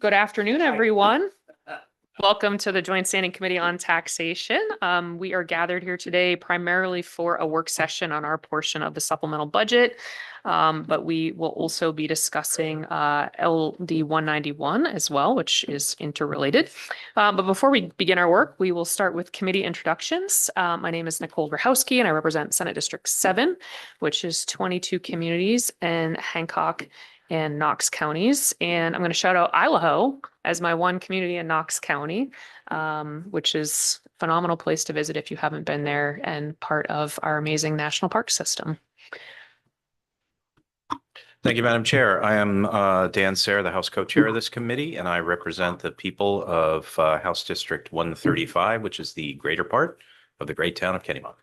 Good afternoon, everyone. Welcome to the Joint Standing Committee on Taxation. We are gathered here today primarily for a work session on our portion of the supplemental budget, but we will also be discussing LD 191 as well, which is interrelated. But before we begin our work, we will start with committee introductions. My name is Nicole Grahowski, and I represent Senate District 7, which is 22 communities in Hancock and Knox counties. And I'm going to shout out Idaho as my one community in Knox County, which is a phenomenal place to visit if you haven't been there and part of our amazing national park system. Thank you, Madam Chair. I am Dan Sayre, the House Co-Chair of this committee, and I represent the people of House District 135, which is the greater part of the great town of Kennebunk.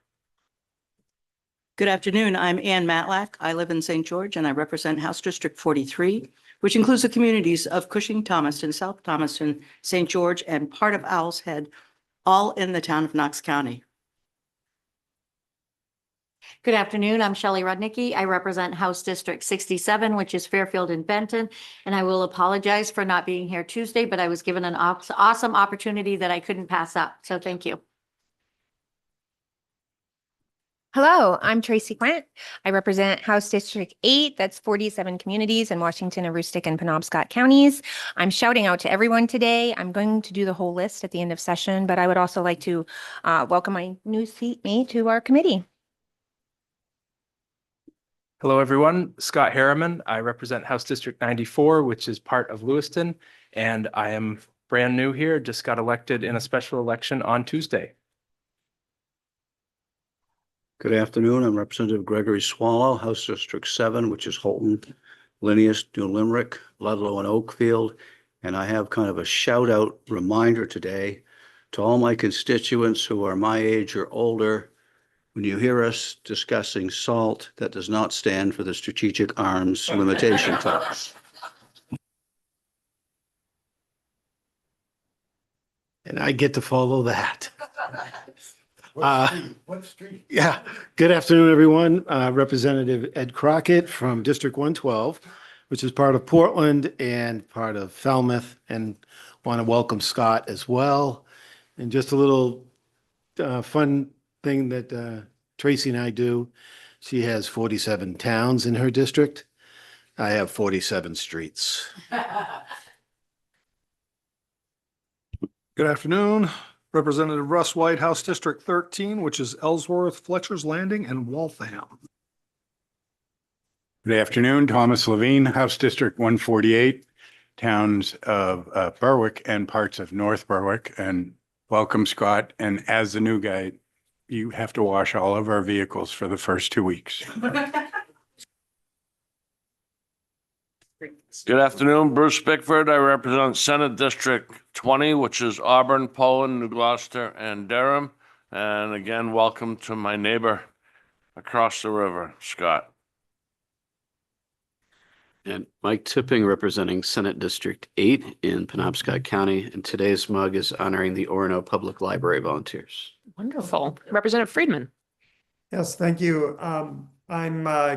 Good afternoon. I'm Ann Matlack. I live in St. George and I represent House District 43, which includes the communities of Cushing, Thomaston, South Thomaston, St. George, and part of Owl's Head, all in the town of Knox County. Good afternoon. I'm Shelley Rudnicki. I represent House District 67, which is Fairfield and Benton. And I will apologize for not being here Tuesday, but I was given an awesome opportunity that I couldn't pass up. So thank you. Hello, I'm Tracy Quint. I represent House District 8, that's 47 communities in Washington, Aroostook, and Penobscot counties. I'm shouting out to everyone today. I'm going to do the whole list at the end of session, but I would also like to welcome my new seatmate to our committee. Hello, everyone. Scott Harriman. I represent House District 94, which is part of Lewiston, and I am brand new here, just got elected in a special election on Tuesday. Good afternoon. I'm Representative Gregory Swallow, House District 7, which is Holton, Linneus, New Limerick, Ludlow, and Oakfield. And I have kind of a shout out reminder today to all my constituents who are my age or older. When you hear us discussing SALT, that does not stand for the Strategic Arms Limitation Clause. And I get to follow that. What street? Yeah. Good afternoon, everyone. Representative Ed Crockett from District 112, which is part of Portland and part of Falmouth, and want to welcome Scott as well. And just a little fun thing that Tracy and I do. She has 47 towns in her district. I have 47 streets. Good afternoon. Representative Russ White, House District 13, which is Ellsworth, Fletcher's Landing, and Waltham. Good afternoon, Thomas Levine, House District 148, towns of Berwick and parts of North Berwick. And welcome, Scott. And as the new guy, you have to wash all of our vehicles for the first 2 weeks. Good afternoon, Bruce Bickford. I represent Senate District 20, which is Auburn, Poland, New Gloucester, and Durham. And again, welcome to my neighbor across the river, Scott. And Mike Tipping representing Senate District 8 in Penobscot County. And today's mug is honoring the Orono Public Library volunteers. Wonderful. Representative Friedman. Yes, thank you. I'm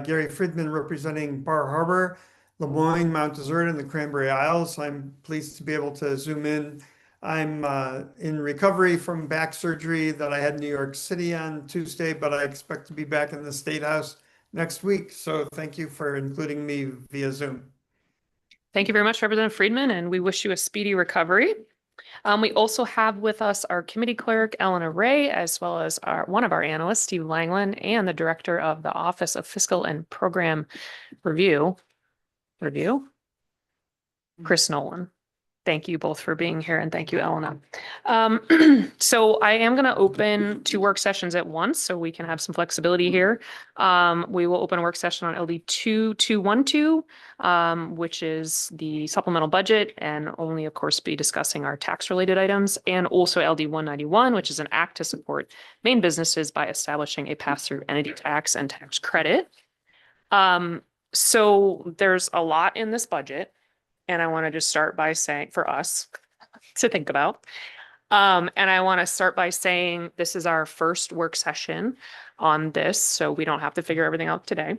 Gary Friedman representing Bar Harbor, Lemoyne, Mount Desert, and the Cranberry Isles. I'm pleased to be able to zoom in. I'm in recovery from back surgery that I had in New York City on Tuesday, but I expect to be back in the State House next week. So thank you for including me via Zoom. Thank you very much, Representative Friedman, and we wish you a speedy recovery. We also have with us our committee clerk, Eleanor Ray, as well as one of our analysts, Steve Langland, and the director of the Office of Fiscal and Program Review, Chris Nolan. Thank you both for being here, and thank you, Elena. So I am going to open 2 work sessions at once so we can have some flexibility here. We will open a work session on LD 2212, which is the supplemental budget, and only, of course, be discussing our tax-related items, and also LD 191, which is an act to support Maine businesses by establishing a pass-through entity tax and tax credit. So there's a lot in this budget. And I want to just start by saying, for us to think about, and I want to start by saying this is our first work session on this, so we don't have to figure everything out today.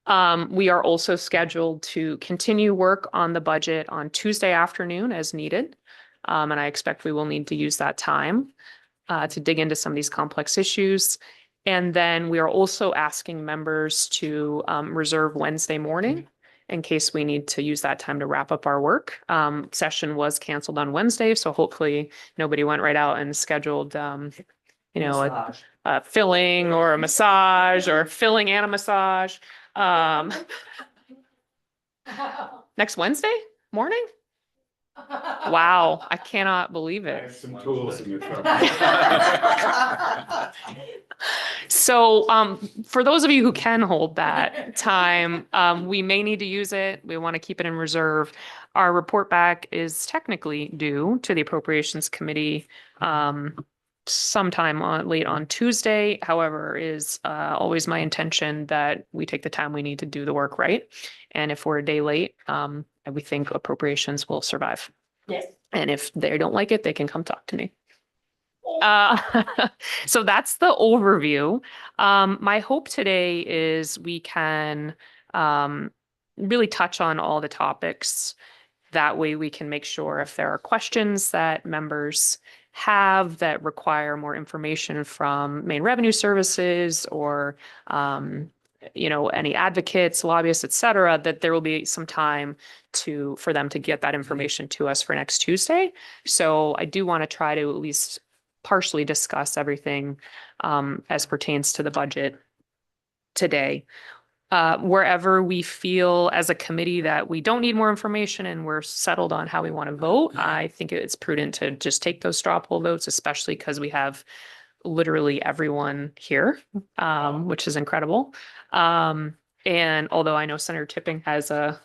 We are also scheduled to continue work on the budget on Tuesday afternoon as needed. And I expect we will need to use that time to dig into some of these complex issues. And then we are also asking members to reserve Wednesday morning in case we need to use that time to wrap up our work. Session was canceled on Wednesday, so hopefully nobody went right out and scheduled, a filling or a massage or filling and a massage. Next Wednesday morning? Wow, I cannot believe it. Some tools in the truck. So, for those of you who can hold that time, we may need to use it. We want to keep it in reserve. Our report back is technically due to the Appropriations Committee, sometime late on Tuesday. However, is always my intention that we take the time we need to do the work right. And if we're a day late, we think appropriations will survive. Yes. And if they don't like it, they can come talk to me. So that's the overview. My hope today is we can really touch on all the topics. That way we can make sure if there are questions that members have that require more information from main revenue services or any advocates, lobbyists, et cetera, that there will be some time for them to get that information to us for next Tuesday. So I do want to try to at least partially discuss everything as pertains to the budget today. Wherever we feel as a committee that we don't need more information and we're settled on how we want to vote, I think it's prudent to just take those straw poll votes, especially because we have literally everyone here, which is incredible. And although I know Senator Tipping has a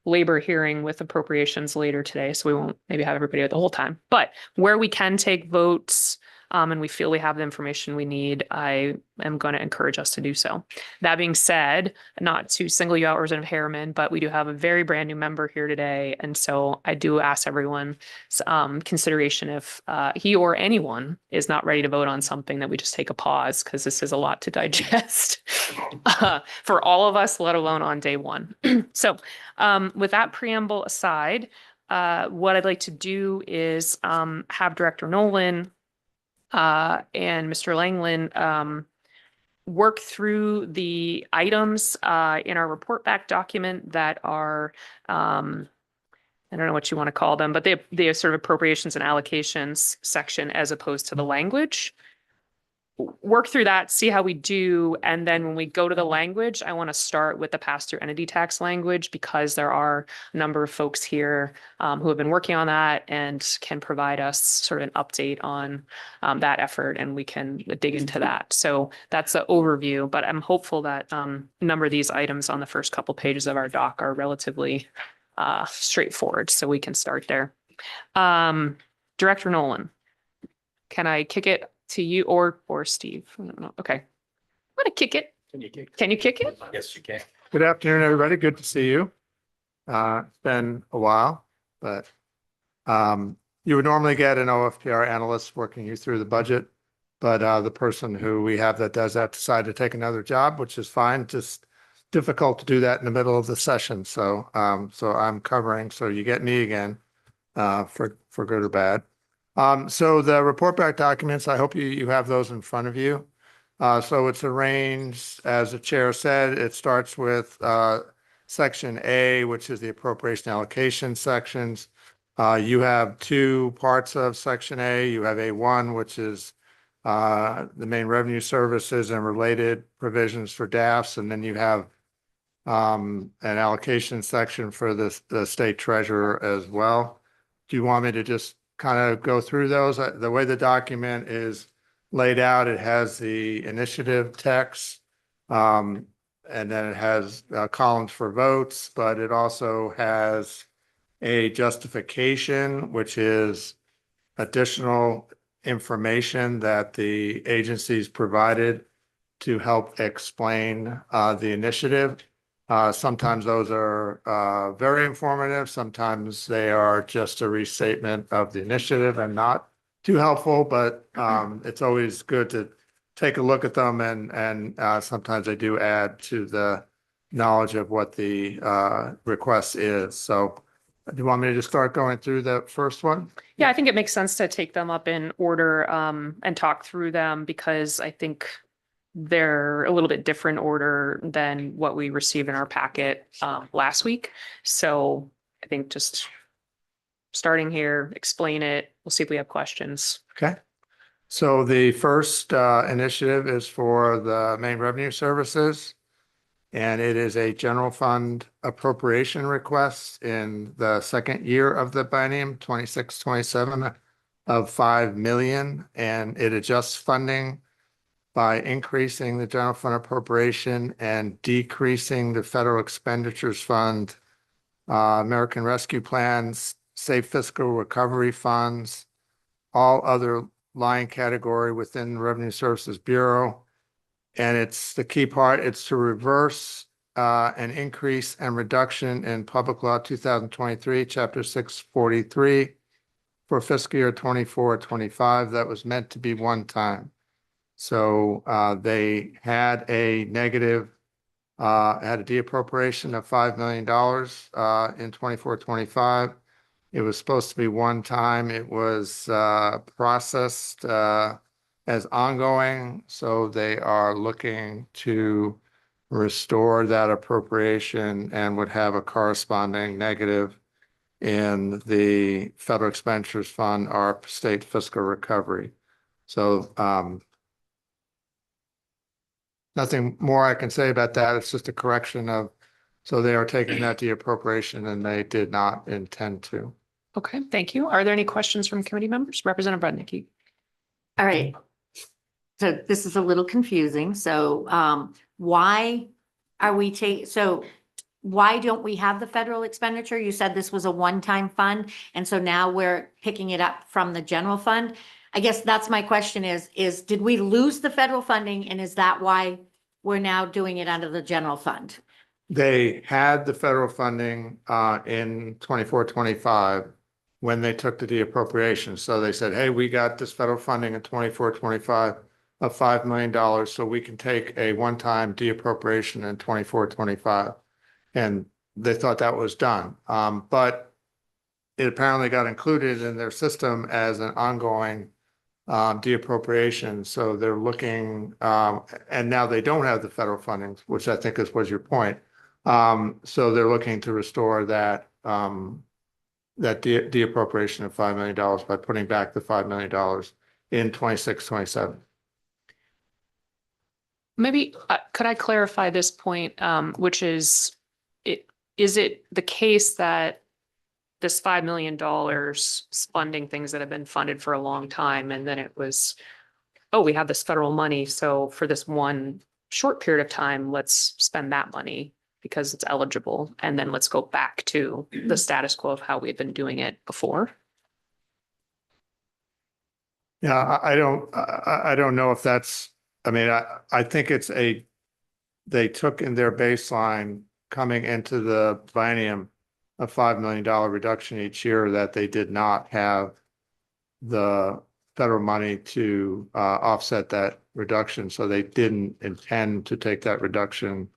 labor hearing with appropriations later today, so we won't maybe have everybody the whole time, but where we can take votes, and we feel we have the information we need, I am going to encourage us to do so. That being said, not to single you out, Representative Harriman, but we do have a very brand new member here today. And so I do ask everyone's consideration if he or anyone is not ready to vote on something, that we just take a pause, because this is a lot to digest for all of us, let alone on day one. So with that preamble aside, what I'd like to do is have Director Nolan and Mr. Langland work through the items in our report back document that are, I don't know what you want to call them, but they are sort of appropriations and allocations section as opposed to the language. Work through that, see how we do. And then when we go to the language, I want to start with the pass-through entity tax language, because there are a number of folks here who have been working on that and can provide us sort of an update on that effort, and we can dig into that. So that's the overview, but I'm hopeful that a number of these items on the first couple pages of our doc are relatively straightforward, so we can start there. Director Nolan, can I kick it to you or Steve? I don't know. Okay. I'm gonna kick it. Can you kick it? Yes, you can. Good afternoon, everybody. Good to see you. It's been a while, but you would normally get an OFPR analyst working you through the budget, but the person who we have that does that decided to take another job, which is fine. Just difficult to do that in the middle of the session. So I'm covering. So you get me again for good or bad. So the report back documents, I hope you have those in front of you. So it's arranged, as the chair said, it starts with section A, which is the appropriation allocation sections. You have two parts of section A. You have A1, which is the main revenue services and related provisions for DAFs. And then you have an allocation section for the state treasurer as well. Do you want me to just kind of go through those? The way the document is laid out, it has the initiative text, and then it has columns for votes, but it also has a justification, which is additional information that the agencies provided to help explain the initiative. Sometimes those are very informative. Sometimes they are just a restatement of the initiative and not too helpful, but it's always good to take a look at them, and sometimes they do add to the knowledge of what the request is. So do you want me to just start going through the first one? Yeah, I think it makes sense to take them up in order and talk through them because I think they're a little bit different order than what we received in our packet last week. So I think just starting here, explain it. We'll see if we have questions. Okay. So the first initiative is for the main revenue services. And it is a general fund appropriation request in the second year of the biennium, 26-27, of 5 million. And it adjusts funding by increasing the general fund appropriation and decreasing the federal expenditures fund, American Rescue Plans, Safe Fiscal Recovery Funds, all other line category within the Revenue Services Bureau. And it's the key part, it's to reverse an increase and reduction in Public Law 2023, Chapter 643 for fiscal year 24-25 that was meant to be one time. So they had a negative, had a deappropriation of $5 million in 24-25. It was supposed to be one time. It was processed as ongoing. So they are looking to restore that appropriation and would have a corresponding negative in the federal expenditures fund, our state fiscal recovery. So nothing more I can say about that. It's just a correction of, so they are taking that deappropriation and they did not intend to. Okay, thank you. Are there any questions from committee members? Representative Rudnicki. All right. So this is a little confusing. So why are we why don't we have the federal expenditure? You said this was a one-time fund, and so now we're picking it up from the general fund. I guess that's my question is did we lose the federal funding, and is that why we're now doing it under the general fund? They had the federal funding in 24-25 when they took the deappropriation. So they said, hey, we got this federal funding in 24-25 of $5 million, so we can take a one-time deappropriation in 24-25. And they thought that was done. But it apparently got included in their system as an ongoing deappropriation. So they're looking, and now they don't have the federal funding, which I think was your point. So they're looking to restore that deappropriation of $5 million by putting back the $5 million in 26-27. Maybe could I clarify this point, which is it the case that this $5 million is funding things that have been funded for a long time, and then it was, oh, we have this federal money, so for this one short period of time, let's spend that money because it's eligible, and then let's go back to the status quo of how we had been doing it before? Yeah, I don't know if that's, I mean, I think it's they took in their baseline coming into the biennium a $5 million reduction each year that they did not have the federal money to offset that reduction. So they didn't intend to take that reduction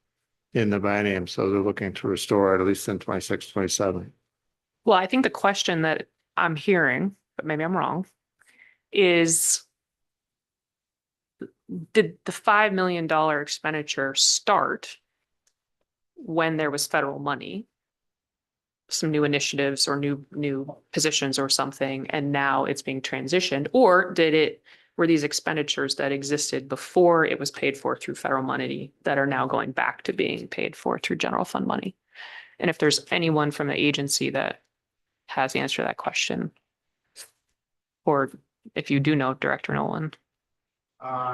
in the biennium. So they're looking to restore it at least in 26-27. Well, I think the question that I'm hearing, but maybe I'm wrong, is did the $5 million expenditure start when there was federal money, some new initiatives or new positions or something, and now it's being transitioned? Or were these expenditures that existed before it was paid for through federal money that are now going back to being paid for through general fund money? And if there's anyone from the agency that has the answer to that question, or if you do know, Director Nolan.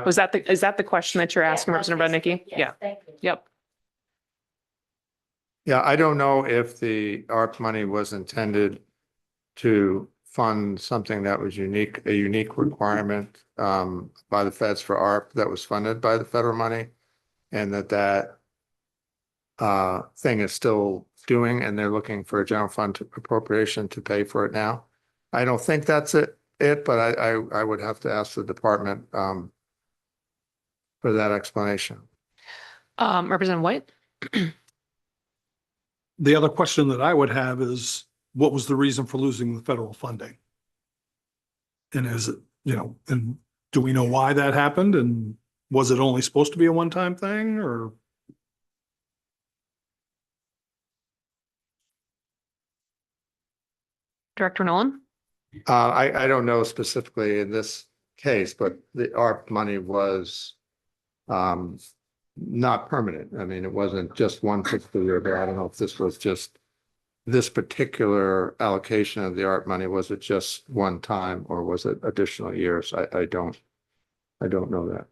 Is that the question that you're asking, Representative Rudnicki? Yeah. Thank you. Yep. Yeah, I don't know if the ARP money was intended to fund something that was a unique requirement by the feds for ARP that was funded by the federal money, and that thing is still doing, and they're looking for a general fund appropriation to pay for it now. I don't think that's it, but I would have to ask the department for that explanation. Representative White? The other question that I would have is, what was the reason for losing the federal funding? And is it, and do we know why that happened? And was it only supposed to be a one-time thing or? Director Nolan? I don't know specifically in this case, but the ARP money was not permanent. I mean, it wasn't just one fiscal year, but I don't know if this was just this particular allocation of the ARP money. Was it just one time or was it additional years? I don't know that.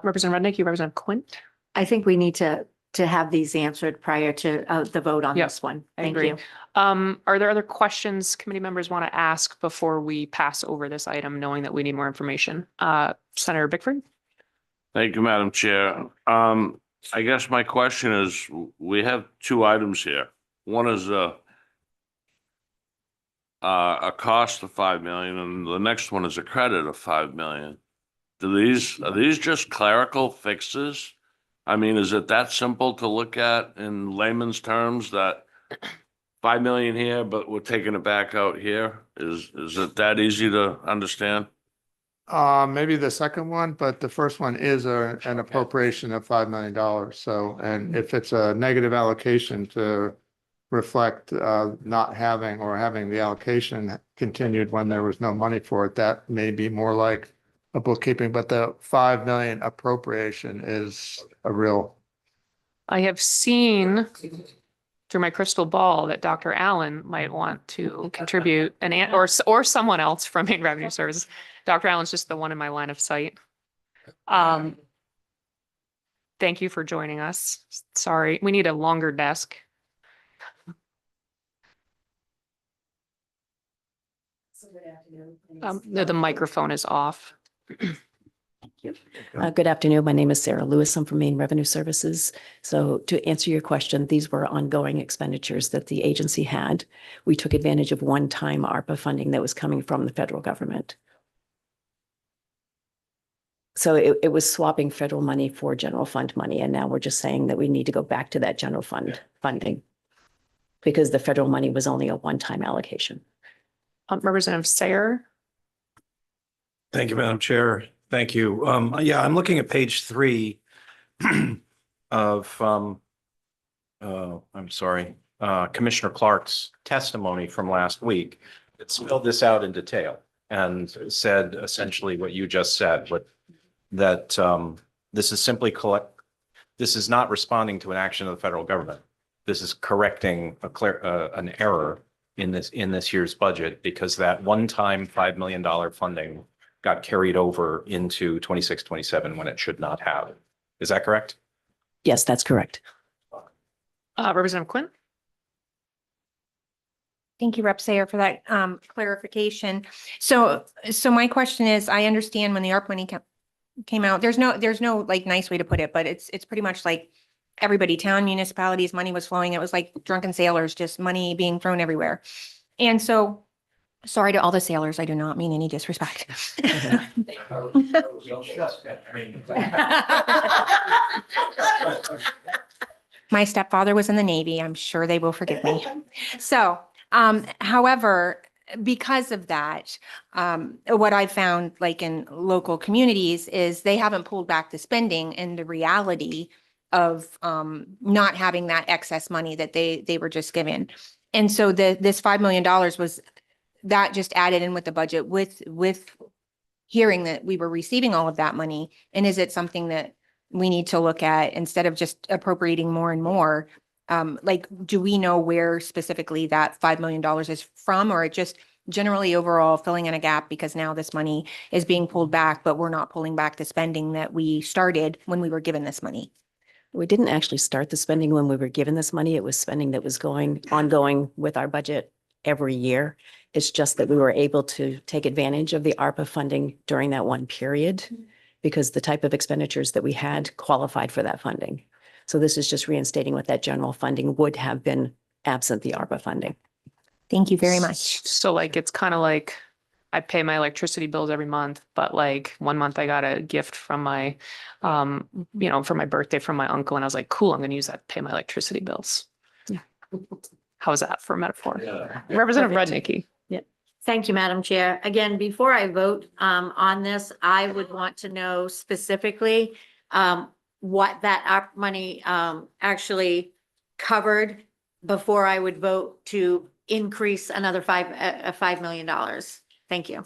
Representative Rudnick, you represent Quint? I think we need to have these answered prior to the vote on Yep, this one. I Thank agree. you. Are there other questions committee members want to ask before we pass over this item, knowing that we need more information? Senator Bickford? Thank you, Madam Chair. I guess my question is, we have two items here. One is a cost of 5 million and the next one is a credit of 5 million. Are these just clerical fixes? I mean, is it that simple to look at in layman's terms that 5 million here, but we're taking it back out here? Is it that easy to understand? Maybe the second one, but the first one is an appropriation of $5 million. So, and if it's a negative allocation to reflect not having or having the allocation continued when there was no money for it, that may be more like a bookkeeping, but the 5 million appropriation is a real. I have seen through my crystal ball that Dr. Allen might want to contribute or someone else from Maine Revenue Services. Dr. Allen's just the one in my line of sight. Thank you for joining us. Sorry, we need a longer desk. The microphone is off. Good afternoon. My name is Sarah Lewis. I'm from Maine Revenue Services. So to answer your question, these were ongoing expenditures that the agency had. We took advantage of one-time ARPA funding that was coming from the federal government. So it was swapping federal money for general fund money. And now we're just saying that we need to go back to that general fund funding because the federal money was only a one-time allocation. Representative Sayer. Thank you, Madam Chair. Thank you. Yeah, I'm looking at page 3 of, I'm sorry, Commissioner Clark's testimony from last week. It spelled this out in detail and said essentially what you just said, that this is simply this is not responding to an action of the federal government. This is correcting an error in this year's budget because that one-time $5 million funding got carried over into 26-27 when it should not have. Is that correct? Yes, that's correct. Representative Quinn? Thank you, Rep. Sayer, for that clarification. So my question is, I understand when the ARP money came out, there's no like nice way to put it, but it's pretty much like everybody, town, municipalities, money was flowing. It was like drunken sailors, just money being thrown everywhere. And so, sorry to all the sailors, I do not mean any disrespect. My stepfather was in the Navy. I'm sure they will forgive me. So, however, because of that, what I found like in local communities is they haven't pulled back the spending and the reality of not having that excess money that they were just given. And so this $5 million was that just added in with the budget with hearing that we were receiving all of that money. And is it something that we need to look at instead of just appropriating more and more? Like, do we know where specifically that $5 million is from, or it just generally overall filling in a gap because now this money is being pulled back, but we're not pulling back the spending that we started when we were given this money? We didn't actually start the spending when we were given this money. It was spending that was ongoing with our budget every year. It's just that we were able to take advantage of the ARPA funding during that one period because the type of expenditures that we had qualified for that funding. So this is just reinstating what that general funding would have been absent the ARPA funding. Thank you very much. So like, it's kind of like, I pay my electricity bills every month, but like one month I got a gift from my, for my birthday from my uncle, and I was like, cool, I'm gonna use that to pay my electricity bills. Yeah. How's that for a metaphor? Representative Perfect. Rudnicki. Thank you, Madam Chair. Again, before I vote on this, I would want to know specifically what that ARP money actually covered before I would vote to increase another $5 million. Thank you.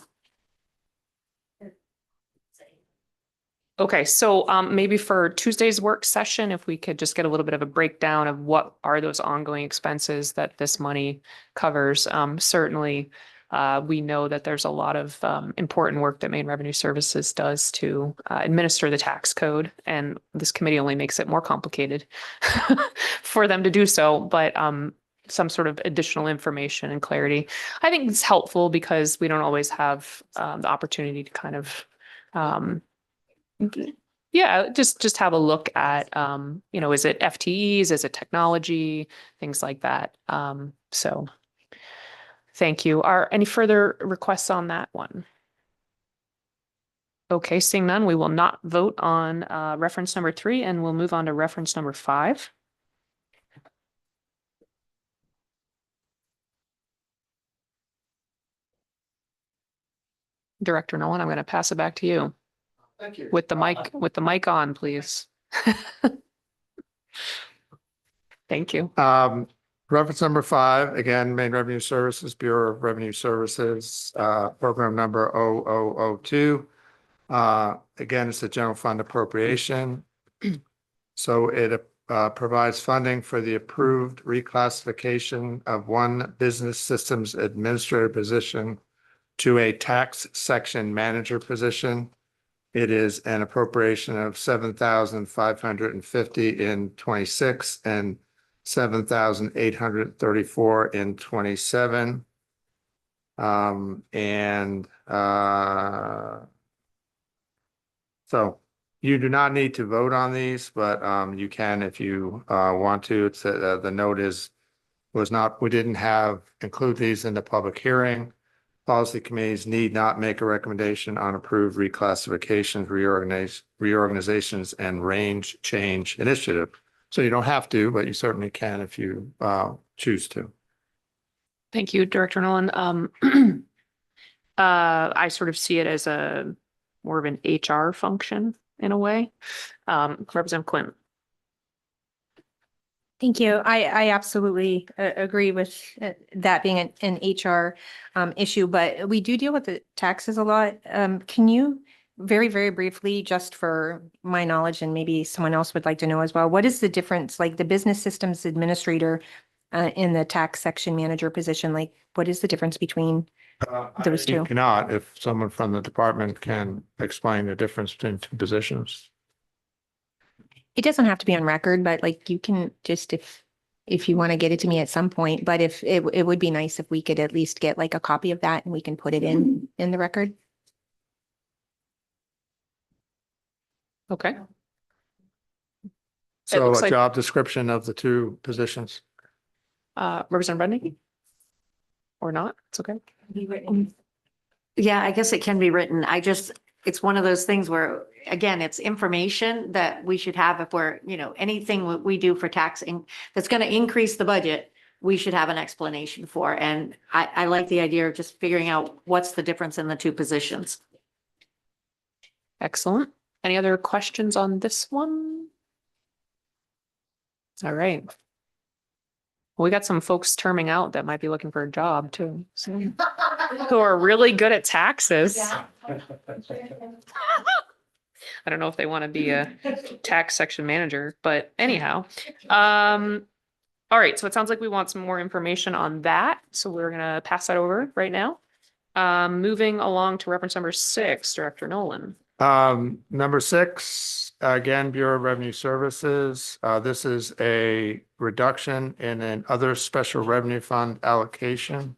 Okay, so maybe for Tuesday's work session, if we could just get a little bit of a breakdown of what are those ongoing expenses that this money covers. Certainly, we know that there's a lot of important work that Maine Revenue Services does to administer the tax code, and this committee only makes it more complicated for them to do so. But some sort of additional information and clarity, I think it's helpful because we don't always have the opportunity to kind of just have a look at, is it FTEs, is it technology, things like that. So thank you. Are any further requests on that one? Okay, seeing none, we will not vote on reference number 3, and we'll move on to reference number 5. Director Nolan, I'm going to pass it back to you. Thank you. With the mic on, please. Thank you. Reference number 5, again, Maine Revenue Services, Bureau of Revenue Services, program number 0002. Again, it's a general fund appropriation. So it provides funding for the approved reclassification of one business systems administrator position to a tax section manager position. It is an appropriation of 7,550 in 26 and 7,834 in 27. So you do not need to vote on these, but you can if you want to. It's the note we didn't include these in the public hearing. Policy committees need not make a recommendation on approved reclassifications, reorganizations, and range change initiative. So you don't have to, but you certainly can if you choose to. Thank you, Director Nolan. I sort of see it as more of an HR function in a way. Representative Quinn. Thank you. I absolutely agree with that being an HR issue, but we do deal with the taxes a lot. Can you very, very briefly, just for my knowledge, and maybe someone else would like to know as well, what is the difference, like the business systems administrator in the tax section manager position? Like, what is the difference between those two? You cannot, if someone from the department can explain the difference between two positions. It doesn't have to be on record, but like you can just, if you want to get it to me at some point, but if it would be nice if we could at least get like a copy of that and we can put it in the record. Okay. So looks a like- job description of the two positions. Representative Rudnicki? Or not? It's okay. Yeah, I guess it can be written. It's one of those things where, again, it's information that we should have if we're, anything we do for taxing that's going to increase the budget, we should have an explanation for. And I like the idea of just figuring out what's the difference in the two positions. Excellent. Any other questions on this one? All right. Well, we got some folks terming out that might be looking for a job too, so, who are really good at taxes. I don't know if they want to be a tax section manager, but anyhow. All right, so it sounds like we want some more information on that. So we're gonna pass that over right now. Moving along to reference number 6, Director Nolan. Number 6, again, Bureau of Revenue Services. This is a reduction in an other special revenue fund allocation.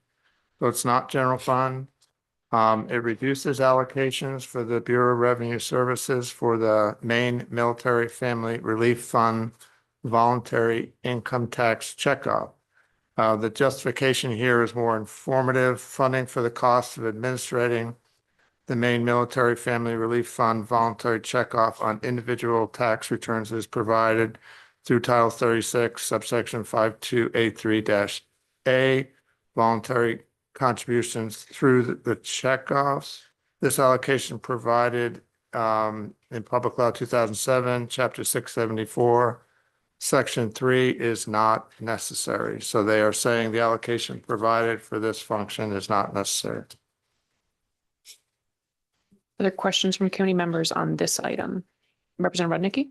So it's not general fund. It reduces allocations for the Bureau of Revenue Services for the Maine Military Family Relief Fund voluntary income tax checkoff. The justification here is more informative. Funding for the cost of administrating the main military family relief fund voluntary checkoff on individual tax returns is provided through Title 36, subsection 5283-A, voluntary contributions through the checkoffs. This allocation provided in Public Law 2007, Chapter 674, Section 3 is not necessary. So they are saying the allocation provided for this function is not necessary. Other questions from committee members on this item? Representative Rudnicki?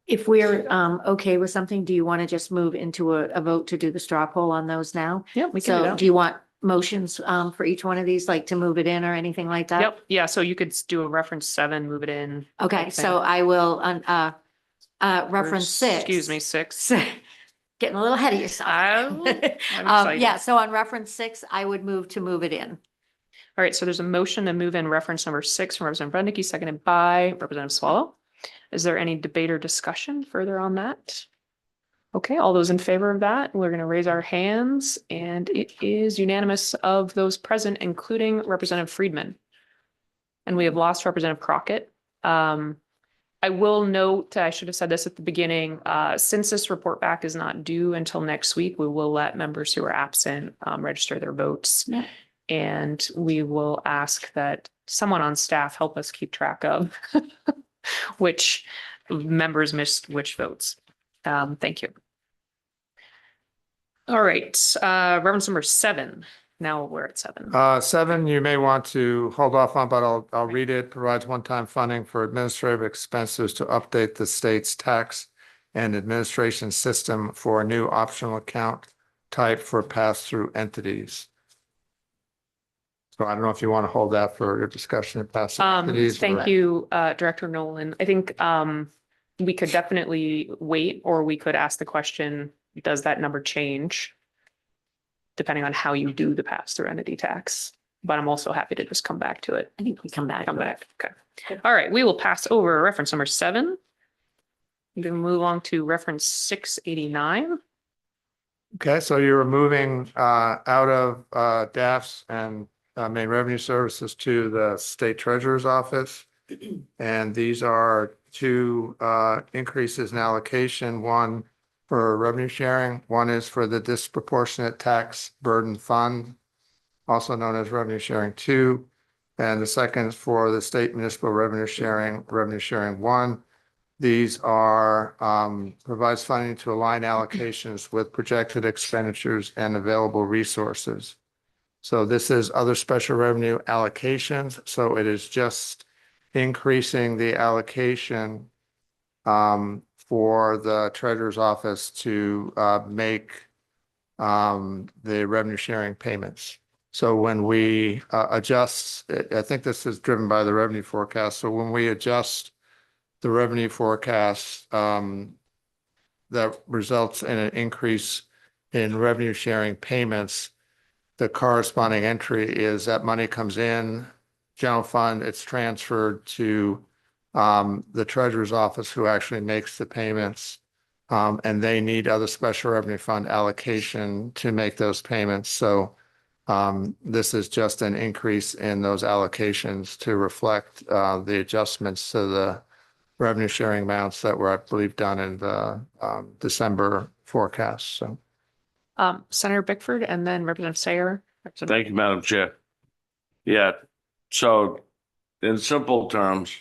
If we're okay with something, do you want to just move into a vote to do the straw poll on those now? Yeah, we can do So that. do you want motions for each one of these, like to move it in or anything like that? Yep, yeah, so you could do a reference 7, move it in. Okay, type so thing. I will reference Or, 6. Excuse me, 6. Getting a little ahead of yourself. I'm excited. Yeah, so on reference 6, I would move to move it in. All right, so there's a motion to move in reference number 6 from Representative Rudnicki, seconded by Representative Swallow. Is there any debate or discussion further on that? Okay, all those in favor of that, we're going to raise our hands, and it is unanimous of those present, including Representative Friedman. And we have lost Representative Crockett. I will note, I should have said this at the beginning, since this report back is not due until next week, we will let members who are absent register their votes. Yeah. And we will ask that someone on staff help us keep track of which members missed which votes. Thank you. All right, reference number 7. Now we're at 7. 7, you may want to hold off on, but I'll read it. Provides one-time funding for administrative expenses to update the state's tax and administration system for a new optional account type for pass-through entities. So I don't know if you want to hold that for your discussion of pass-through entities. Thank you, Director Nolan. I think we could definitely wait, or we could ask the question, does that number change? Depending on how you do the pass-through entity tax, but I'm also happy to just come back to it. I think we come back. Okay. All right, we will pass over reference number 7. We can move on to reference 689. Okay, so you're moving out of DAFs and main revenue services to the state treasurer's office. And these are 2 increases in allocation, one for revenue sharing, one is for the disproportionate tax burden fund, also known as revenue sharing 2. And the second is for the state municipal revenue sharing 1. These are provides funding to align allocations with projected expenditures and available resources. So this is other special revenue allocations. So it is just increasing the allocation for the treasurer's office to make the revenue sharing payments. So when we adjust, I think this is driven by the revenue forecast. So when we adjust the revenue forecast, that results in an increase in revenue sharing payments. The corresponding entry is that money comes in, general fund, it's transferred to the treasurer's office, who actually makes the payments. And they need other special revenue fund allocation to make those payments. So this is just an increase in those allocations to reflect the adjustments to the revenue sharing amounts that were, I believe, done in the December forecast. So. Senator Bickford and then Representative Sayer. Thank you, Madam Chair. Yeah, so in simple terms,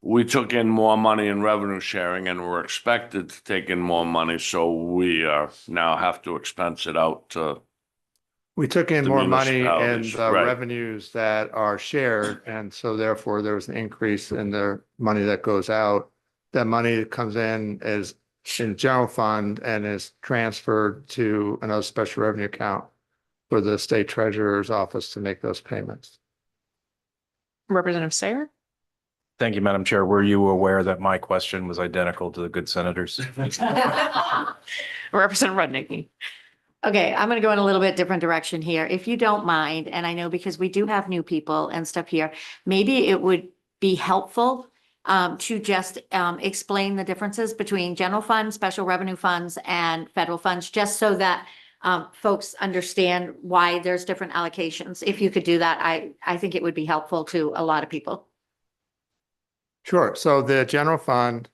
we took in more money in revenue sharing and we're expected to take in more money. So we now have to expense it out to. We took in The more money in municipalities, the right. revenues that are shared, and so therefore there was an increase in the money that goes out. That money that comes in is in general fund and is transferred to another special revenue account for the state treasurer's office to make those payments. Representative Sayer. Thank you, Madam Chair. Were you aware that my question was identical to the good senators? Representative Rudnicki. Okay, I'm going to go in a little bit different direction here, if you don't mind. And I know because we do have new people and stuff here, maybe it would be helpful to just explain the differences between general funds, special revenue funds, and federal funds, just so that folks understand why there's different allocations. If you could do that, I think it would be helpful to a lot of people. Sure. So the general fund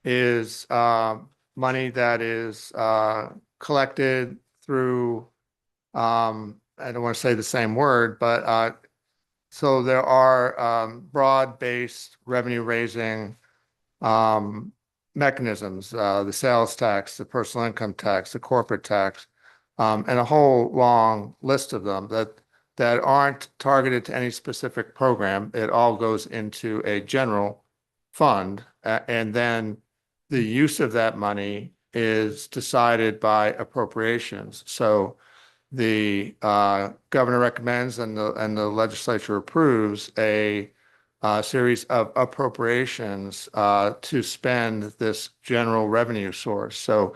is money that is collected through, I don't want to say the same word, but so there are broad-based revenue raising mechanisms, the sales tax, the personal income tax, the corporate tax, and a whole long list of them that aren't targeted to any specific program. It all goes into a general fund, and then the use of that money is decided by appropriations. So the governor recommends and the legislature approves a series of appropriations to spend this general revenue source. So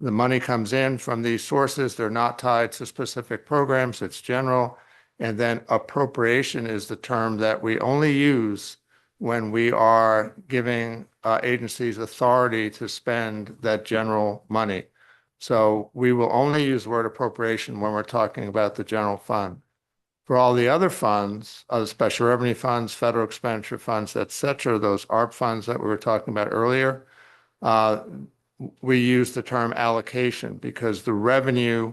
the money comes in from these sources. They're not tied to specific programs. It's general. And then appropriation is the term that we only use when we are giving agencies authority to spend that general money. So we will only use the word appropriation when we're talking about the general fund. For all the other funds, other special revenue funds, federal expenditure funds, et cetera, those ARP funds that we were talking about earlier, we use the term allocation because the revenue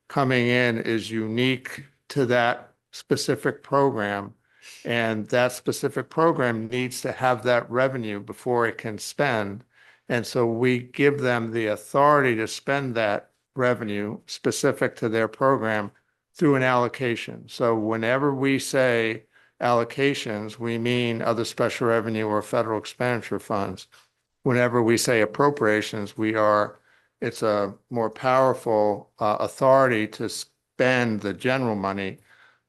coming in is unique to that specific program. And that specific program needs to have that revenue before it can spend. And so we give them the authority to spend that revenue specific to their program through an allocation. So whenever we say allocations, we mean other special revenue or federal expenditure funds. Whenever we say appropriations, it's a more powerful authority to spend the general money.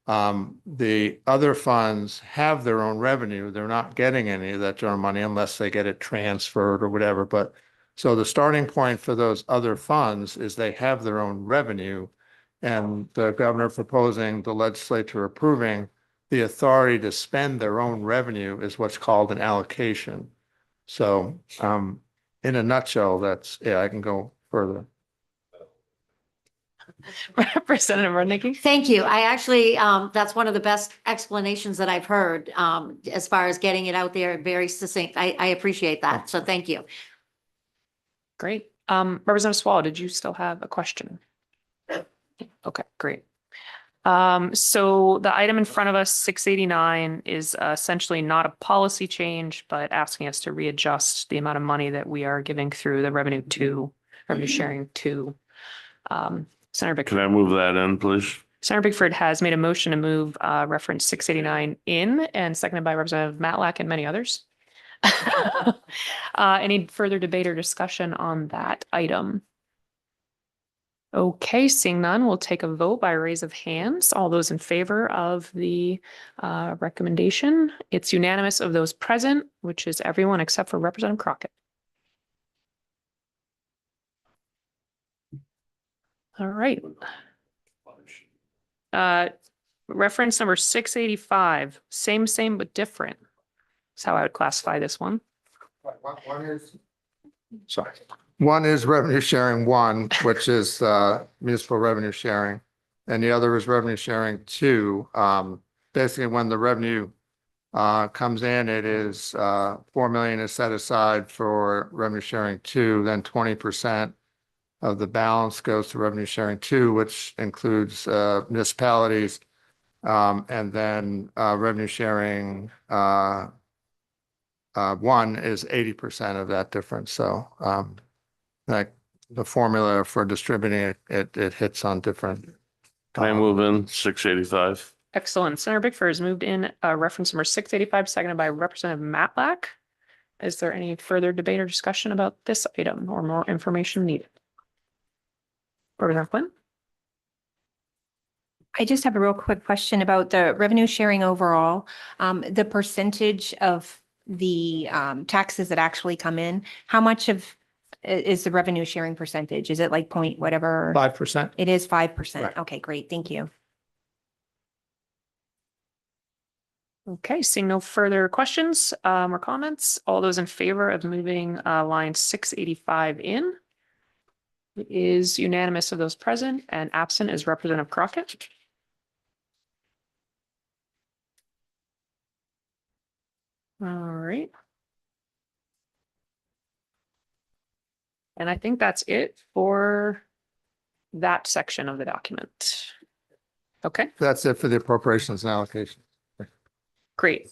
The other funds have their own revenue. They're not getting any of that general money unless they get it transferred or whatever. But so the starting point for those other funds is they have their own revenue. And the governor proposing, the legislature approving the authority to spend their own revenue is what's called an allocation. So in a nutshell, I can go further. Representative Rudnicki? Thank you. I actually, that's one of the best explanations that I've heard, as far as getting it out there, very succinct. I appreciate that. So thank you. Great. Representative Swallow, did you still have a question? Okay, great. So the item in front of us, 689, is essentially not a policy change, but asking us to readjust the amount of money that we are giving through the revenue sharing to Senator Bickford. Can I move that in, please? Senator Bickford has made a motion to move reference 689 in, and seconded by Representative Matlack and many others. Any further debate or discussion on that item? Okay, seeing none, we'll take a vote by raise of hands. All those in favor of the recommendation, it's unanimous of those present, which is everyone except for Representative Crockett. All right. Reference number 685, same, but different. That's how I would classify this one. Sorry. One is revenue sharing one, which is municipal revenue sharing, and the other is revenue sharing two. Basically, when the revenue comes in, it is 4 million is set aside for revenue sharing two, then 20% of the balance goes to revenue sharing two, which includes municipalities, and then revenue sharing one is 80% of that difference. So like the formula for distributing it hits on different. Can I move in 685? Excellent. Senator Bickford has moved in reference number 685, seconded by Representative Matlack. Is there any further debate or discussion about this item or more information needed? Representative Quinn? I just have a real quick question about the revenue sharing overall. The percentage of the taxes that actually come in, how much of is the revenue sharing percentage? Is it like point whatever? 5%. It is 5%. Right. Okay, great. Thank you. Okay, seeing no further questions or comments, all those in favor of moving line 685 in? It is unanimous of those present, and absent is Representative Crockett. All right. And I think that's it for that section of the document. Okay, That's it for the appropriations and allocation. great.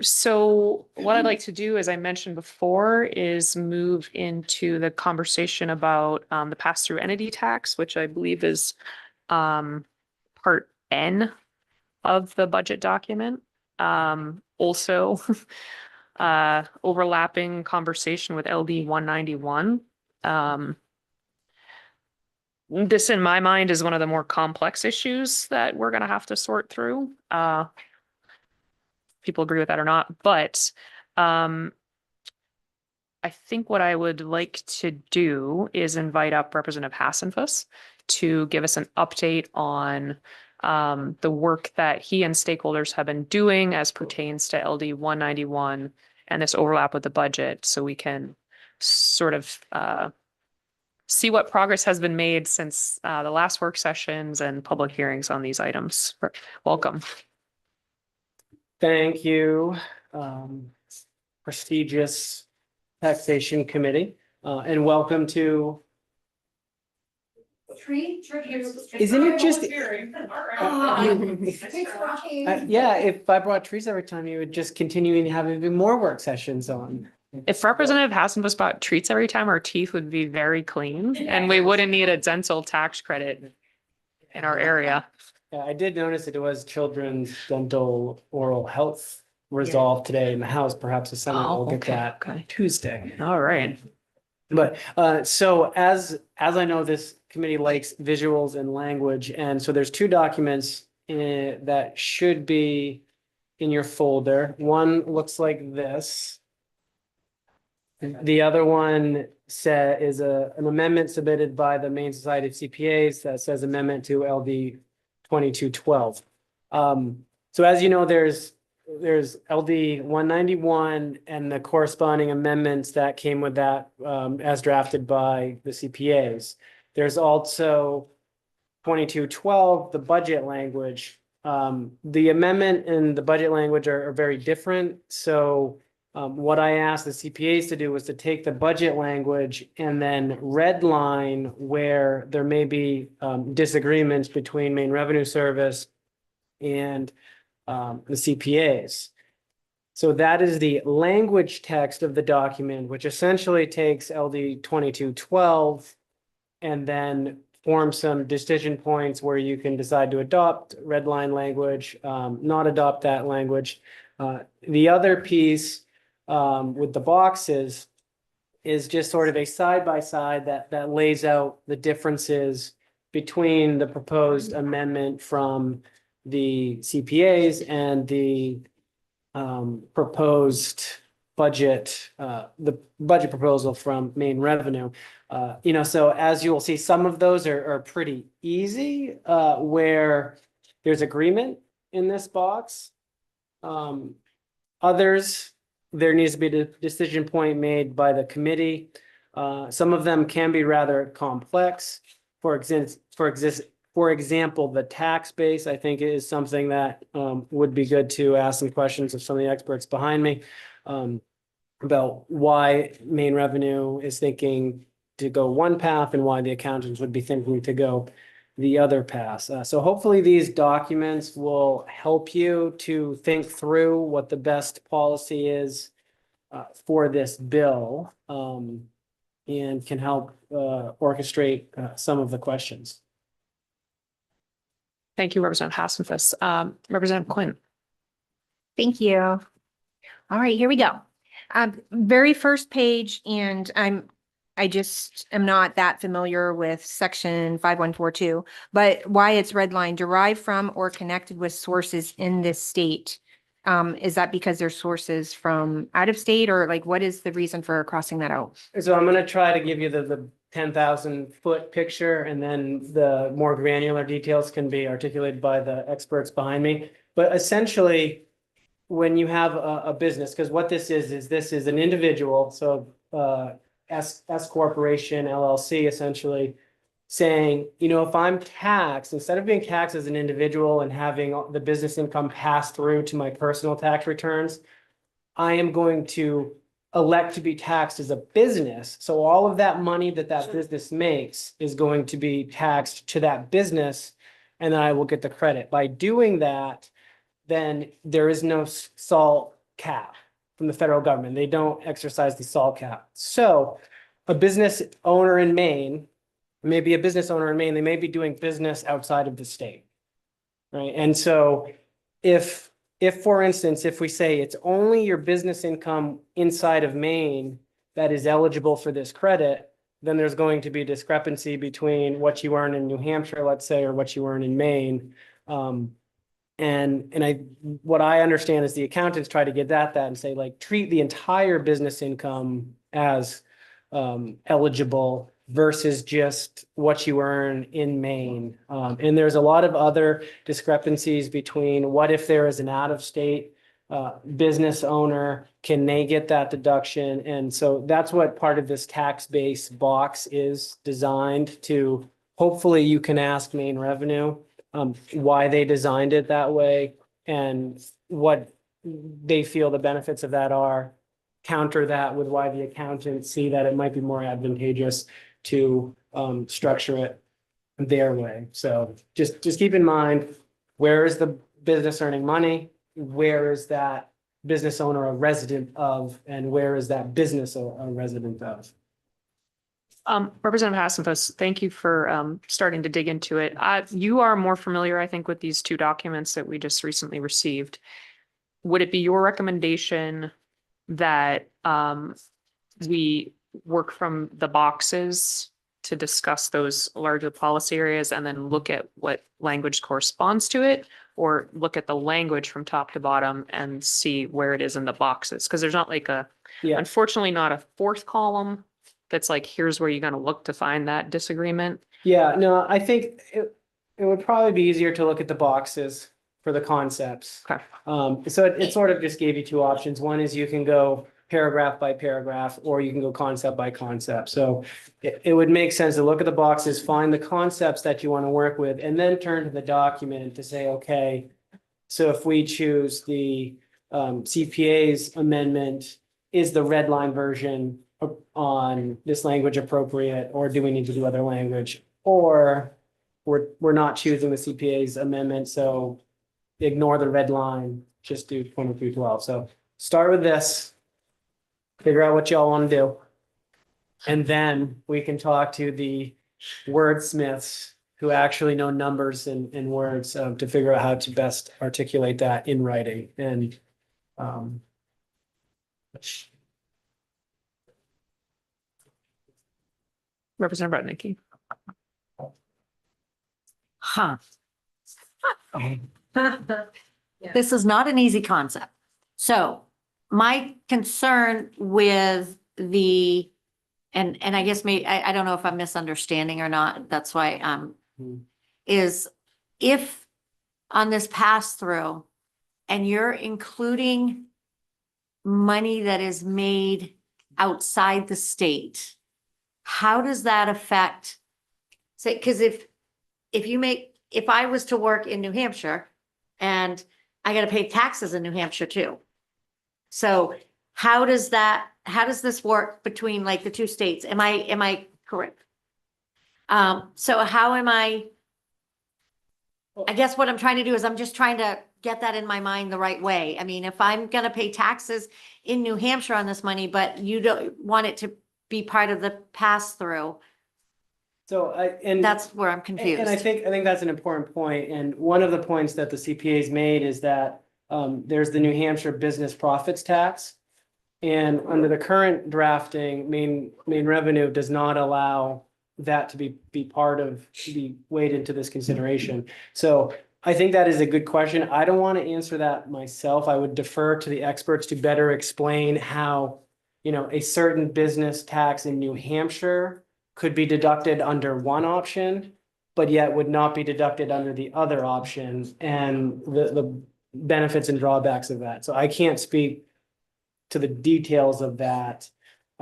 So what I'd like to do, as I mentioned before, is move into the conversation about the pass-through entity tax, which I believe is part N of the budget document. Also overlapping conversation with LD 191. This, in my mind, is one of the more complex issues that we're gonna have to sort through. People agree with that or not, but I think what I would like to do is invite up Representative Hassenfuss to give us an update on the work that he and stakeholders have been doing as pertains to LD 191 and this overlap with the budget, so we can sort of see what progress has been made since the last work sessions and public hearings on these items. Welcome. Thank you, prestigious Taxation Committee, and welcome to. Isn't it just? Yeah, if I brought trees every time, you would just continue to have even more work sessions on. If Representative Hassenfuss bought treats every time, our teeth would be very clean and we wouldn't need a dental tax credit in our area. Yeah, I did notice that it was children's dental oral health resolved today in the House. Perhaps the Senate will get that Tuesday. All right. But so as I know, this committee likes visuals and language, and so there's two documents that should be in your folder. One looks like this. The other one is an amendment submitted by the Maine Society of CPAs that says amendment to LD 2212. So as you know, there's LD 191 and the corresponding amendments that came with that as drafted by the CPAs. There's also 2212, the budget language. The amendment and the budget language are very different. So what I asked the CPAs to do was to take the budget language and then redline where there may be disagreements between Maine Revenue Service and the CPAs. So that is the language text of the document, which essentially takes LD 2212 and then forms some decision points where you can decide to adopt red line language, not adopt that language. The other piece with the boxes is just sort of a side-by-side that lays out the differences between the proposed amendment from the CPAs and the proposed budget, the budget proposal from Maine Revenue. So as you'll see, some of those are pretty easy, where there's agreement in this box. Others, there needs to be a decision point made by the committee. Some of them can be rather complex. For example, the tax base, I think, is something that would be good to ask some questions of some of the experts behind me about why Maine Revenue is thinking to go one path and why the accountants would be thinking to go the other path. So hopefully these documents will help you to think through what the best policy is for this bill, and can help orchestrate some of the questions. Thank you, Representative Hassenfuss. Representative Quinn. Thank you. All right, here we go. Very first page, and I just am not that familiar with section 5142, but why it's redlined, derived from or connected with sources in this state. Is that because there's sources from out of state, or like what is the reason for crossing that out? So I'm going to try to give you the 10,000 foot picture, and then the more granular details can be articulated by the experts behind me. But essentially, when you have a business, because what this is this is an individual. So S corporation, LLC, essentially saying, you know, if I'm taxed, instead of being taxed as an individual and having the business income pass through to my personal tax returns, I am going to elect to be taxed as a business. So all of that money that that business makes is going to be taxed to that business, and then I will get the credit. By doing that, then there is no SALT cap from the federal government. They don't exercise the SALT cap. So a business owner in Maine, maybe a business owner in Maine, they may be doing business outside of the state. Right. And so if, for instance, if we say it's only your business income inside of Maine that is eligible for this credit, then there's going to be a discrepancy between what you earn in New Hampshire, let's say, or what you earn in Maine. What I understand is the accountants try to get at that and say, like, treat the entire business income as eligible versus just what you earn in Maine. And there's a lot of other discrepancies between what if there is an out-of-state business owner, can they get that deduction? And so that's what part of this tax base box is designed to. Hopefully you can ask Maine Revenue why they designed it that way and what they feel the benefits of that are. Counter that with why the accountants see that it might be more advantageous to structure it their way. So just keep in mind, where is the business earning money? Where is that business owner a resident of? And where is that business a resident of? Representative Hassenfuss, thank you for starting to dig into it. You are more familiar, I think, with these two documents that we just recently received. Would it be your recommendation that we work from the boxes to discuss those larger policy areas and then look at what language corresponds to it, or look at the language from top to bottom and see where it is in the boxes? Because there's not like unfortunately not a fourth column that's like, here's where you're going to look to find that disagreement. Yeah, no, I think it would probably be easier to look at the boxes for the concepts. Okay. So it sort of just gave you two options. One is you can go paragraph by paragraph, or you can go concept by concept. So it would make sense to look at the boxes, find the concepts that you want to work with, and then turn to the document to say, okay, so if we choose the CPA's amendment, is the red line version on this language appropriate, or do we need to do other language? Or we're not choosing the CPA's amendment, so ignore the red line, just do 2312. So start with this, figure out what y'all want to do, and then we can talk to the wordsmiths who actually know numbers and words to figure out how to best articulate that in writing. And Representative Rudnicki. Huh. This is not an easy concept. So my concern with and I guess I don't know if I'm misunderstanding or not, that's why, is if on this pass through and you're including money that is made outside the state, how does that affect, say, because if I was to work in New Hampshire and I got to pay taxes in New Hampshire too. So how does this work between like the two states? Am I correct? So how am I guess what I'm trying to do is I'm just trying to get that in my mind the right way. I mean, if I'm going to pay taxes in New Hampshire on this money, but you don't want it to be part of the pass through. so That's where I'm confused. And I think that's an important point. And one of the points that the CPA's made is that there's the New Hampshire business profits tax. And under the current drafting, Maine Revenue does not allow that to be part of, be weighed into this consideration. So I think that is a good question. I don't want to answer that myself. I would defer to the experts to better explain how, a certain business tax in New Hampshire could be deducted under one option, but yet would not be deducted under the other option, and the benefits and drawbacks of that. So I can't speak to the details of that.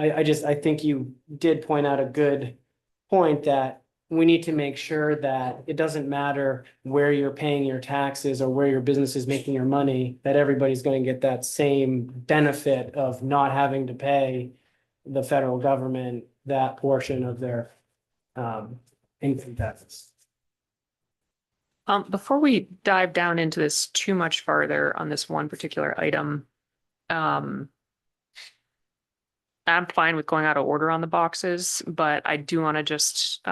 I think you did point out a good point that we need to make sure that it doesn't matter where you're paying your taxes or where your business is making your money, that everybody's going to get that same benefit of not having to pay the federal government that portion of their income taxes. Before we dive down into this too much farther on this one particular item, I'm fine with going out of order on the boxes, but I do want to just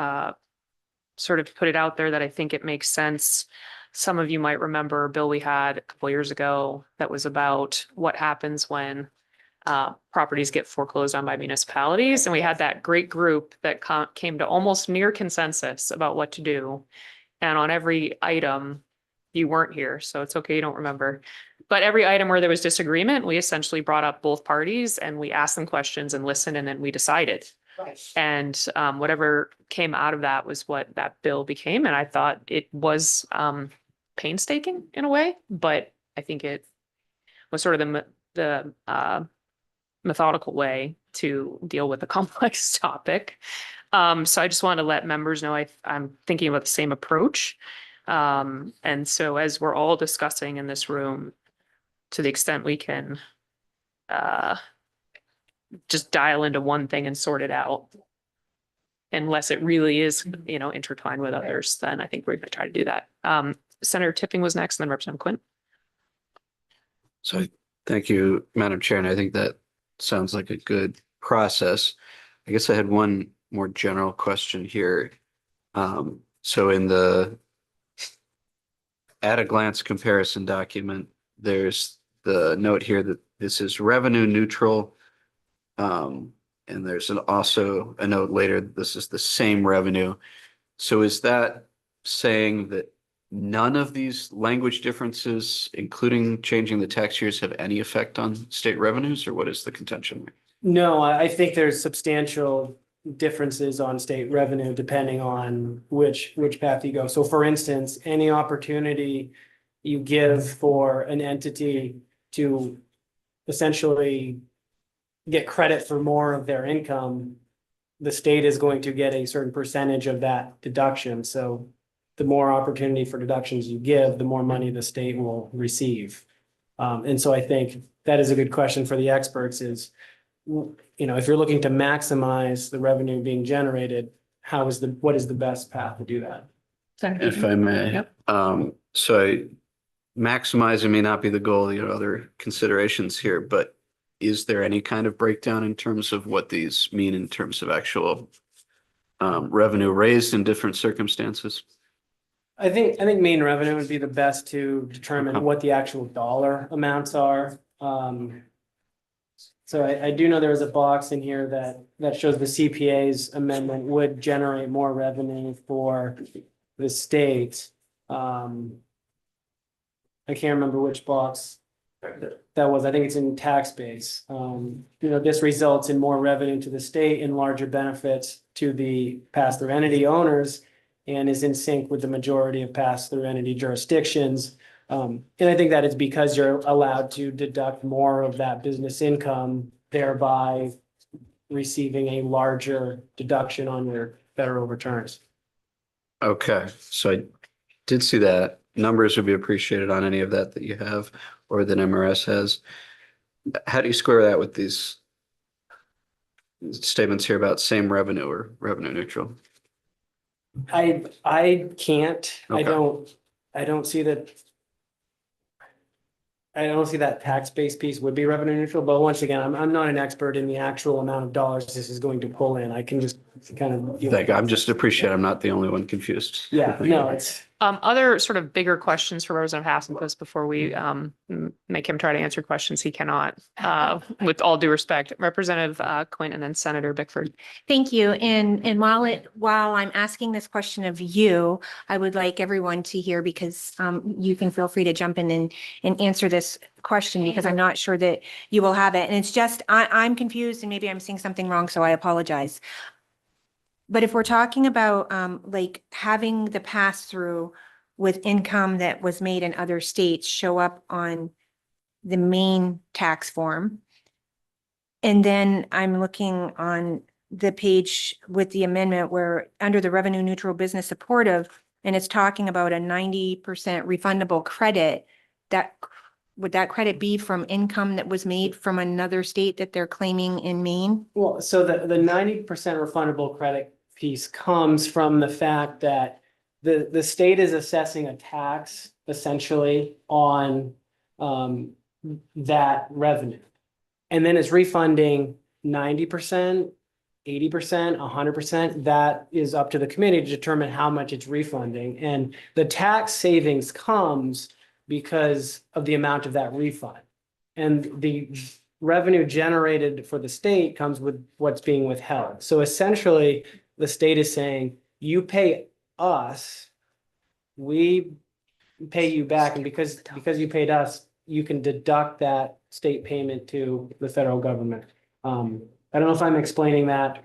sort of put it out there that I think it makes sense. Some of you might remember a bill we had a couple years ago that was about what happens when properties get foreclosed on by municipalities. And we had that great group that came to almost near consensus about what to do. And on every item, you weren't here, so it's okay you don't remember. But every item where there was disagreement, we essentially brought up both parties and we asked them questions and listened, and then we decided. And whatever came out of that was what that bill became. And I thought it was painstaking in a way, but I think it was sort of the methodical way to deal with a complex topic. So I just want to let members know I'm thinking about the same approach. And so as we're all discussing in this room, to the extent we can just dial into one thing and sort it out, unless it really is, intertwined with others, then I think we're going to try to do that. Senator Tipping was next, and then Representative Quinn. So thank you, Madam Chair, and I think that sounds like a good process. I guess I had one more general question here. So in the at a glance comparison document, there's the note here that this is revenue neutral. And there's also a note later, this is the same revenue. So is that saying that none of these language differences, including changing the tax years, have any effect on state revenues, or what is the contention? No, I think there's substantial differences on state revenue depending on which path you go. So for instance, any opportunity you give for an entity to essentially get credit for more of their income, the state is going to get a certain percentage of that deduction. So the more opportunity for deductions you give, the more money the state will receive. And so I think that is a good question for the experts is, if you're looking to maximize the revenue being generated, what is the best path to do that? If I may. Yep. So maximizing may not be the goal, other considerations here, but is there any kind of breakdown in terms of what these mean in terms of actual revenue raised in different circumstances? I think main revenue would be the best to determine what the actual dollar amounts are. So I do know there was a box in here that shows the CPA's amendment would generate more revenue for the state. I can't remember which box that was. I think it's in tax base. This results in more revenue to the state and larger benefits to the pass-through entity owners, and is in sync with the majority of pass-through entity jurisdictions. And I think that is because you're allowed to deduct more of that business income, thereby receiving a larger deduction on your federal returns. Okay, so I did see that. Numbers would be appreciated on any of that you have or that MRS has. How do you square that with these statements here about same revenue or revenue neutral? I can't, Okay. I don't see that. I don't see that tax-based piece would be revenue neutral, but once again, I'm not an expert in the actual amount of dollars this is going to pull in. I can just kind of. I'm just appreciating I'm not the only one confused. Yeah, no, it's. Other sort of bigger questions for Representative Hassenfuss before we make him try to answer questions he cannot, with all due respect. Representative Quinn and then Senator Bickford. Thank you. And while I'm asking this question of you, I would like everyone to hear, because you can feel free to jump in and answer this question, because I'm not sure that you will have it. And it's just, I'm confused and maybe I'm seeing something wrong, so I apologize. But if we're talking about like having the pass through with income that was made in other states show up on the main tax form, And then I'm looking on the page with the amendment where under the revenue neutral business supportive, and it's talking about a 90% refundable credit. That, would that credit be from income that was made from another state that they're claiming in Maine? Well, so the 90% refundable credit piece comes from the fact that the state is assessing a tax essentially on that revenue. And then it's refunding 90%, 80%, 100%. That is up to the committee to determine how much it's refunding. And the tax savings comes because of the amount of that refund. And the revenue generated for the state comes with what's being withheld. So essentially, the state is saying, you pay us, we pay you back, and because you paid us, you can deduct that state payment to the federal government. I don't know if I'm explaining that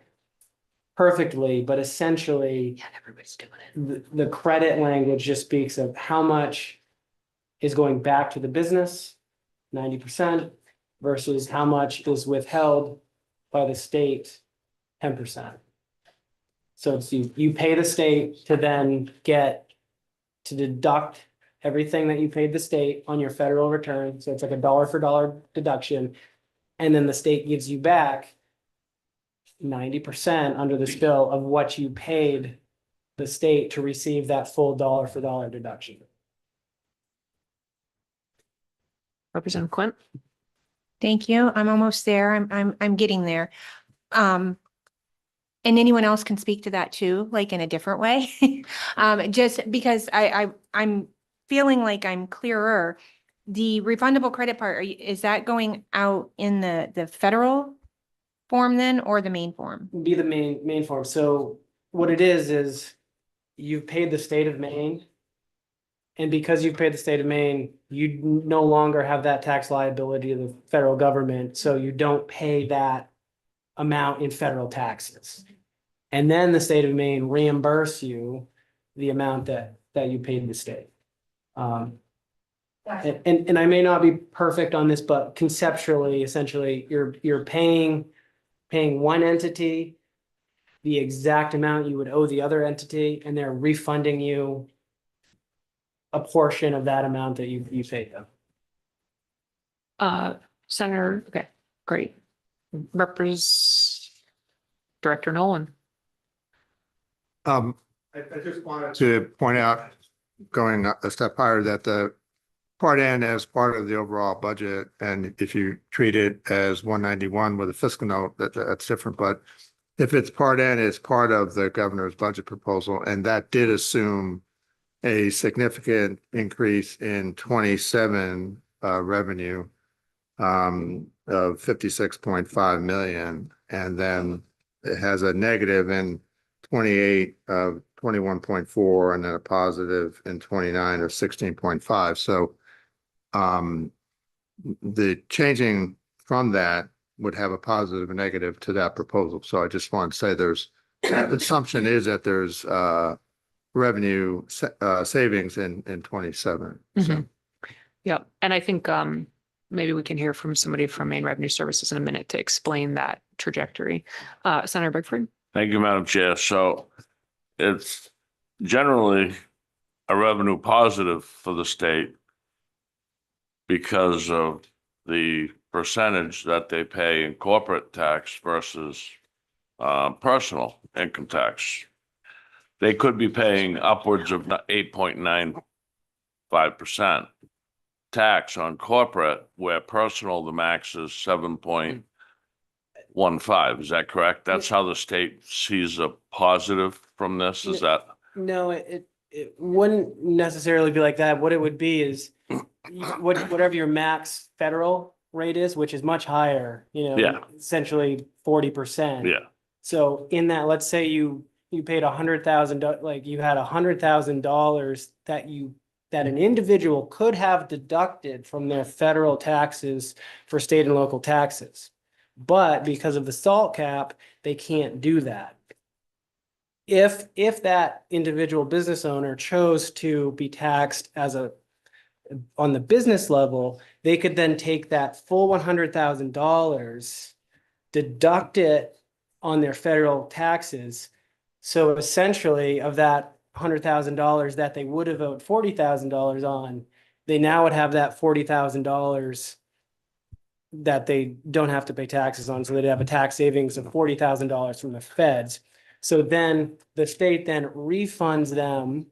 perfectly, but essentially, Yeah, everybody's doing it. the credit language just speaks of how much is going back to the business, 90%, versus how much is withheld by the state, 10%. So it's you pay the state to then get to deduct everything that you paid the state on your federal return. So it's like a dollar for dollar deduction. And then the state gives you back 90% under this bill of what you paid the state to receive that full dollar for dollar deduction. Representative Quint? Thank you. I'm almost there. I'm getting there. And anyone else can speak to that too, like in a different way. Just because I'm feeling like I'm clearer. The refundable credit part, is that going out in the federal form then, or the main form? Be the main form. So what it is you've paid the state of Maine. And because you've paid the state of Maine, you no longer have that tax liability to the federal government. So you don't pay that amount in federal taxes. And then the state of Maine reimburse you the amount that you paid the state. And I may not be perfect on this, but conceptually, essentially, you're paying one entity the exact amount you would owe the other entity, and they're refunding you a portion of that amount that you paid them. Senator, okay, great. Director Nolan. I just wanted to point out, going a step higher, that the Part N as part of the overall budget, and if you treat it as 191 with a fiscal note, that's different. But if it's Part N, it's part of the governor's budget proposal, and that did assume a significant increase in 27 revenue of 56.5 million, and then it has a negative in 28 of 21.4, and then a positive in 29 of 16.5. So the changing from that would have a positive and negative to that proposal. So I just want to say the assumption is that there's revenue savings in 27. So. Yeah, and I think maybe we can hear from somebody from Maine Revenue Services in a minute to explain that trajectory. Senator Bickford? Thank you, Madam Chair. So it's generally a revenue positive for the state because of the percentage that they pay in corporate tax versus personal income tax. They could be paying upwards of 8.95% tax on corporate, where personal, the max is 7.15. Is that correct? That's how the state sees a positive from this, is that? No, it wouldn't necessarily be like that. What it would be is whatever your max federal rate is, which is much higher, Yeah. essentially 40%. Yeah. So in that, let's say you paid $100,000, like you had $100,000 that an individual could have deducted from their federal taxes for state and local taxes. But because of the SALT cap, they can't do that. If that individual business owner chose to be taxed on the business level, they could then take that full $100,000 deduct it on their federal taxes. So essentially of that $100,000 that they would have owed $40,000 on, they now would have that $40,000 that they don't have to pay taxes on. So they'd have a tax savings of $40,000 from the feds. So then the state then refunds them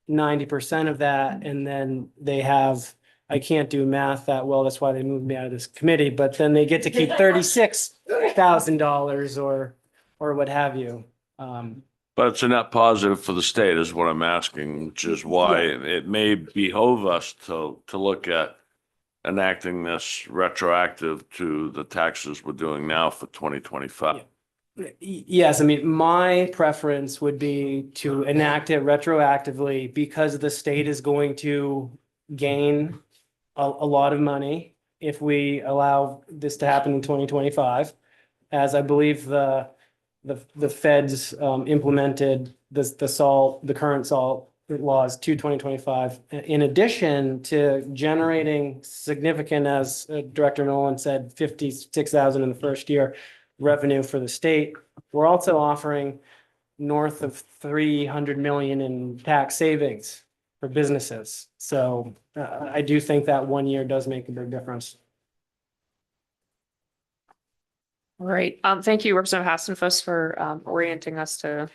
90% of that, and then they have, I can't do math that well, that's why they moved me out of this committee, but then they get to keep $36,000 or what have you. But it's a net positive for the state is what I'm asking, which is why it may behoove us to look at enacting this retroactive to the taxes we're doing now for 2025. Yes, I mean, my preference would be to enact it retroactively because the state is going to gain a lot of money if we allow this to happen in 2025, as I believe the feds implemented the current salt laws to 2025. In addition to generating significant, as Director Nolan said, 56,000 in the first year revenue for the state, we're also offering north of 300 million in tax savings for businesses. So I do think that 1 year does make a big difference. All right. Thank you, Representative Hassenfuss, for orienting us to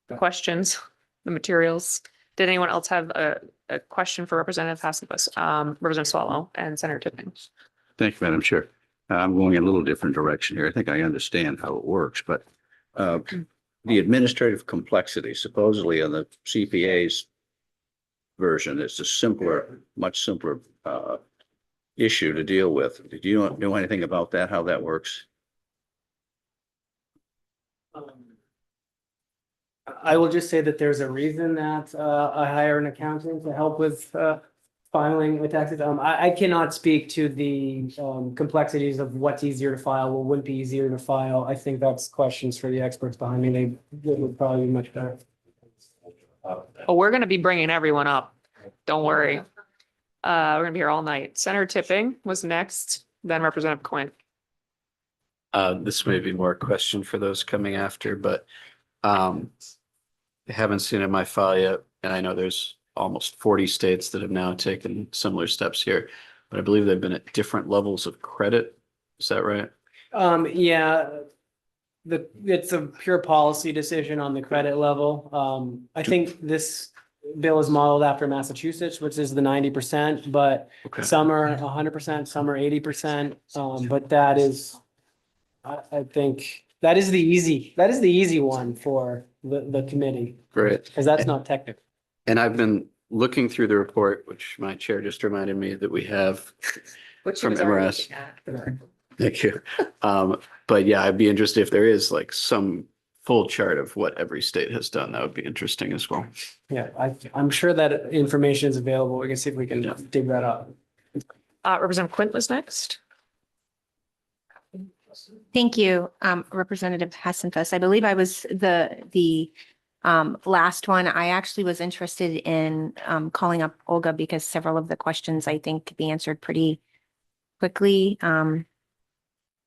the questions, the materials. Did anyone else have a question for Representative Hassenfuss? Representative Swallow and Senator Tipping. Thank you, Madam Chair. I'm going in a little different direction here. I think I understand how it works, but the administrative complexity supposedly on the CPA's version is a simpler, much simpler issue to deal with. Did you know anything about that, how that works? I will just say that there's a reason that I hire an accountant to help with filing with taxes. I cannot speak to the complexities of what's easier to file, what would be easier to file. I think that's questions for the experts behind me. They would probably be much better. Oh, we're going to be bringing everyone up. Don't worry. We're going to be here all night. Senator Tipping was next, then Representative Quinn. This may be more a question for those coming after, but I haven't seen it in my file yet, and I know there's almost 40 states that have now taken similar steps here, but I believe they've been at different levels of credit. Is that right? Yeah, it's a pure policy decision on the credit level. I think this bill is modeled after Massachusetts, which is the 90%, but Okay. some are 100%, some are 80%. But that is, I think that is the easy one for the committee, Great. because that's not technical. And I've been looking through the report, which my chair just reminded me that we have from MRS. Thank you. But yeah, I'd be interested if there is like some full chart of what every state has done. That would be interesting as well. Yeah, I'm sure that information is available. We can see if we can dig that up. Representative Quinn was next. Thank you, Representative Hassenfuss. I believe I was the last one. I actually was interested in calling up Olga because several of the questions I think could be answered pretty quickly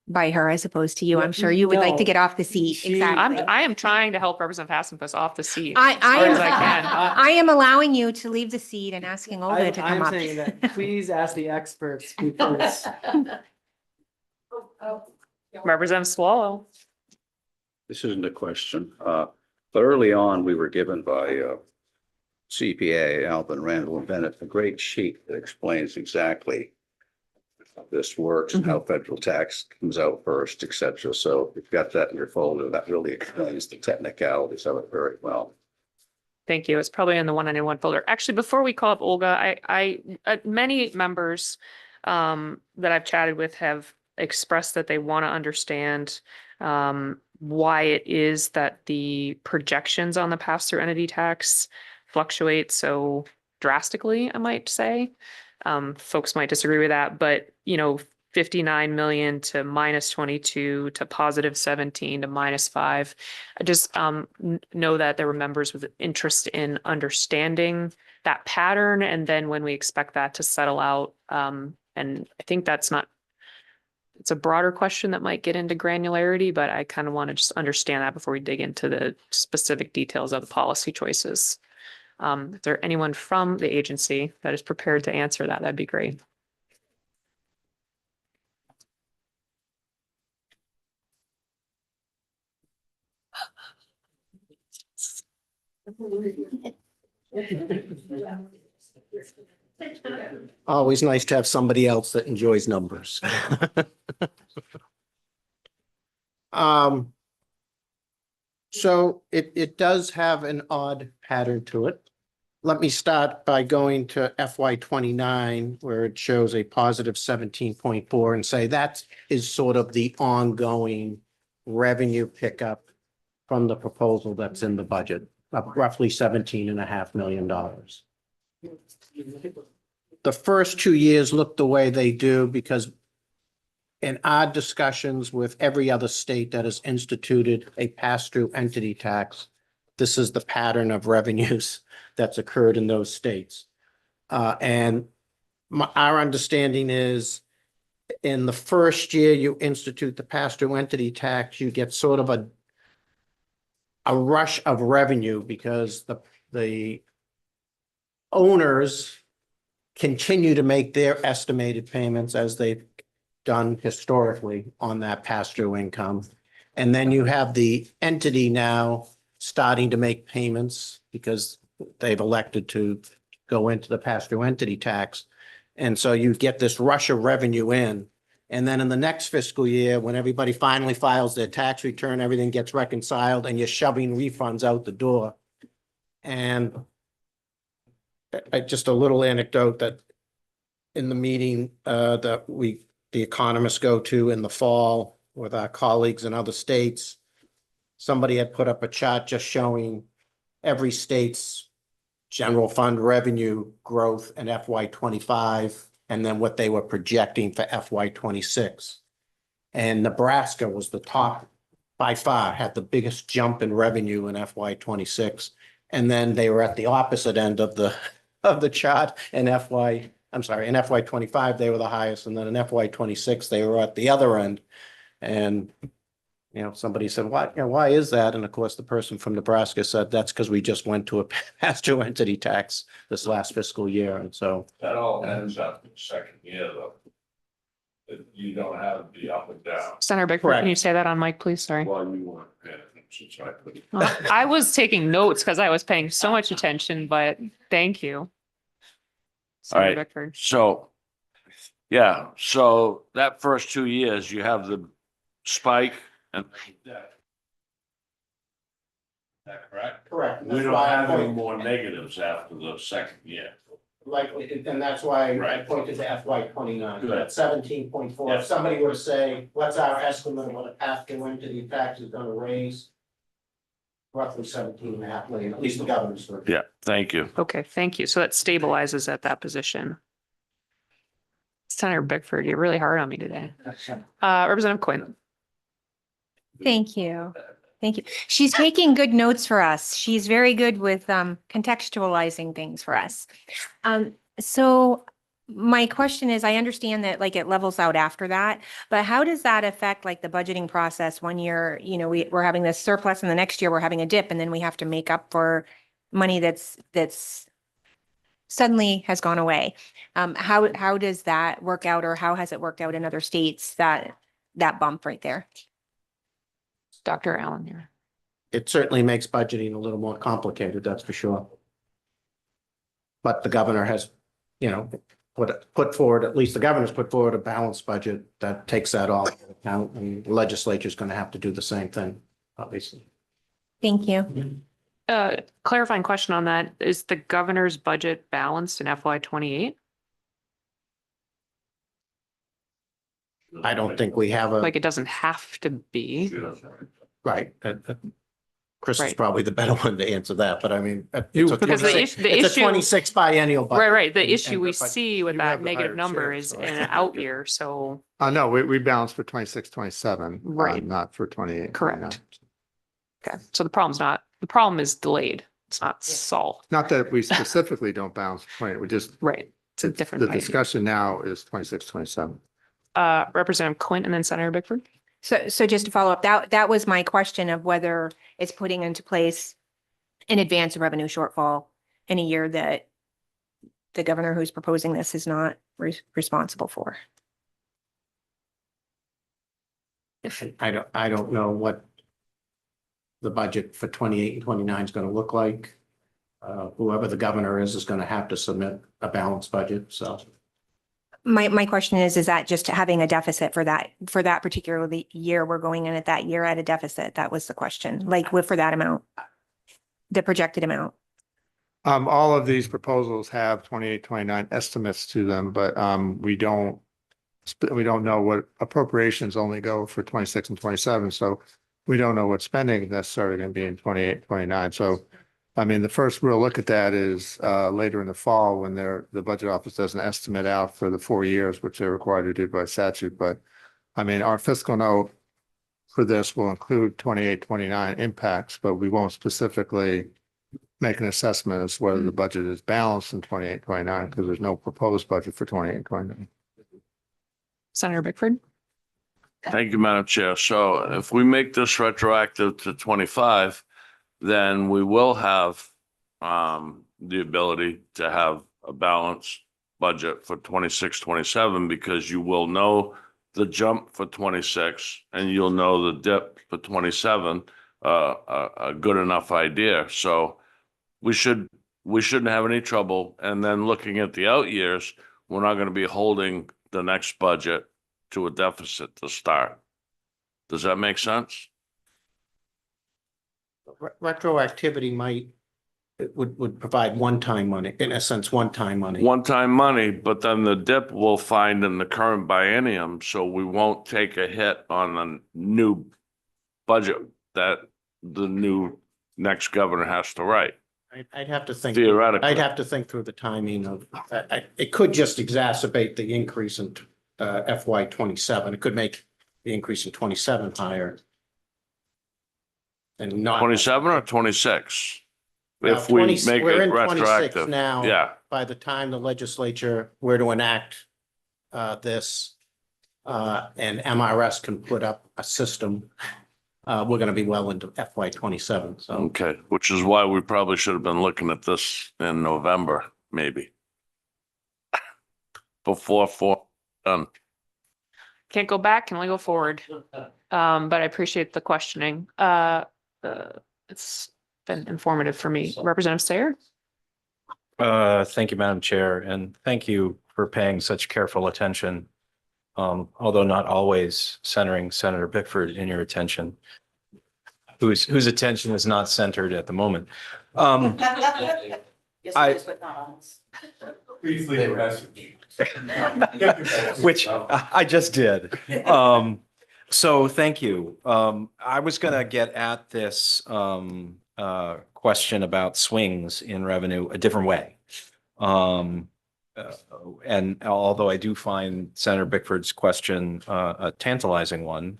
by her as opposed to you. I'm sure you would like to get off the seat. Exactly. I am trying to help Representative Hassenfuss off the seat. I as far as I can. I am allowing you to leave the seat and asking Olga to come I'm up. saying that please ask the experts because Representative Swallow. This isn't a question, but early on, we were given by CPA, Alvin, Randall, and Bennett, a great sheet that explains exactly how this works and how federal tax comes out first, et cetera. So you've got that in your folder. That really explains the technicalities of it very well. Thank you. It's probably in the 191 folder. Actually, before we call up Olga, many members that I've chatted with have expressed that they want to understand why it is that the projections on the pass-through entity tax fluctuate so drastically, I might say. Folks might disagree with that, but 59 million to -22 to +17 to -5. I just know that there were members with interest in understanding that pattern and then when we expect that to settle out. And I think that's not it's a broader question that might get into granularity, but I kind of want to just understand that before we dig into the specific details of the policy choices. If there anyone from the agency that is prepared to answer that, that'd be great. Always nice to have somebody else that enjoys numbers. So it does have an odd pattern to it. Let me start by going to FY 29, where it shows a positive 17.4 and say that is sort of the ongoing revenue pickup from the proposal that's in the budget, of roughly $17.5 million. The first 2 years look the way they do because in our discussions with every other state that has instituted a pass-through entity tax, this is the pattern of revenues that's occurred in those states. And our understanding is in the first year you institute the pass-through entity tax, you get sort of a rush of revenue because the owners continue to make their estimated payments as they've done historically on that pass-through income. And then you have the entity now starting to make payments because they've elected to go into the pass-through entity tax. And so you get this rush of revenue in. And then in the next fiscal year, when everybody finally files their tax return, everything gets reconciled and you're shoving refunds out the door. And just a little anecdote that in the meeting that the economists go to in the fall with our colleagues in other states, somebody had put up a chart just showing every state's general fund revenue growth in FY 25 and then what they were projecting for FY 26. And Nebraska was the top by far, had the biggest jump in revenue in FY 26. And then they were at the opposite end of the chart in FY 25, they were the highest, and then in FY 26, they were at the other end. And, somebody said, why is that? And of course, the person from Nebraska said, that's because we just went to a pass-through entity tax this last fiscal year. And so. That all ends up in the second year, though. You don't have the up and down. Senator Bickford, Correct. can you say that on mic, please? Sorry. While you weren't paying attention, so I couldn't. I was taking notes because I was paying so much attention, but thank you. Senator right. Bickford. So, yeah, so that first 2 years, you have the spike and. That correct? Correct. We don't have any more negatives after the second year. And that's why I Right. pointed to FY 29, Good. that 17.4. Yeah. If somebody were to say, what's our estimate of what a pass-through entity tax is gonna raise? Roughly 17.5 million, at least the governor's. Yeah, thank you. Okay, thank you. So that stabilizes at that position. Senator Bickford, you're really hard on me today. Representative Coyne. Thank you. Thank you. She's taking good notes for us. She's very good with contextualizing things for us. So my question is, I understand that like it levels out after that, but how does that affect like the budgeting process? 1 year, we're having this surplus and the next year we're having a dip and then we have to make up for money that's suddenly has gone away. How does that work out, or how has it worked out in other states, that bump right there? Dr. Allen here. It certainly makes budgeting a little more complicated, that's for sure. But the governor has, put forward, at least the governor's put forward a balanced budget that takes that all into account, and the legislature's going to have to do the same thing, obviously. Thank you. Clarifying question on that. Is the governor's budget balanced in FY 28? I don't think we have Like it doesn't have to be. right. Chris is Right. probably the better one to answer that, but I mean, Because the it's a issue, 26 biennial budget. right. The And- issue and- we but- see with you that have the negative higher number share, is so- in an out year. So No, we balanced for 26, 27. Right. Not for 28. Correct. Okay, so the problem is delayed. It's not solved. Not that we specifically don't balance for 20, we just, Right. It's a different. the idea. discussion now is 26, 27. Representative Quint and then Senator Bickford. So just to follow up, that was my question of whether it's putting into place an advance revenue shortfall in a year that the governor who's proposing this is not responsible for. I don't know what the budget for 28 and 29 is going to look like. Whoever the governor is going to have to submit a balanced budget, so. My question is that just having a deficit for that particular year, we're going in at that year at a deficit? That was the question, like for that amount, the projected amount. All of these proposals have 28, 29 estimates to them, but we don't know what appropriations only go for 26 and 27. So we don't know what spending is necessarily going to be in 28, 29. So, I mean, the first real look at that is later in the fall when the budget office does an estimate out for the 4 years, which they're required to do by statute. But I mean, our fiscal note for this will include 28, 29 impacts, but we won't specifically make an assessment as to whether the budget is balanced in 28, 29, because there's no proposed budget for 28, 29. Senator Bickford. Thank you, Madam Chair. So if we make this retroactive to 25, then we will have the ability to have a balanced budget for 26, 27, because you will know the jump for 26 and you'll know the dip for 27, a good enough idea. So we shouldn't have any trouble. And then looking at the out years, we're not going to be holding the next budget to a deficit to start. Does that make sense? Retroactivity would provide one-time money, in a sense, one-time money. One-time money, but then the dip we'll find in the current biennium, so we won't take a hit on the new budget that the new next governor has to write. I'd have to think. Theoretically. I'd have to think through the timing of, it could just exacerbate the increase in FY 27. It could make the increase in 27 higher. And not. 27 or 26? Now, If we 20 make we're it in 26 retroactive. now. Yeah, By the time the legislature were to enact this, and MRS can put up a system, we're gonna be well into FY 27, so. okay, which is why we probably should have been looking at this in November, maybe. Before done. Can't go back, can only go forward. But I appreciate the questioning. It's been informative for me. Representative Sayer? Thank you, Madam Chair, and thank you for paying such careful attention, although not always centering Senator Bickford in your attention, whose attention is not centered at the moment. Please leave a message. Which I just did. So thank you. I was gonna get at this question about swings in revenue a different way. And although I do find Senator Bickford's question a tantalizing one,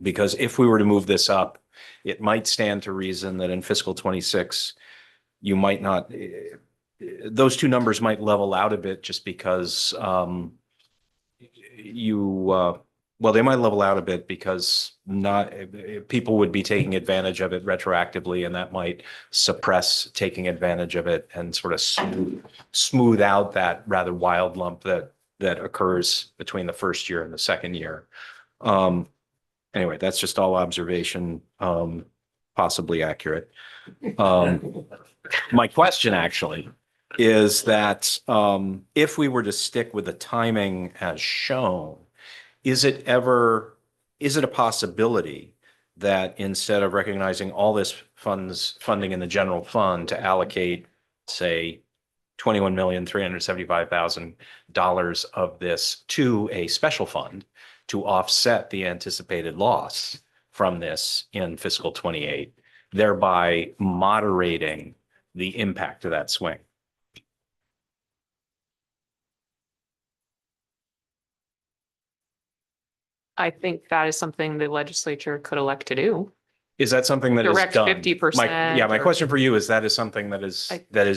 because if we were to move this up, it might stand to reason that in fiscal 26, you might not, those two numbers might level out a bit just because well, they might level out a bit because not people would be taking advantage of it retroactively, and that might suppress taking advantage of it and sort of smooth out that rather wild lump that occurs between the first year and the second year. Anyway, that's just all observation, possibly accurate. My question actually is that if we were to stick with the timing as shown, is it a possibility that instead of recognizing all this funding in the general fund to allocate, say, $21,375,000 of this to a special fund to offset the anticipated loss from this in fiscal 28, thereby moderating the impact of that swing? I think that is something the legislature could elect to do. Is that something that is Direct done? 50%. Yeah, my or- question for you is that is something that is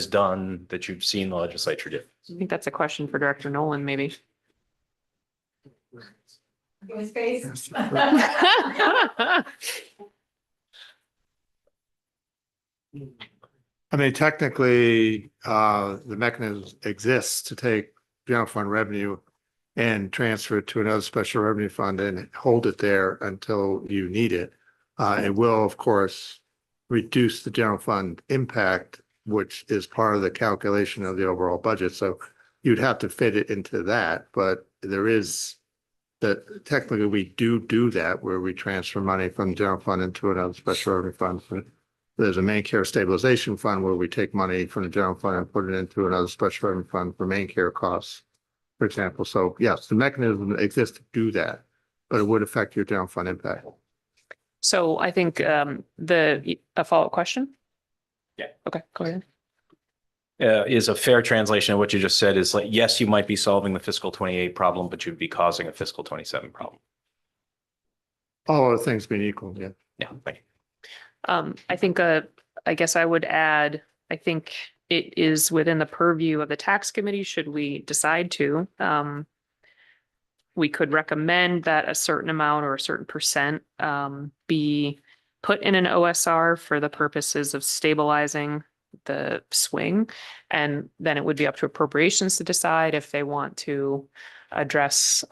done, that you've seen the legislature do? I think that's a question for Director Nolan, maybe. His face. I mean, technically, the mechanism exists to take general fund revenue and transfer it to another special revenue fund and hold it there until you need it. It will, of course, reduce the general fund impact, which is part of the calculation of the overall budget. So you'd have to fit it into that, but there is that technically we do that where we transfer money from the general fund into another special revenue fund. There's a main care stabilization fund where we take money from the general fund and put it into another special revenue fund for main care costs, for example. So yes, the mechanism exists to do that, but it would affect your general fund impact. So I think a follow-up question? Yeah. Okay, go ahead. Is a fair translation of what you just said is like, yes, you might be solving the fiscal 28 problem, but you'd be causing a fiscal 27 problem. All other things being equal, yeah. Yeah, thank you. I think, I guess I would add, I think it is within the purview of the tax committee, should we decide to. We could recommend that a certain amount or a certain percent be put in an OSR for the purposes of stabilizing the swing. And then it would be up to appropriations to decide if they want to address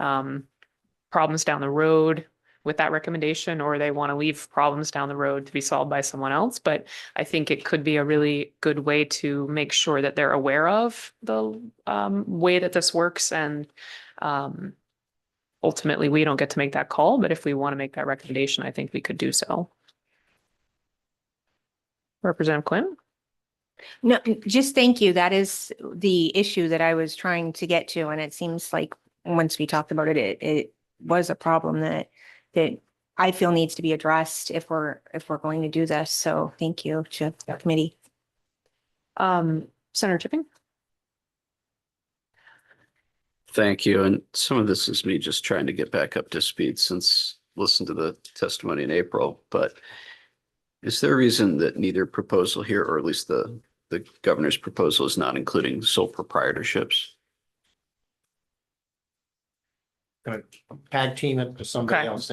problems down the road with that recommendation, or they want to leave problems down the road to be solved by someone else. But I think it could be a really good way to make sure that they're aware of the way that this works. And ultimately, we don't get to make that call, but if we want to make that recommendation, I think we could do so. Representative Quinn? No, just thank you. That is the issue that I was trying to get to. And it seems like once we talked about it, it was a problem that I feel needs to be addressed if we're going to do this. So thank you to the committee. Senator Tipping? Thank you. And some of this is me just trying to get back up to speed since listened to the testimony in April. But is there a reason that neither proposal here, or at least the governor's proposal, is not including sole proprietorships? Tag team it to somebody Okay. else.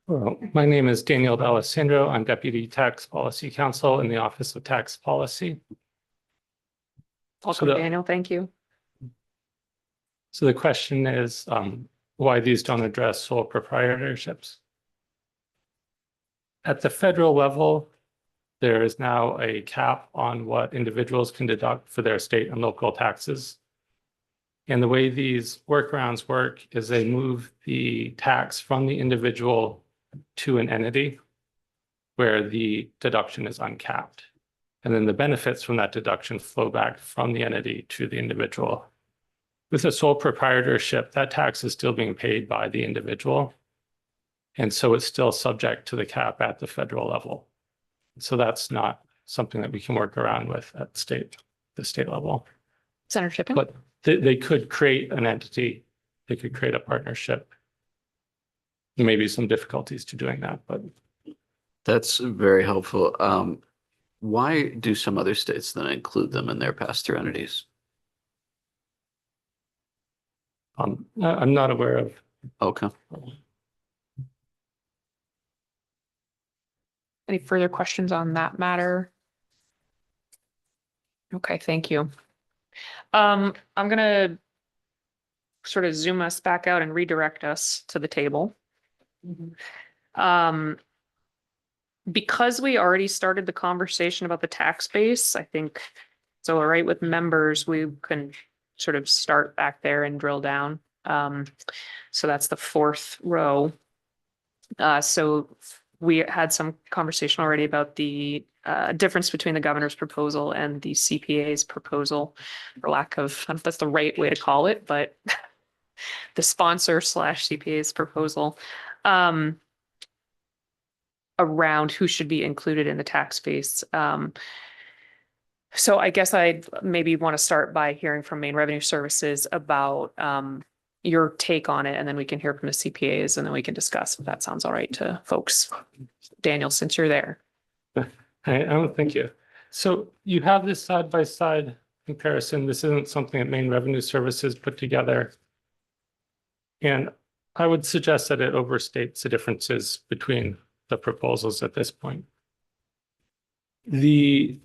Well, my name is Daniel D'Alessandro. I'm Deputy Tax Policy Counsel in the Office of Tax Policy. Welcome, Daniel. Thank you. So the question is why these don't address sole proprietorships. At the federal level, there is now a cap on what individuals can deduct for their state and local taxes. And the way these workarounds work is they move the tax from the individual to an entity where the deduction is uncapped. And then the benefits from that deduction flow back from the entity to the individual. With a sole proprietorship, that tax is still being paid by the individual. And so it's still subject to the cap at the federal level. So that's not something that we can work around with at the state level. Senator Tipping? But they could create an entity, they could create a partnership. There may be some difficulties to doing that, but. That's very helpful. Why do some other states then include them in their pass-through entities? I'm not aware of. Okay. Any further questions on that matter? Okay, thank you. I'm gonna sort of zoom us back out and redirect us to the table. Because we already started the conversation about the tax base, I think it's all right with members, we can sort of start back there and drill down. So that's the fourth row. So we had some conversation already about the difference between the governor's proposal and the CPA's proposal, for lack of, I don't know if that's the right way to call it, but the sponsor slash CPA's proposal around who should be included in the tax base. So I guess I'd maybe want to start by hearing from Maine Revenue Services about your take on it, and then we can hear from the CPAs, and then we can discuss if that sounds all right to folks. Daniel, since you're there. Thank you. So you have this side by side comparison. This isn't something that Maine Revenue Services put together. And I would suggest that it overstates the differences between the proposals at this point. We've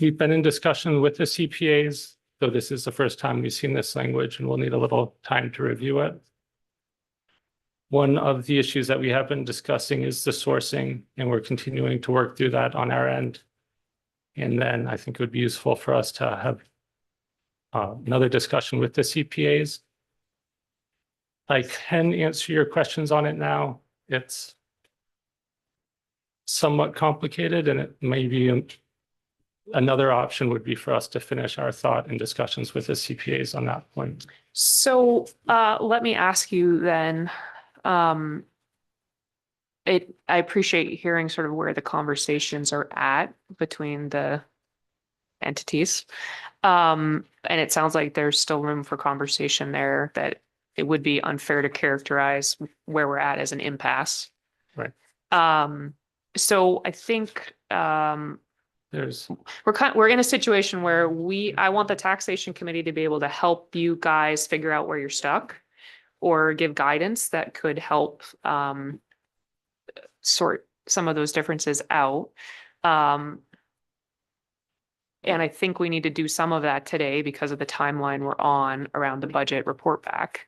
been in discussion with the CPAs, though this is the first time we've seen this language, and we'll need a little time to review it. One of the issues that we have been discussing is the sourcing, and we're continuing to work through that on our end. And then I think it would be useful for us to have another discussion with the CPAs. I can answer your questions on it now. It's somewhat complicated, and it may be another option would be for us to finish our thought and discussions with the CPAs on that point. So let me ask you then, I appreciate hearing sort of where the conversations are at between the entities. And it sounds like there's still room for conversation there, that it would be unfair to characterize where we're at as an impasse. Right. So I think we're in a situation where I want the taxation committee to be able to help you guys figure out where you're stuck, or give guidance that could help sort some of those differences out. And I think we need to do some of that today because of the timeline we're on around the budget report back.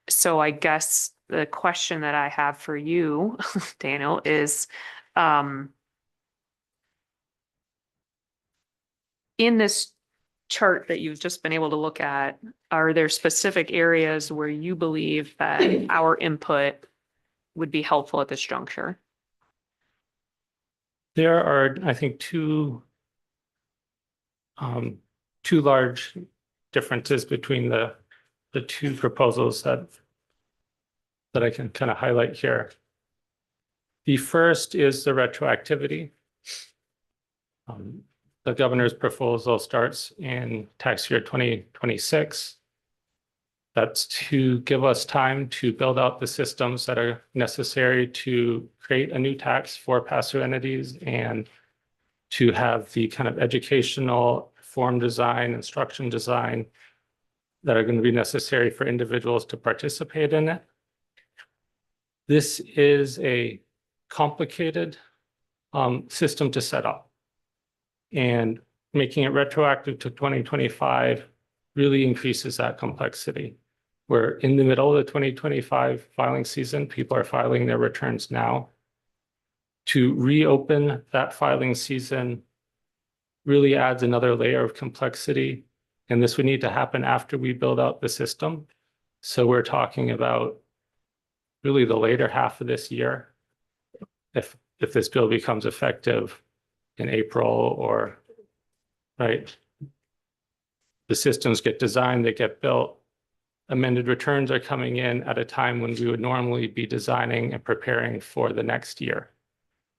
So I guess the question that I have for you, Daniel, is in this chart that you've just been able to look at, are there specific areas where you believe that our input would be helpful at this juncture? There are, I think, two large differences between the two proposals that I can kind of highlight here. The first is the retroactivity. The governor's proposal starts in tax year 2026. That's to give us time to build out the systems that are necessary to create a new tax for pass-through entities, and to have the kind of educational form design, instruction design that are going to be necessary for individuals to participate in it. This is a complicated system to set up, and making it retroactive to 2025 really increases that complexity. We're in the middle of the 2025 filing season. People are filing their returns now. To reopen that filing season really adds another layer of complexity, and this would need to happen after we build out the system. So we're talking about really the later half of this year, if this bill becomes effective in April, or right, the systems get designed, they get built, amended returns are coming in at a time when we would normally be designing and preparing for the next year.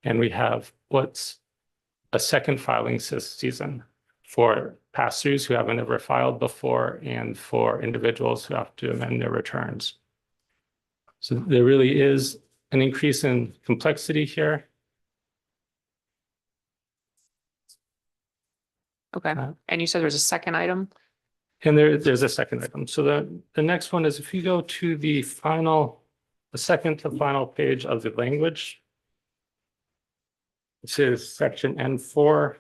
And we have what's a second filing season for pass-throughs who haven't ever filed before, and for individuals who have to amend their returns. So there really is an increase in complexity here. Okay. And you said there's a second item? And there's a second item. So the next one is, if you go to the second to final page of the language, this is section N4.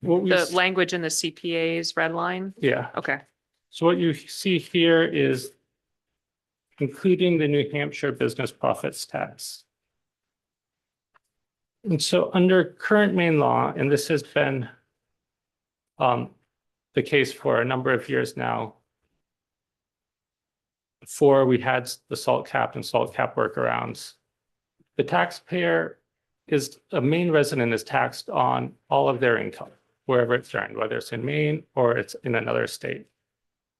The language in the CPA's red line? Yeah. Okay. So what you see here is including the New Hampshire business profits tax. And so under current Maine law, and this has been the case for a number of years now, before we had the salt cap and salt cap workarounds, the taxpayer is a Maine resident is taxed on all of their income, wherever it's earned, whether it's in Maine or it's in another state.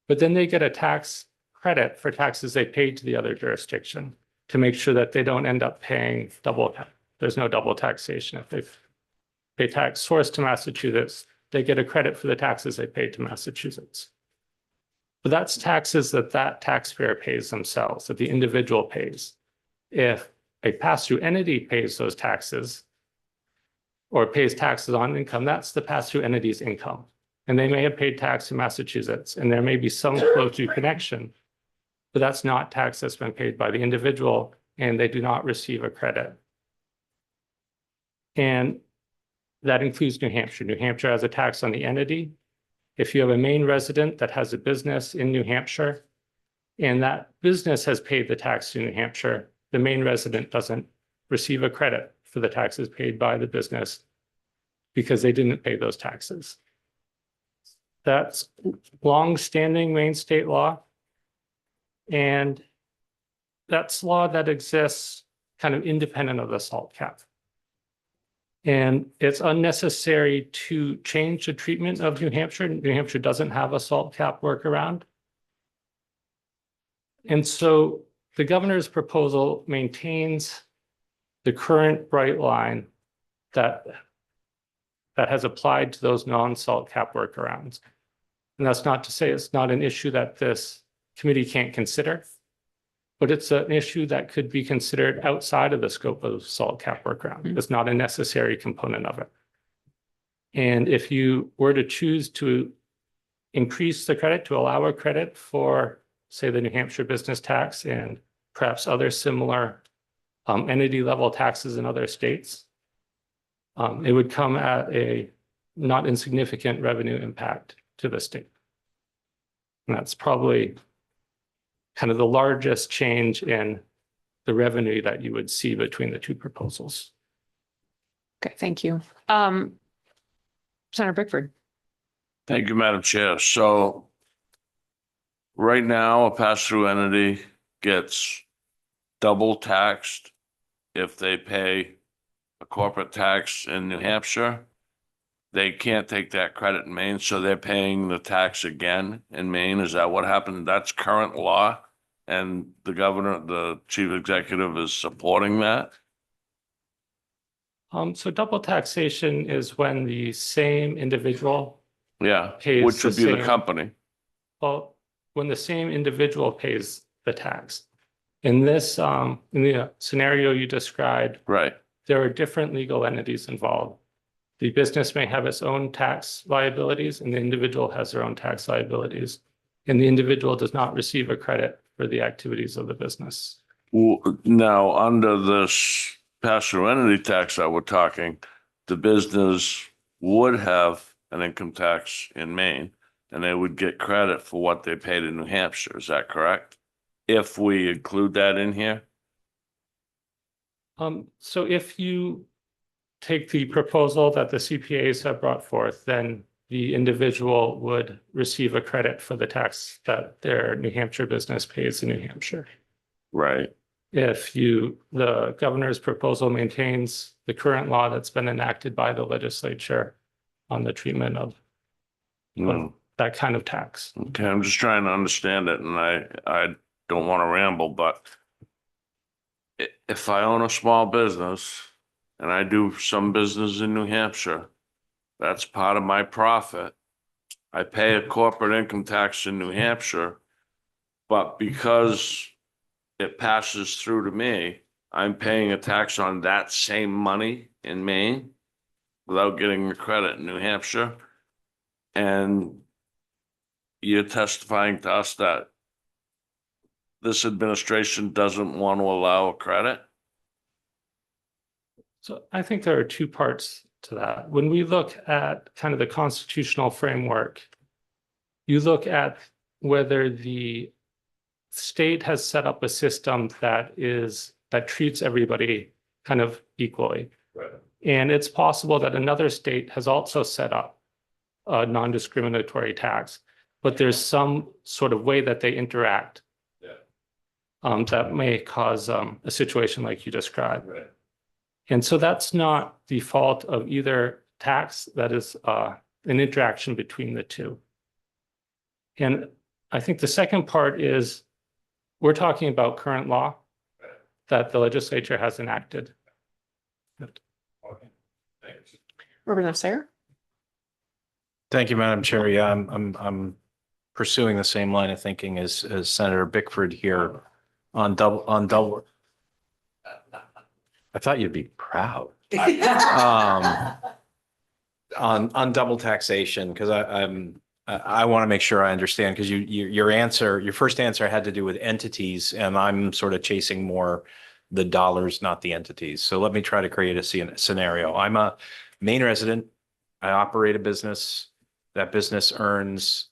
But then they get a tax credit for taxes they paid to the other jurisdiction to make sure that they don't end up paying double. There's no double taxation. If they pay tax source to Massachusetts, they get a credit for the taxes they paid to Massachusetts. But that's taxes that that taxpayer pays themselves, that the individual pays. If a pass-through entity pays those taxes or pays taxes on income, that's the pass-through entity's income. And they may have paid tax in Massachusetts, and there may be some flow-through connection, but that's not tax that's been paid by the individual, and they do not receive a credit. And that includes New Hampshire. New Hampshire has a tax on the entity. If you have a Maine resident that has a business in New Hampshire, and that business has paid the tax to New Hampshire, the Maine resident doesn't receive a credit for the taxes paid by the business because they didn't pay those taxes. That's long-standing Maine state law. And that's law that exists kind of independent of the SALT cap. And it's unnecessary to change the treatment of New Hampshire. New Hampshire doesn't have a SALT cap workaround. And so the governor's proposal maintains the current bright line that has applied to those non-SALT cap workarounds. And that's not to say it's not an issue that this committee can't consider, but it's an issue that could be considered outside of the scope of SALT cap workaround. It's not a necessary component of it. And if you were to choose to increase the credit, to allow a credit for, say, the New Hampshire business tax and perhaps other similar entity level taxes in other states, it would come at a not insignificant revenue impact to the state. And that's probably kind of the largest change in the revenue that you would see between the two proposals. Okay, thank you. Senator Bickford. Thank you, Madam Chair. So right now, a pass-through entity gets double taxed if they pay a corporate tax in New Hampshire. They can't take that credit in Maine, so they're paying the tax again in Maine. Is that what happened? That's current law, and the governor, the chief executive, is supporting that? So double taxation is when the same individual Yeah, pays which would the be the same- company. Well, when the same individual pays the tax. In this, in the scenario you described, Right. there are different legal entities involved. The business may have its own tax liabilities and the individual has their own tax liabilities. And the individual does not receive a credit for the activities of the business. Now, under this pass-through entity tax that we're talking, the business would have an income tax in Maine and they would get credit for what they paid in New Hampshire. Is that correct? If we include that in here? So if you take the proposal that the CPAs have brought forth, then the individual would receive a credit for the tax that their New Hampshire business pays in New Hampshire. Right. If the governor's proposal maintains the current law that's been enacted by the legislature on the treatment of that kind of tax. Okay, I'm just trying to understand it, and I don't want to ramble, but if I own a small business and I do some business in New Hampshire, that's part of my profit. I pay a corporate income tax in New Hampshire, but because it passes through to me, I'm paying a tax on that same money in Maine without getting the credit in New Hampshire. And you're testifying to us that this administration doesn't want to allow a credit? So I think there are two parts to that. When we look at kind of the constitutional framework, you look at whether the state has set up a system that treats everybody kind of equally. Right. And it's possible that another state has also set up a non-discriminatory tax, but there's some sort of way that they interact that may cause a situation like you described. Right. And so that's not the fault of either tax, that is an interaction between the two. And I think the second part is we're talking about current law that the legislature has enacted. Representative Sayer? Thank you, Madam Chair. Yeah, I'm pursuing the same line of thinking as Senator Bickford here on double. I thought you'd be proud. On double taxation, because I want to make sure I understand, because your first answer had to do with entities, and I'm sort of chasing more the dollars, not the entities. So let me try to create a scenario. I'm a Maine resident. I operate a business. That business earns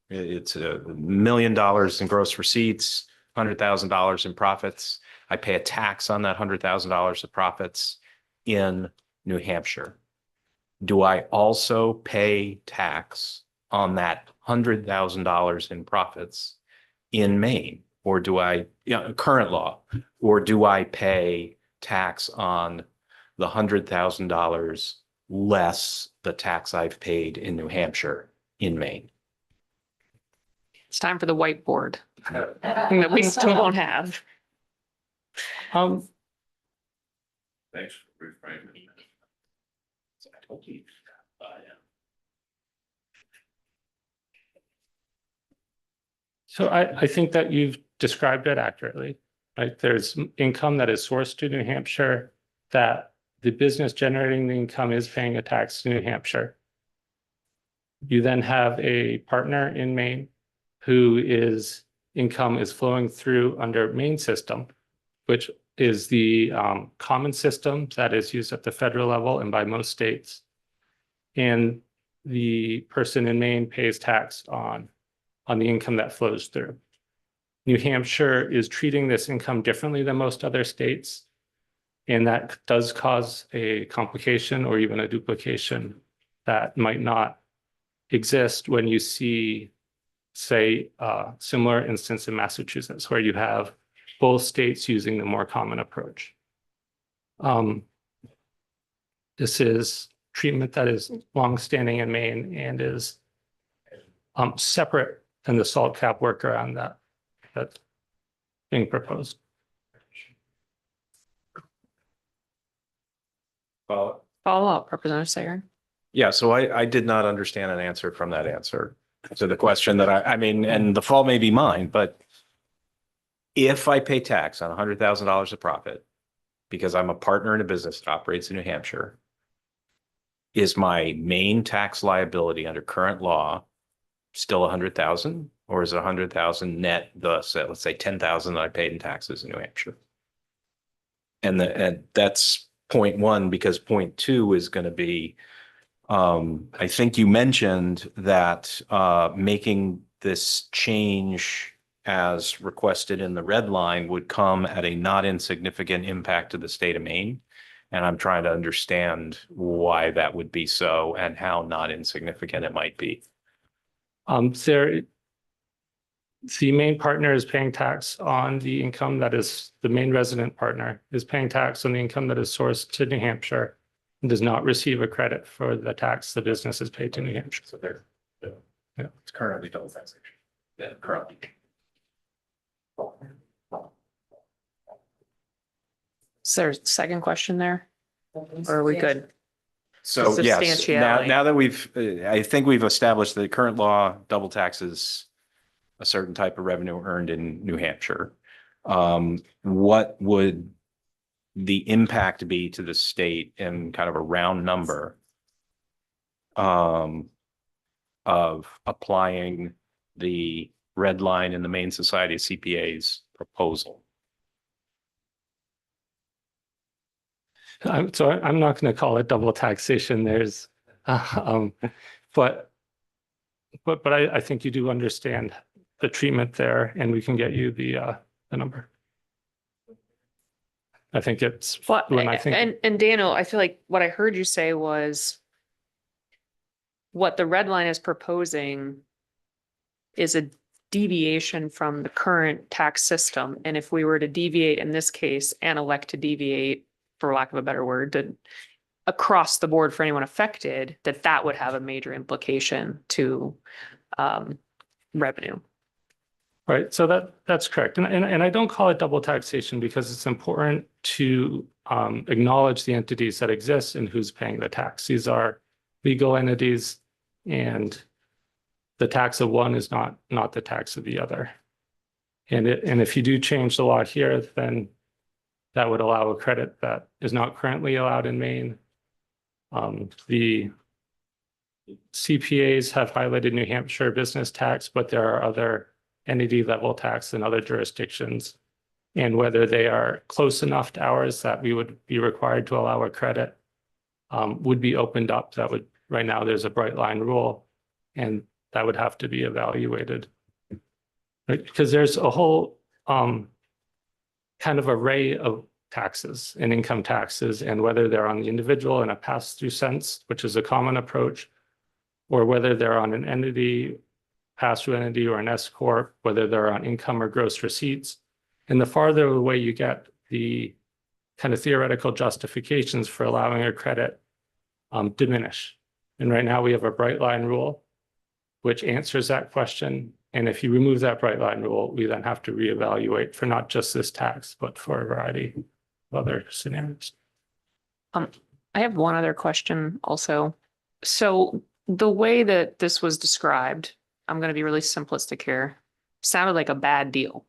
it's $1 million in gross receipts, $100,000 in profits. I pay a tax on that $100,000 of profits in New Hampshire. Do I also pay tax on that $100,000 in profits in Maine? Or do I, current law, or do I pay tax on the $100,000 less the tax I've paid in New Hampshire in Maine? It's time for the whiteboard thing that we still don't have. Um, Thanks for reframing. I told you. So I think that you've described it accurately, right? There's income that is sourced to New Hampshire that the business generating the income is paying a tax to New Hampshire. You then have a partner in Maine who is income is flowing through under Maine system, which is the common system that is used at the federal level and by most states. And the person in Maine pays tax on the income that flows through. New Hampshire is treating this income differently than most other states. And that does cause a complication or even a duplication that might not exist when you see, say, a similar instance in Massachusetts, where you have both states using the more common approach. This is treatment that is longstanding in Maine and is separate than the salt cap workaround that's being proposed. Well, Follow up, Representative Sayer. yeah, so I did not understand an answer from that answer to the question that I mean, and the fault may be mine, but if I pay tax on $100,000 of profit because I'm a partner in a business that operates in New Hampshire, is my main tax liability under current law still 100,000, or is it 100,000 net, thus, let's say 10,000 that I paid in taxes in New Hampshire? And that's point one, because point two is going to be, I think you mentioned that making this change as requested in the red line would come at a not insignificant impact to the state of Maine. And I'm trying to understand why that would be so and how not insignificant it might be. The main partner is paying tax on the income that is, the main resident partner is paying tax on the income that is sourced to New Hampshire and does not receive a credit for the tax the business is paid to New Hampshire. So there, Yeah. it's currently double taxation. Yeah, currently. Is there a second question there? Or are we good? So yes, Substantiality. now that I think we've established that the current law double taxes a certain type of revenue earned in New Hampshire. What would the impact be to the state in kind of a round number of applying the red line in the Maine Society of CPAs proposal? So I'm not going to call it double taxation. There's, but I think you do understand the treatment there, and we can get you the number. I think it's Well, when I think and Daniel, I feel like what I heard you say was what the red line is proposing is a deviation from the current tax system. And if we were to deviate in this case and elect to deviate for lack of a better word, that across the board for anyone affected, that would have a major implication to revenue. Right, so that's correct. And I don't call it double taxation because it's important to acknowledge the entities that exist and who's paying the tax. These are legal entities, and the tax of one is not the tax of the other. And if you do change the law here, then that would allow a credit that is not currently allowed in Maine. The CPAs have highlighted New Hampshire business tax, but there are other entity level tax in other jurisdictions. And whether they are close enough to ours that we would be required to allow a credit would be opened up. That would, right now, there's a bright line rule, and that would have to be evaluated. Right? Because there's a whole kind of array of taxes and income taxes, and whether they're on the individual in a pass-through sense, which is a common approach, or whether they're on an entity, pass-through entity, or an S corp, whether they're on income or gross receipts. And the farther away you get, the kind of theoretical justifications for allowing a credit diminish. And right now we have a bright line rule, which answers that question. And if you remove that bright line rule, we then have to reevaluate for not just this tax, but for a variety of other scenarios. I have one other question also. So the way that this was described, I'm going to be really simplistic here, sounded like a bad deal.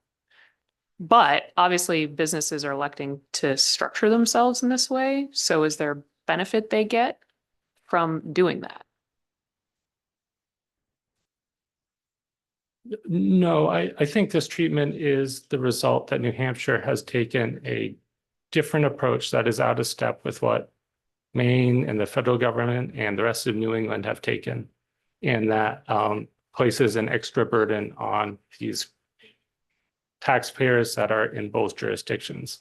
But obviously businesses are electing to structure themselves in this way. So is there benefit they get from doing that? No, I think this treatment is the result that New Hampshire has taken a different approach that is out of step with what Maine and the federal government and the rest of New England have taken, and that places an extra burden on these taxpayers that are in both jurisdictions.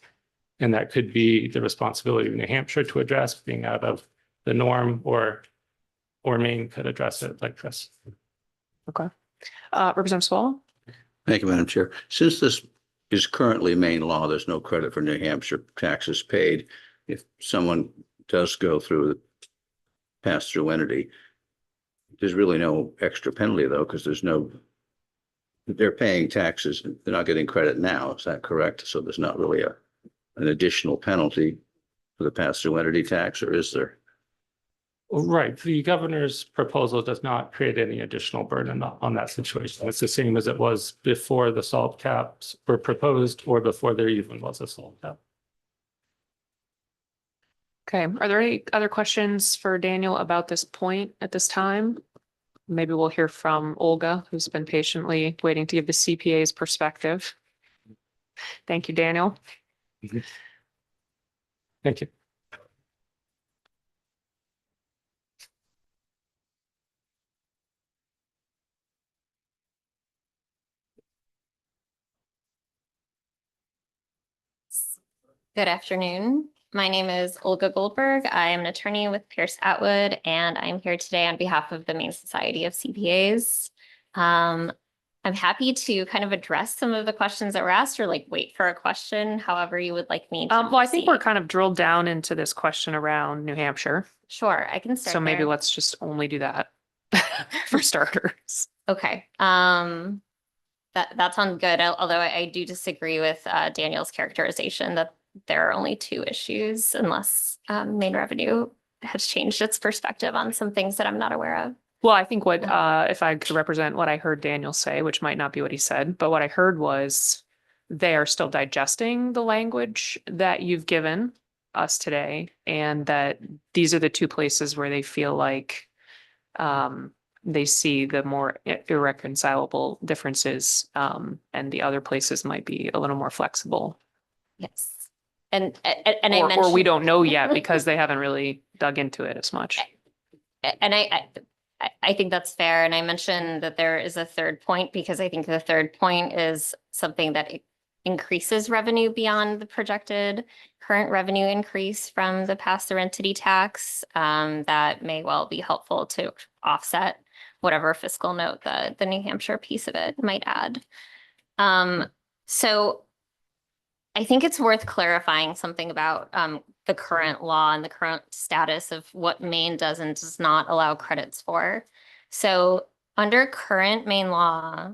And that could be the responsibility of New Hampshire to address being out of the norm, or Maine could address it like this. Okay. Representative Swallow? Thank you, Madam Chair. Since this is currently Maine law, there's no credit for New Hampshire taxes paid. If someone does go through the pass-through entity, there's really no extra penalty though, because they're paying taxes. They're not getting credit now. Is that correct? So there's not really an additional penalty for the pass-through entity tax, or is there? Right. The governor's proposal does not create any additional burden on that situation. It's the same as it was before the salt caps were proposed, or before there even was a salt cap. Okay. Are there any other questions for Daniel about this point at this time? Maybe we'll hear from Olga, who's been patiently waiting to give the CPA's perspective. Thank you, Daniel. Thank you. Good afternoon. My name is Olga Goldberg. I am an attorney with Pierce Atwood, and I'm here today on behalf of the Maine Society of CPAs. I'm happy to kind of address some of the questions that were asked, or like wait for a question, however you would like me to Well, I think we're proceed. kind of drilled down into this question around New Hampshire. Sure, I can start So maybe there. let's just only do that for starters. Okay, that sounds good, although I do disagree with Daniel's characterization that there are only two issues, unless Maine Revenue has changed its perspective on some things that I'm not aware of. Well, I think what, if I could represent what I heard Daniel say, which might not be what he said, but what I heard was they are still digesting the language that you've given us today, and that these are the two places where they feel like they see the more irreconcilable differences, and the other places might be a little more flexible. Yes. And I Or we mentioned- don't know yet because they haven't really dug into it as much. And I think that's fair. And I mentioned that there is a third point, because I think the third point is something that increases revenue beyond the projected current revenue increase from the pass-through entity tax, that may well be helpful to offset whatever fiscal note the New Hampshire piece of it might add. So I think it's worth clarifying something about the current law and the current status of what Maine does and does not allow credits for. So under current Maine law,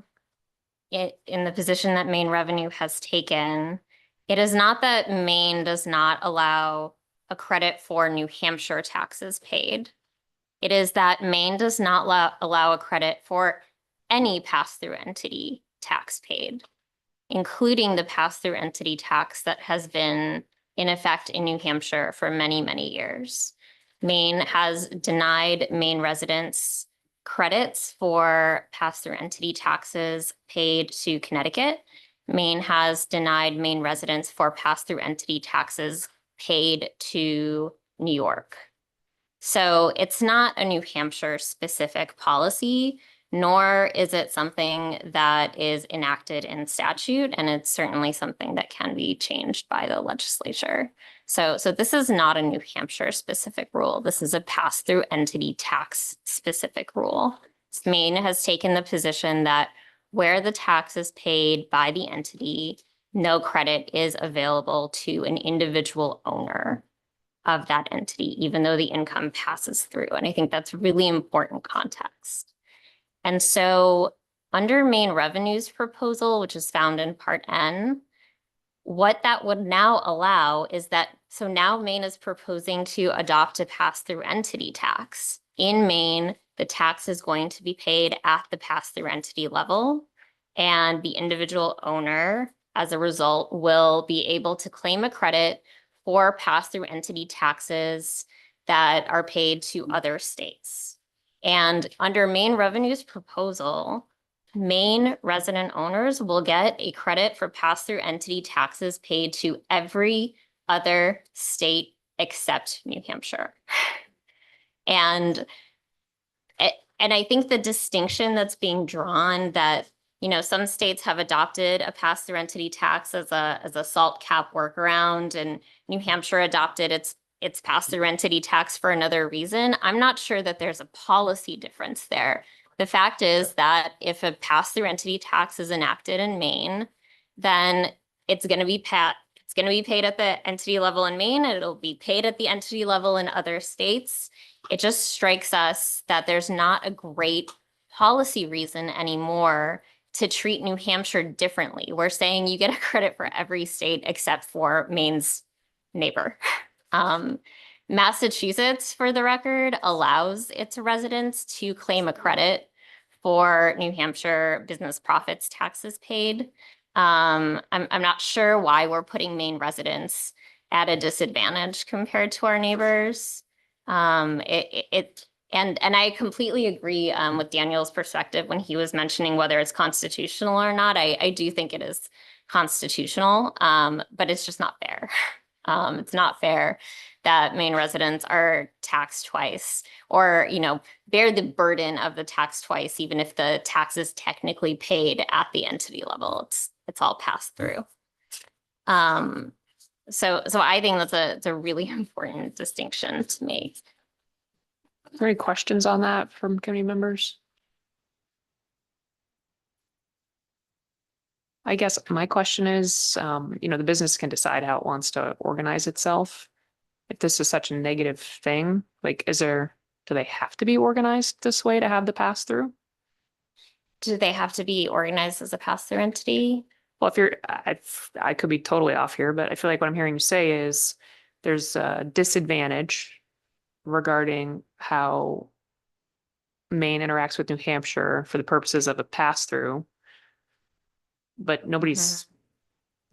in the position that Maine revenue has taken, it is not that Maine does not allow a credit for New Hampshire taxes paid. It is that Maine does not allow a credit for any pass-through entity tax paid, including the pass-through entity tax that has been in effect in New Hampshire for many, many years. Maine has denied Maine residents credits for pass-through entity taxes paid to Connecticut. Maine has denied Maine residents for pass-through entity taxes paid to New York. So it's not a New Hampshire specific policy, nor is it something that is enacted in statute, and it's certainly something that can be changed by the legislature. So this is not a New Hampshire specific rule. This is a pass-through entity tax specific rule. Maine has taken the position that where the tax is paid by the entity, no credit is available to an individual owner of that entity, even though the income passes through. And I think that's really important context. And so under Maine Revenue's proposal, which is found in Part N, what that would now allow is that, so now Maine is proposing to adopt a pass-through entity tax. In Maine, the tax is going to be paid at the pass-through entity level, and the individual owner, as a result, will be able to claim a credit for pass-through entity taxes that are paid to other states. And under Maine Revenue's proposal, Maine resident owners will get a credit for pass-through entity taxes paid to every other state except New Hampshire. And I think the distinction that's being drawn that, you know, some states have adopted a pass-through entity tax as a SALT cap workaround, and New Hampshire adopted its pass-through entity tax for another reason. I'm not sure that there's a policy difference there. The fact is that if a pass-through entity tax is enacted in Maine, then it's going to be paid at the entity level in Maine, and it'll be paid at the entity level in other states. It just strikes us that there's not a great policy reason anymore to treat New Hampshire differently. We're saying you get a credit for every state except for Maine's neighbor. Massachusetts, for the record, allows its residents to claim a credit for New Hampshire business profits taxes paid. I'm not sure why we're putting Maine residents at a disadvantage compared to our neighbors. And I completely agree with Daniel's perspective when he was mentioning whether it's constitutional or not. I do think it is constitutional, but it's just not fair. It's not fair that Maine residents are taxed twice, or, you know, bear the burden of the tax twice, even if the tax is technically paid at the entity level. It's all passed through. So I think that's a really important distinction to make. Are there any questions on that from committee members? I guess my question is, you know, the business can decide how it wants to organize itself. If this is such a negative thing, like, do they have to be organized this way to have the pass through? Do they have to be organized as a pass-through entity? Well, I could be totally off here, but I feel like what I'm hearing you say is there's a disadvantage regarding how Maine interacts with New Hampshire for the purposes of a pass-through, but nobody's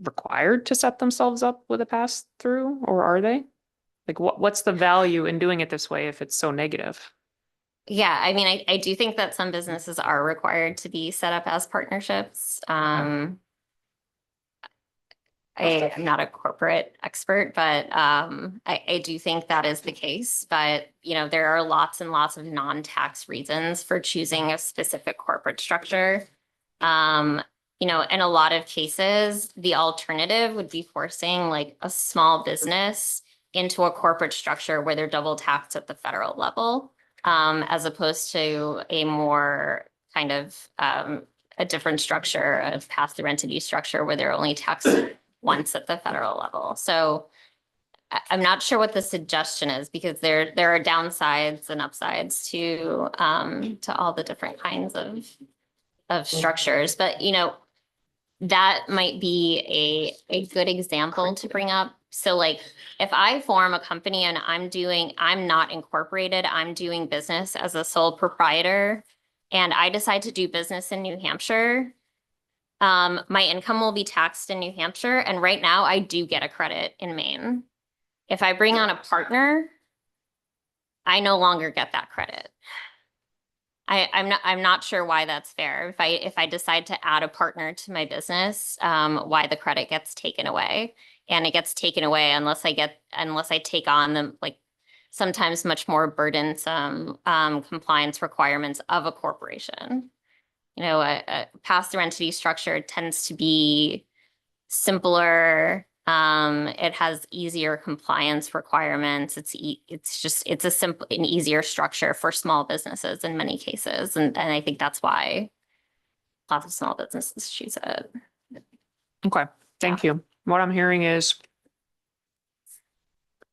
required to set themselves up with a pass-through, or are they? Like, what's the value in doing it this way if it's so negative? Yeah, I mean, I do think that some businesses are required to be set up as partnerships. I am not a corporate expert, but I do think that is the case. But, you know, there are lots and lots of non-tax reasons for choosing a specific corporate structure. You know, in a lot of cases, the alternative would be forcing like a small business into a corporate structure where they're double taxed at the federal level, as opposed to a more kind of a different structure, a pass-through entity structure where they're only taxed once at the federal level. So I'm not sure what the suggestion is because there are downsides and upsides to all the different kinds of structures, but that might be a good example to bring up. So like if I form a company and I'm not incorporated, I'm doing business as a sole proprietor, and I decide to do business in New Hampshire, my income will be taxed in New Hampshire. And right now I do get a credit in Maine. If I bring on a partner, I no longer get that credit. I'm not sure why that's fair. If I decide to add a partner to my business, why the credit gets taken away. And it gets taken away unless I take on the like sometimes much more burdensome compliance requirements of a corporation. A pass-through entity structure tends to be simpler. It has easier compliance requirements. It's an easier structure for small businesses in many cases. And I think that's why lots of small businesses choose it. Okay, thank you. What I'm hearing is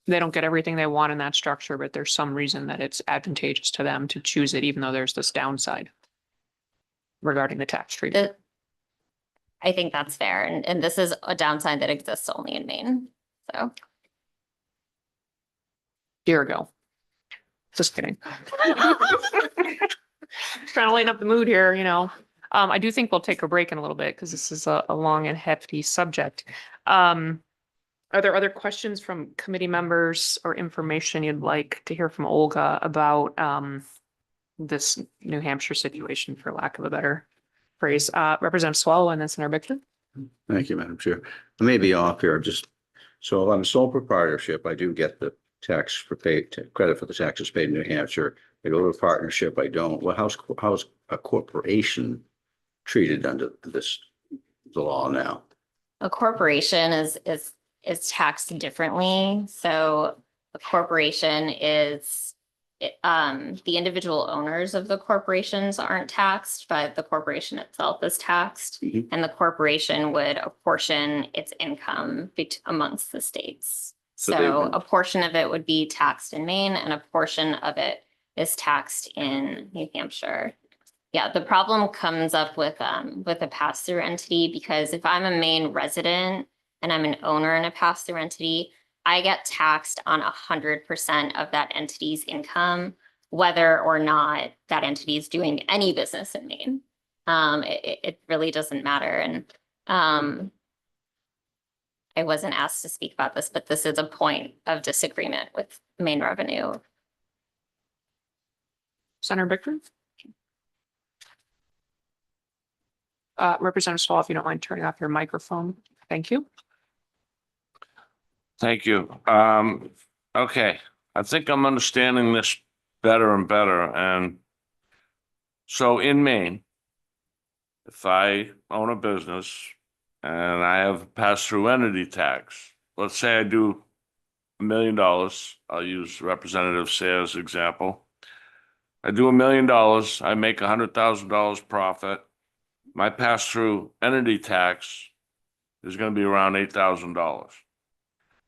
they don't get everything they want in that structure, but there's some reason that it's advantageous to them to choose it, even though there's this downside regarding the tax treatment. I think that's fair. And this is a downside that exists only in Maine. So. Here we go. Just kidding. Trying to lighten up the mood here, I do think we'll take a break in a little bit because this is a long and hefty subject. Are there other questions from committee members or information you'd like to hear from Olga about this New Hampshire situation, for lack of a better phrase? Representative Swallow and then Senator Bickford. Thank you, Madam Chair. I may be off here, so if I'm a sole proprietorship, I do get the credit for the taxes paid in New Hampshire. I go to a partnership, I don't. Well, how's a corporation treated under the law now? A corporation is taxed differently. So a corporation is the individual owners of the corporations aren't taxed, but the corporation itself is taxed. Mhm. And the corporation would apportion its income amongst the states. So a portion of it would be taxed in Maine and a portion of it is taxed in New Hampshire. Yeah, the problem comes up with a pass-through entity because if I'm a Maine resident and I'm an owner in a pass-through entity, I get taxed on 100% of that entity's income, whether or not that entity is doing any business in Maine. It really doesn't matter. And I wasn't asked to speak about this, but this is a point of disagreement with Maine revenue. Senator Bickford. Representative Swallow, if you don't mind turning off your microphone. Thank you. Thank you. Okay, I think I'm understanding this better and better. And so in Maine, if I own a business and I have pass-through entity tax, let's say I do $1 million. I'll use Representative Sayers' example. I do $1 million. I make $100,000 profit. My pass-through entity tax is going to be around $8,000.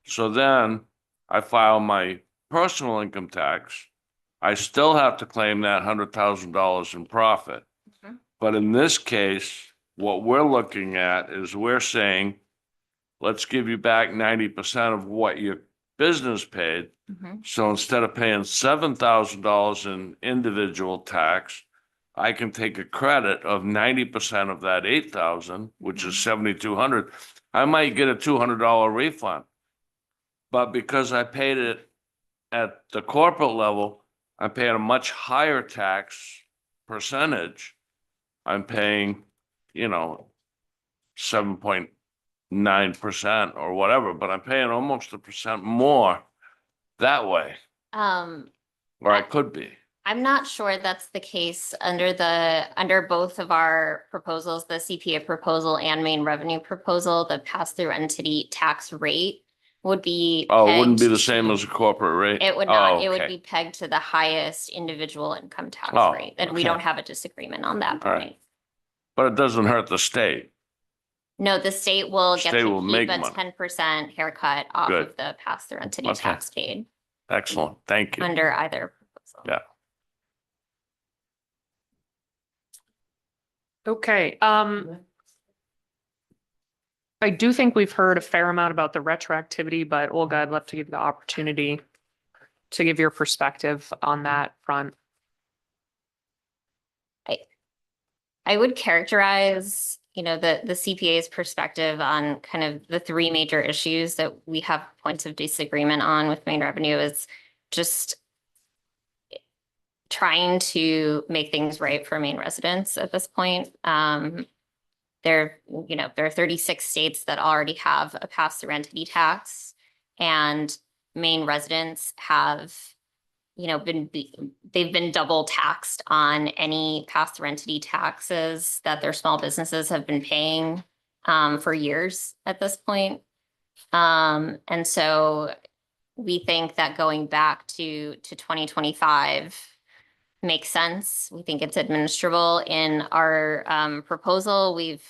So then I file my personal income tax. I still have to claim that $100,000 in profit. Mhm. But in this case, what we're looking at is we're saying, let's give you back 90% of what your business paid. Mhm. So instead of paying $7,000 in individual tax, I can take a credit of 90% of that 8,000, which is 7,200. I might get a $200 refund. But because I paid it at the corporate level, I'm paying a much higher tax percentage. I'm paying, 7.9% or whatever, but I'm paying almost 1% more that way, or I could be. I'm not sure that's the case under both of our proposals, the CPA proposal and Maine revenue proposal. The pass-through entity tax rate would be Oh, it wouldn't be pegged the same as a corporate rate? It would not. Oh, It would okay. be pegged to the highest individual income tax Oh, rate. And we okay. don't have a disagreement on that All right. point. But it doesn't hurt the state. No, the state will get State to will keep make a money. 10% haircut off Good. of the pass-through entity Okay. tax paid Excellent. Thank you. under either proposal. Yeah. Okay, I do think we've heard a fair amount about the retroactivity, but Olga, I'd love to give you the opportunity to give your perspective on that front. I would characterize, the CPA's perspective on kind of the three major issues that we have points of disagreement on with main revenue is just trying to make things right for Maine residents at this point. There are 36 states that already have a pass-through entity tax, and Maine residents have they've been double taxed on any pass-through entity taxes that their small businesses have been paying for years at this point. And so we think that going back to 2025 makes sense. We think it's administrable. In our proposal, we've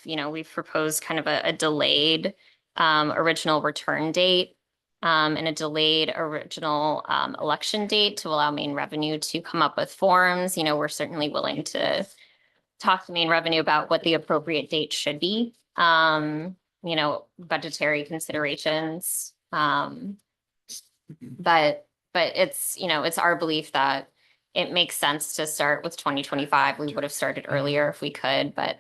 proposed kind of a delayed original return date and a delayed original election date to allow Maine revenue to come up with forms. We're certainly willing to talk to Maine revenue about what the appropriate date should be. Budgetary considerations. But it's our belief that it makes sense to start with 2025. We would have started earlier if we could, but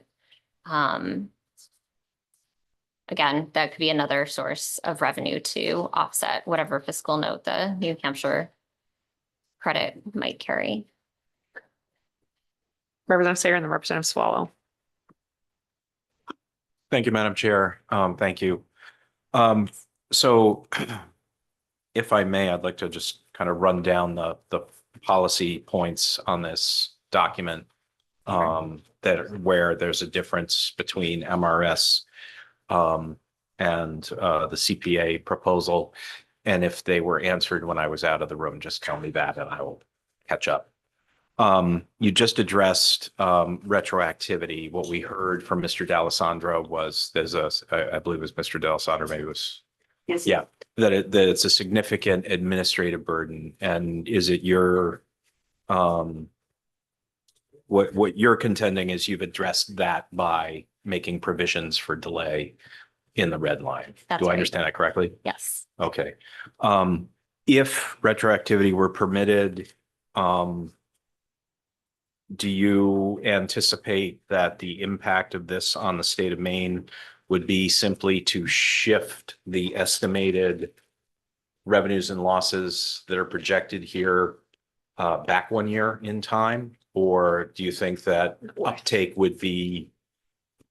again, that could be another source of revenue to offset whatever fiscal note the New Hampshire credit might carry. Representative Sayer and then Representative Swallow. Thank you, Madam Chair. Thank you. So if I may, I'd like to just kind of run down the policy points on this document where there's a difference between MRS and the CPA proposal. And if they were answered when I was out of the room, just tell me that and I will catch up. You just addressed retroactivity. What we heard from Mr. D'Alessandro was I believe it was Mr. D'Alessandro, maybe it was. Yes. Yeah, that it's a significant administrative burden. And is it what you're contending is you've addressed that by making provisions for delay in the red line. That's Do I right. understand that correctly? Yes. Okay. If retroactivity were permitted, do you anticipate that the impact of this on the state of Maine would be simply to shift the estimated revenues and losses that are projected here back 1 year in time? Or do you think that uptake would be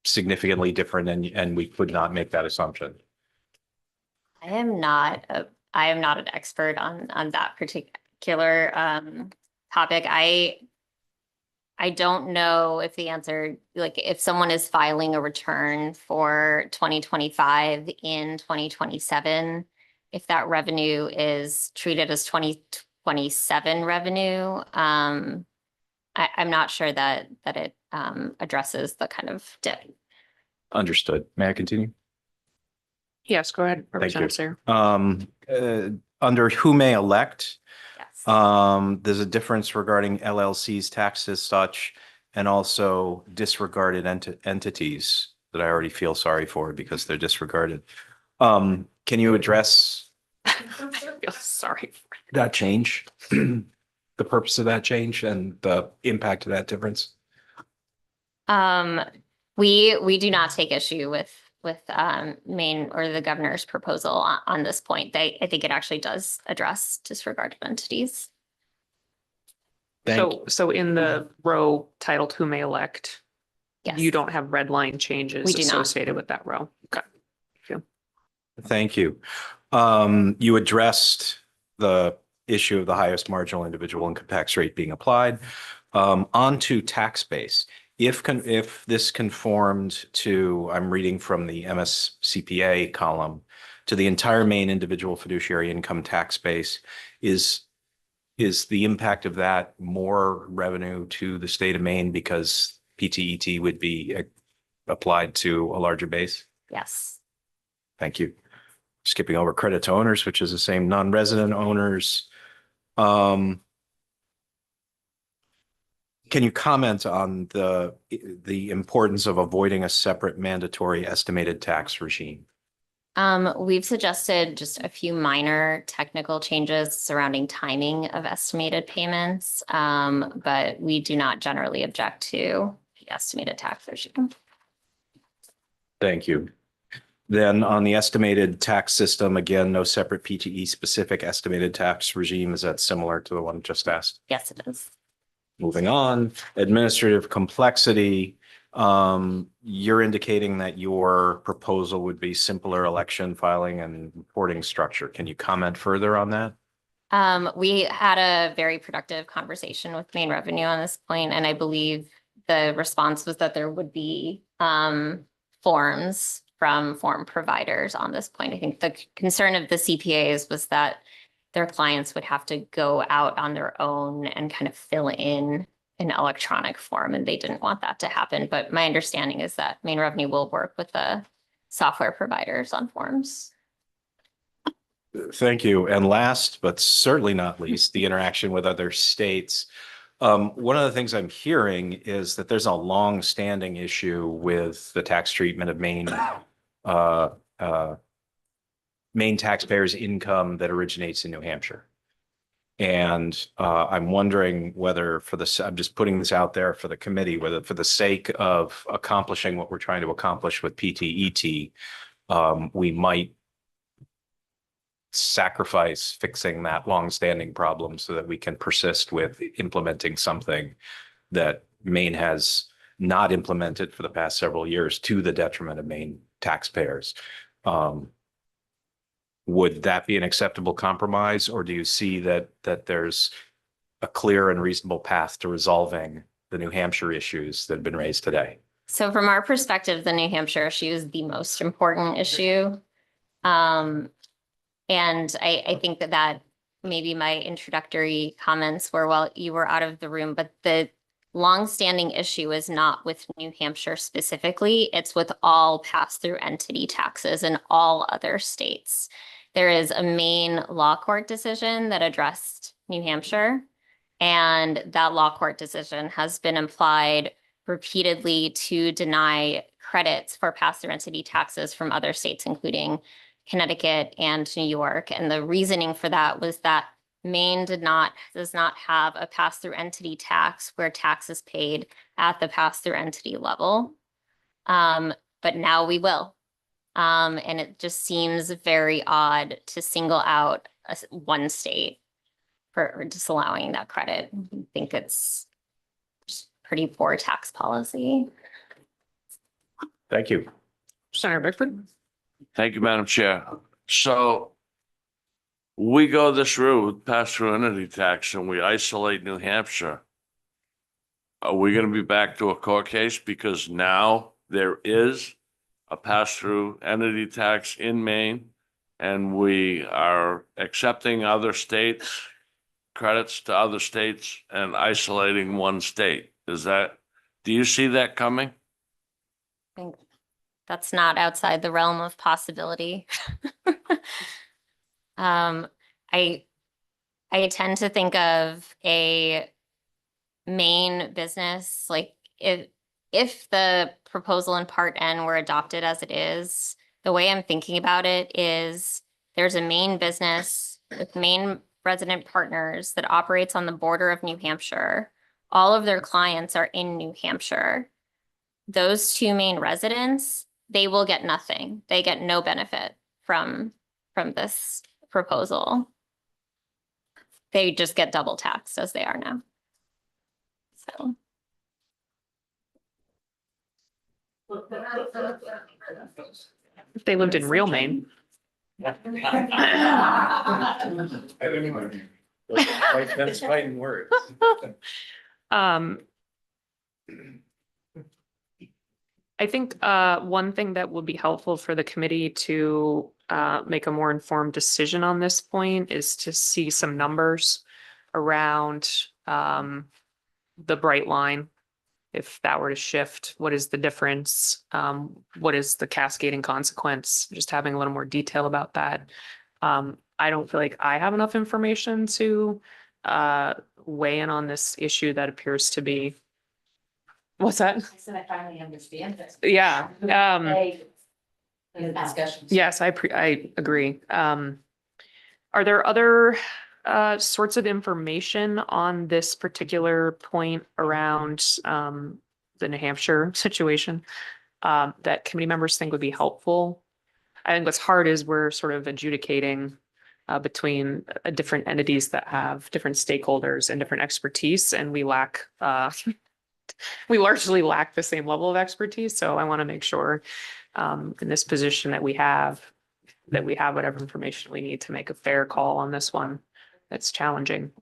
significantly different and we could not make that assumption? I am not an expert on that particular topic. I don't know if the answer, like if someone is filing a return for 2025 in 2027, if that revenue is treated as 2027 revenue, I'm not sure that it addresses the kind of dip. Understood. May I continue? Yes, go ahead, Thank you. Representative Sayer. Under who may elect, Yes. there's a difference regarding LLCs, taxed as such, and also disregarded entities that I already feel sorry for because they're disregarded. Can you address I feel sorry. that change? The purpose of that change and the impact of that difference? We do not take issue with Maine or the governor's proposal on this point. I think it actually does address disregarded entities. So in the row titled who may elect, Yes. you don't have red line changes We do not. associated with that row. Okay. Thank you. You addressed the issue of the highest marginal individual income tax rate being applied. Onto tax base. If this conformed to, I'm reading from the MSCPA column, to the entire Maine individual fiduciary income tax base, is the impact of that more revenue to the state of Maine because PTET would be applied to a larger base? Yes. Thank you. Skipping over credit to owners, which is the same non-resident owners. Can you comment on the importance of avoiding a separate mandatory estimated tax regime? We've suggested just a few minor technical changes surrounding timing of estimated payments, but we do not generally object to the estimated tax regime. Thank you. Then on the estimated tax system, again, no separate PTE specific estimated tax regime. Is that similar to the one just asked? Yes, it is. Moving on, administrative complexity. You're indicating that your proposal would be simpler election filing and reporting structure. Can you comment further on that? We had a very productive conversation with Maine Revenue on this point, and I believe the response was that there would be forms from form providers on this point. I think the concern of the CPAs was that their clients would have to go out on their own and kind of fill in an electronic form, and they didn't want that to happen. But my understanding is that Maine Revenue will work with the software providers on forms. Thank you. And last, but certainly not least, the interaction with other states. One of the things I'm hearing is that there's a long-standing issue with the tax treatment of Maine taxpayers' income that originates in New Hampshire. And I'm wondering whether I'm just putting this out there for the committee, whether for the sake of accomplishing what we're trying to accomplish with PTET, we might sacrifice fixing that longstanding problem so that we can persist with implementing something that Maine has not implemented for the past several years to the detriment of Maine taxpayers. Would that be an acceptable compromise, or do you see that there's a clear and reasonable path to resolving the New Hampshire issues that have been raised today? So from our perspective, the New Hampshire issue is the most important issue. And I think that maybe my introductory comments were, well, you were out of the room, but the longstanding issue is not with New Hampshire specifically. It's with all pass-through entity taxes in all other states. There is a Maine law court decision that addressed New Hampshire, and that law court decision has been applied repeatedly to deny credits for pass-through entity taxes from other states, including Connecticut and New York. And the reasoning for that was that Maine does not have a pass-through entity tax where tax is paid at the pass-through entity level. But now we will. And it just seems very odd to single out one state for disallowing that credit. I think it's just pretty poor tax policy. Thank you. Senator Bickford. Thank you, Madam Chair. So we go this route with pass-through entity tax and we isolate New Hampshire. Are we going to be back to a court case because now there is a pass-through entity tax in Maine and we are accepting other states, credits to other states and isolating one state? Do you see that coming? I think that's not outside the realm of possibility. I tend to think of a Maine business, like if the proposal in Part N were adopted as it is, the way I'm thinking about it is there's a Maine business with Maine resident partners that operates on the border of New Hampshire. All of their clients are in New Hampshire. Those two Maine residents, they will get nothing. They get no benefit from this proposal. They just get double taxed as they are now. So. If they lived in real Maine. That's fighting words. I think one thing that would be helpful for the committee to make a more informed decision on this point is to see some numbers around the bright line if that were to shift, what is the difference? What is the cascading consequence? Just having a little more detail about that. I don't feel like I have enough information to weigh in on this issue that appears to be. What's that? I said I finally understand this. Yeah. In the discussions. Yes, I agree. Are there other sorts of information on this particular point around the New Hampshire situation that committee members think would be helpful? I think what's hard is we're sort of adjudicating between different entities that have different stakeholders and different expertise, and we lack we largely lack the same level of expertise. So I want to make sure in this position that we have whatever information we need to make a fair call on this one. That's challenging.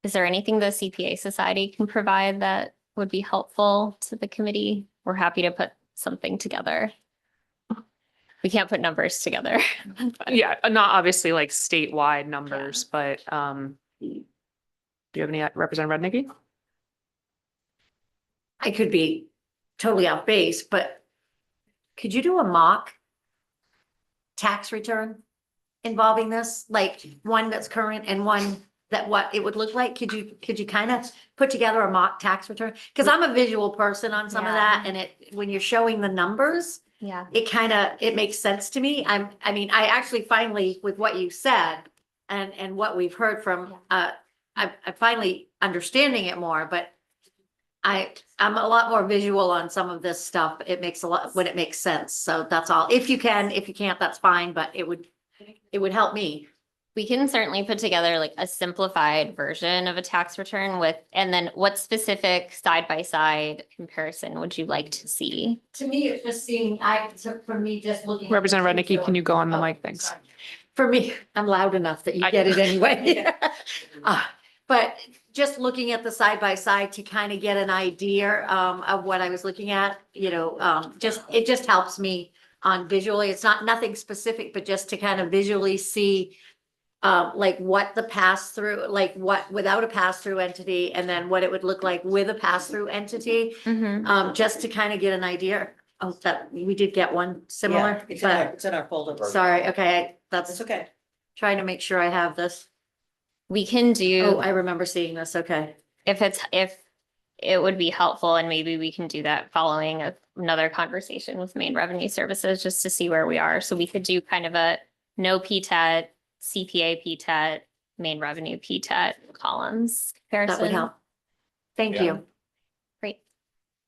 Is there anything the CPA Society can provide that would be helpful to the committee? We're happy to put something together. We can't put numbers together. Yeah, not obviously like statewide numbers, but do you have any Representative Rudnicki? I could be totally off base, but could you do a mock tax return involving this? Like one that's current and one that what it would look like? Could you kind of put together a mock tax return? Because I'm a visual person on some of that, and when you're showing the numbers, Yeah. it makes sense to me. I actually finally, with what you said and what we've heard from, I'm finally understanding it more, but I'm a lot more visual on some of this stuff. It makes when it makes sense. So that's all. If you can, if you can't, that's fine, but it would help me. We can certainly put together like a simplified version of a tax return and then what specific side-by-side comparison would you like to see? To me, it's just for me, just looking. Representative Rudnicki, can you go on the mic? Thanks. For me, I'm loud enough that you get it anyway. But just looking at the side by side to kind of get an idea of what I was looking at, it just helps me on visually. It's nothing specific, but just to kind of visually see like what the pass through, like what without a pass through entity, and then what it would look like with a pass through entity, just to kind of get an idea. Oh, that we did get one similar. It's in our folder. Sorry. Okay, It's okay. trying to make sure I have this. We can do. Oh, I remember seeing this. Okay. If it would be helpful, and maybe we can do that following another conversation with Maine Revenue Services, just to see where we are. So we could do kind of a no PTET, CPA PTET, Maine Revenue PTET columns comparison. That would help. Thank you. Great.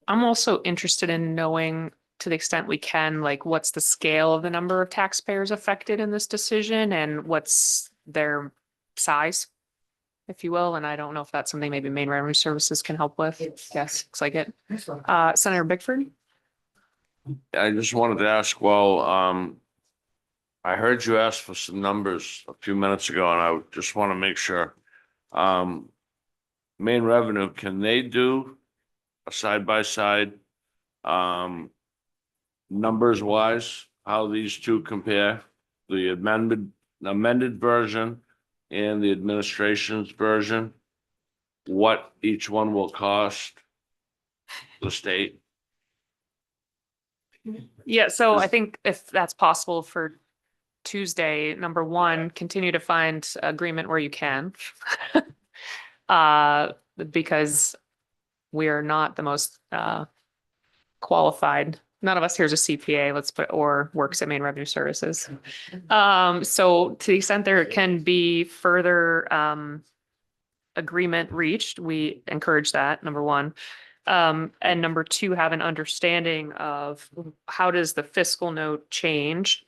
I'm also interested in knowing, to the extent we can, like what's the scale of the number of taxpayers affected in this decision and what's their size, if you will. And I don't know if that's something maybe Maine Revenue Services can help with. Yes, looks like it. Senator Bickford? I just wanted to ask, I heard you ask for some numbers a few minutes ago, and I just want to make sure. Maine Revenue, can they do a side-by-side, numbers wise, how these two compare? The amended version and the administration's version, what each one will cost the state? Yeah, so I think if that's possible for Tuesday, number one, continue to find agreement where you can. Because we are not the most qualified. None of us here is a CPA, or works at Maine Revenue Services. So to the extent there can be further agreement reached, we encourage that, number one. And number two, have an understanding of how does the fiscal note change?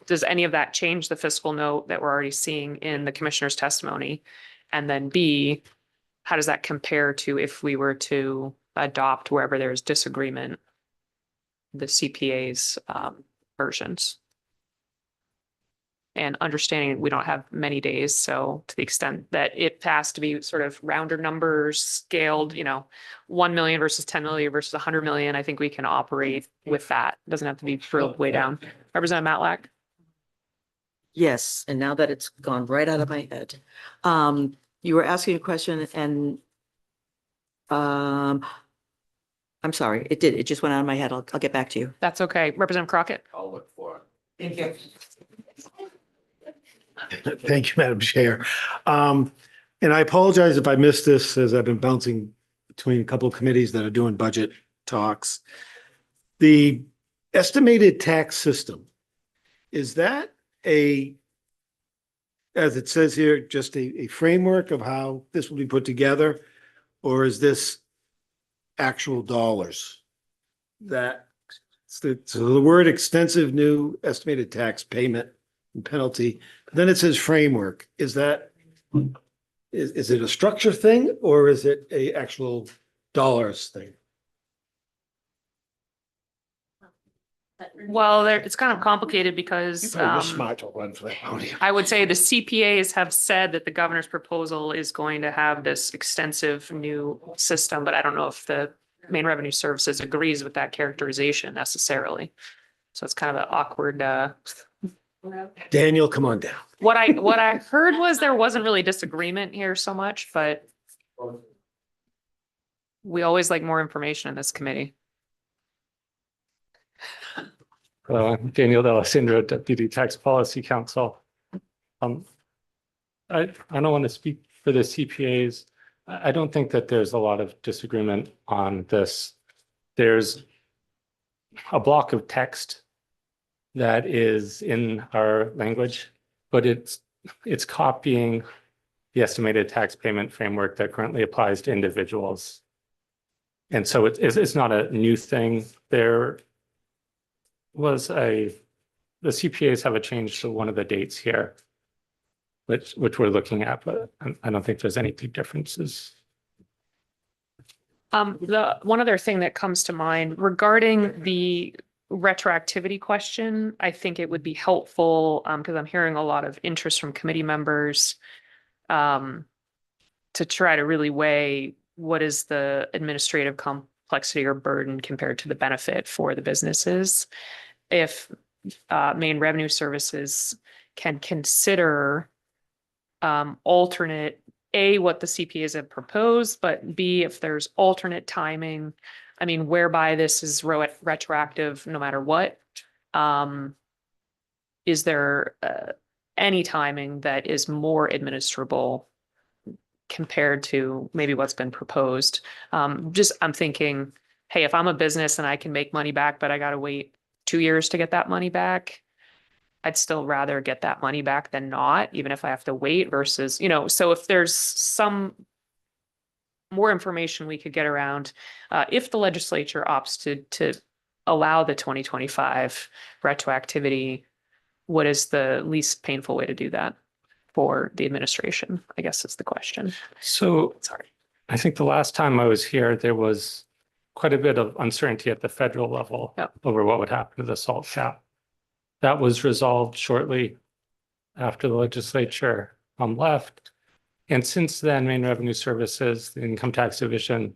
Does any of that change the fiscal note that we're already seeing in the commissioner's testimony? And then B, how does that compare to if we were to adopt, wherever there's disagreement, the CPA's versions? And understanding we don't have many days, so to the extent that it has to be sort of rounder numbers scaled, 1 million versus 10 million versus 100 million, I think we can operate with that. It doesn't have to be drilled way down. Representative Matlack? Yes, and now that it's gone right out of my head. You were asking a question, and I'm sorry, it did. It just went out of my head. I'll get back to you. That's okay. Representative Crockett? I'll look for it. Thank you. Thank you, Madam Chair. And I apologize if I missed this, as I've been bouncing between a couple of committees that are doing budget talks. The estimated tax system, is that as it says here, just a framework of how this will be put together? Or is this actual dollars? So the word extensive new estimated tax payment and penalty, then it says framework. Is that, is it a structure thing or is it a actual dollars thing? Well, it's kind of complicated because You're smart to run for that podium. I would say the CPAs have said that the governor's proposal is going to have this extensive new system, but I don't know if the Maine Revenue Services agrees with that characterization necessarily. So it's kind of an awkward, Daniel, come on down. what I heard was there wasn't really disagreement here so much, but we always like more information in this committee. Hello, I'm Daniel D'Alessandro, Deputy Tax Policy Counsel. I don't want to speak for the CPAs. I don't think that there's a lot of disagreement on this. There's a block of text that is in our language, but it's copying the estimated tax payment framework that currently applies to individuals. And so it's not a new thing. The CPAs have a change to one of the dates here, which we're looking at, but I don't think there's any big differences. The one other thing that comes to mind regarding the retroactivity question, I think it would be helpful, because I'm hearing a lot of interest from committee members, to try to really weigh what is the administrative complexity or burden compared to the benefit for the businesses. If Maine Revenue Services can consider alternate, A, what the CPAs have proposed, but B, if there's alternate timing, I mean, whereby this is retroactive no matter what. Is there any timing that is more administrable compared to maybe what's been proposed? I'm thinking, hey, if I'm a business and I can make money back, but I got to wait 2 years to get that money back, I'd still rather get that money back than not, even if I have to wait versus, so if there's some more information we could get around, if the legislature opts to allow the 2025 retroactivity, what is the least painful way to do that for the administration, I guess is the question. So Sorry. I think the last time I was here, there was quite a bit of uncertainty at the federal level over what would happen to the SALT cap. That was resolved shortly after the legislature left. And since then, Maine Revenue Services, the Income Tax Division,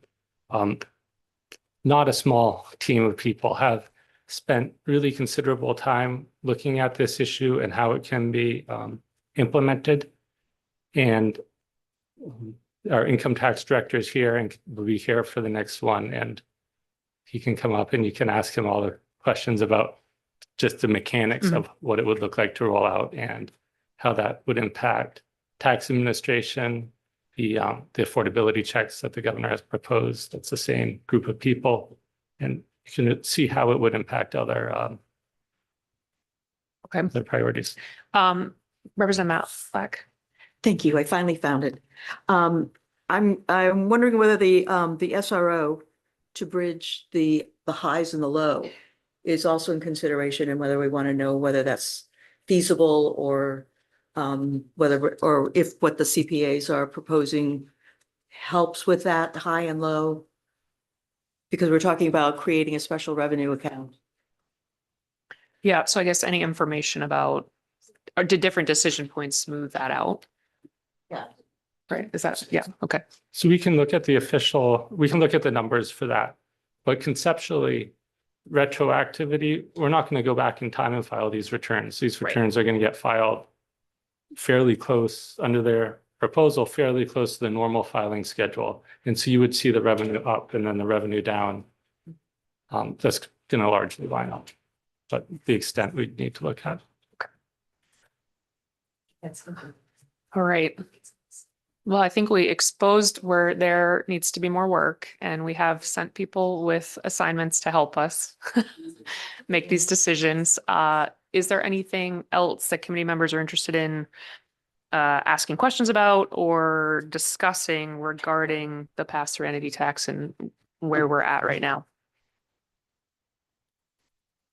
not a small team of people, have spent really considerable time looking at this issue and how it can be implemented. And our income tax director is here and will be here for the next one. And he can come up and you can ask him all the questions about just the mechanics of what it would look like to roll out and how that would impact tax administration, the affordability checks that the governor has proposed. That's the same group of people. And you can see how it would impact other other priorities. Representative Matlack. Thank you. I finally found it. I'm wondering whether the SRO to bridge the highs and the low is also in consideration, and whether we want to know whether that's feasible or if what the CPAs are proposing helps with that high and low, because we're talking about creating a special revenue account. Yeah, so I guess any information about, or did different decision points smooth that out? Yeah. Right, is that, yeah, okay. So we can look at the numbers for that, but conceptually, retroactivity, we're not going to go back in time and file these returns. These returns are going to get filed fairly close under their proposal fairly close to the normal filing schedule. And so you would see the revenue up and then the revenue down. That's going to largely line up, but the extent we need to look at. All right. Well, I think we exposed where there needs to be more work, and we have sent people with assignments to help us make these decisions. Is there anything else that committee members are interested in asking questions about or discussing regarding the pass-through entity tax and where we're at right now?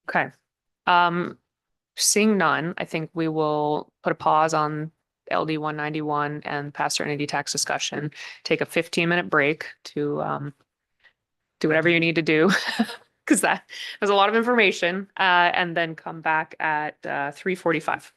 Okay. Seeing none, I think we will put a pause on LD 191 and pass-through entity tax discussion, take a 15-minute break to do whatever you need to do, because that was a lot of information, and then come back at 3:45.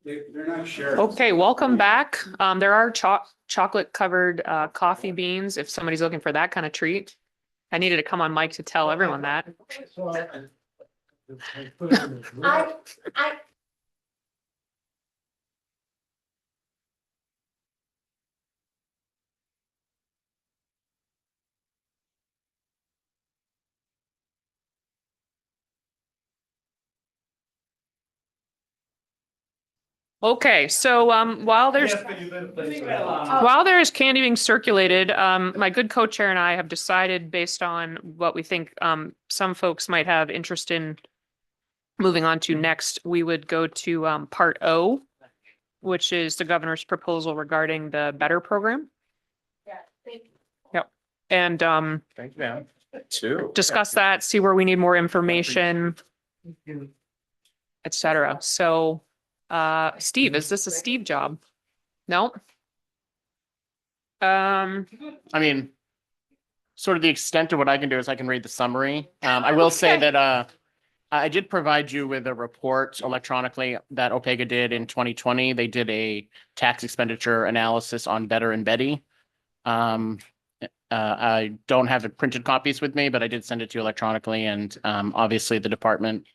They're not sure. Okay, welcome back. There are chocolate covered coffee beans if somebody's looking for that kind of treat. I needed to come on mic to tell everyone that. Okay, so while there's candy being circulated, my good co-chair and I have decided based on what we think some folks might have interest in moving on to next, we would go to part O, which is the governor's proposal regarding the Better program. Yep. And Thank you, ma'am. Two. discuss that, see where we need more information, et cetera. So Steve, is this a Steve job? No? I mean, sort of the extent of what I can do is I can read the summary. I will say that I did provide you with a report electronically that Opega did in 2020. They did a tax expenditure analysis on Better and Betty. I don't have it printed copies with me, but I did send it to you electronically, and obviously the department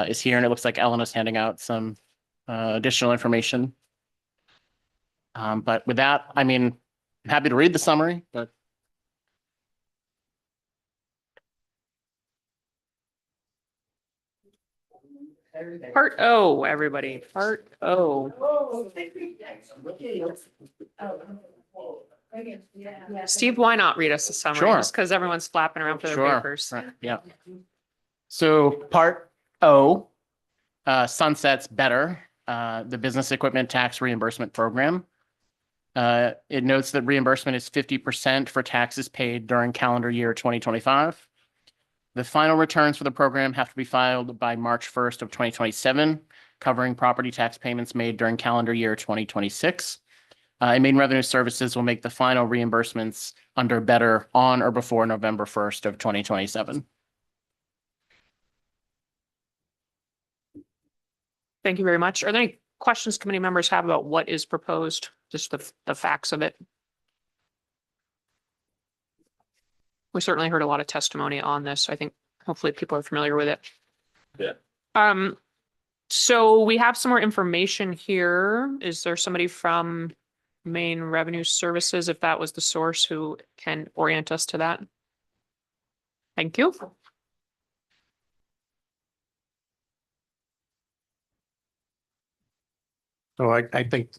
is here, and it looks like Ellen is handing out some additional information. But with that, I mean, I'm happy to read the summary, but Part O, everybody, part O. Steve, why not read us a summary? Sure. Just because everyone's flapping around for their Sure. papers. Right, yeah. So part O, sunsets Better, the business equipment tax reimbursement program. It notes that reimbursement is 50% for taxes paid during calendar year 2025. The final returns for the program have to be filed by March 1st of 2027, covering property tax payments made during calendar year 2026. And Maine Revenue Services will make the final reimbursements under Better on or before November 1st of 2027. Thank you very much. Are there any questions committee members have about what is proposed? Just the facts of it? We certainly heard a lot of testimony on this. So I think hopefully people are familiar with it. Yeah. So we have some more information here. Is there somebody from Maine Revenue Services, if that was the source, who can orient us to that? Thank you. So I think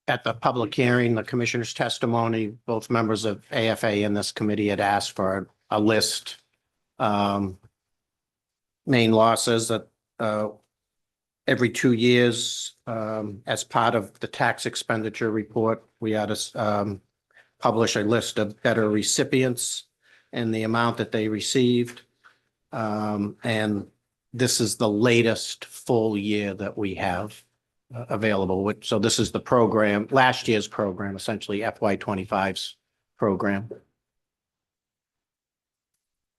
at the public hearing, the commissioner's testimony, both members of AFA and this committee had asked for a list. Maine law says that every 2 years, as part of the tax expenditure report, we had to publish a list of Better recipients and the amount that they received. And this is the latest full year that we have available, which, so this is the program, last year's program, essentially FY 25's program.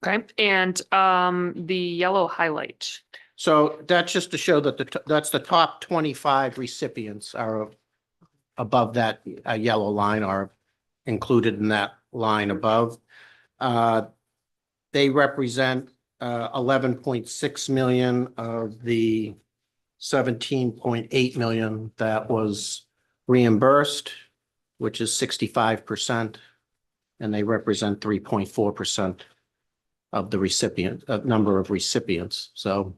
Okay, and the yellow highlight. So that's just to show that that's the top 25 recipients are above that yellow line, are included in that line above. They represent 11.6 million of the 17.8 million that was reimbursed, which is 65%, and they represent 3.4% of the number of recipients. So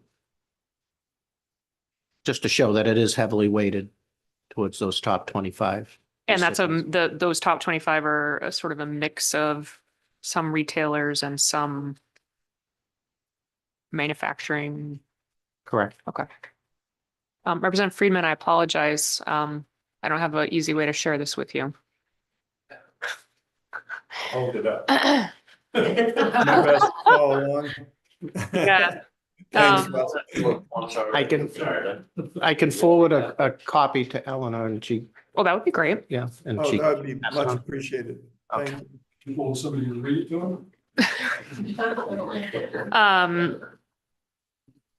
just to show that it is heavily weighted towards those top 25. And that's those top 25 are a sort of a mix of some retailers and some manufacturing. Correct. Okay. Representative Friedman, I apologize. I don't have an easy way to share this with you. Hold it up. My best to follow along. Yeah. Thanks, Russ. I can forward a copy to Eleanor and she, Well, that would be great. yeah. And Oh, she, that would be much appreciated. Thank you. You want somebody to read it to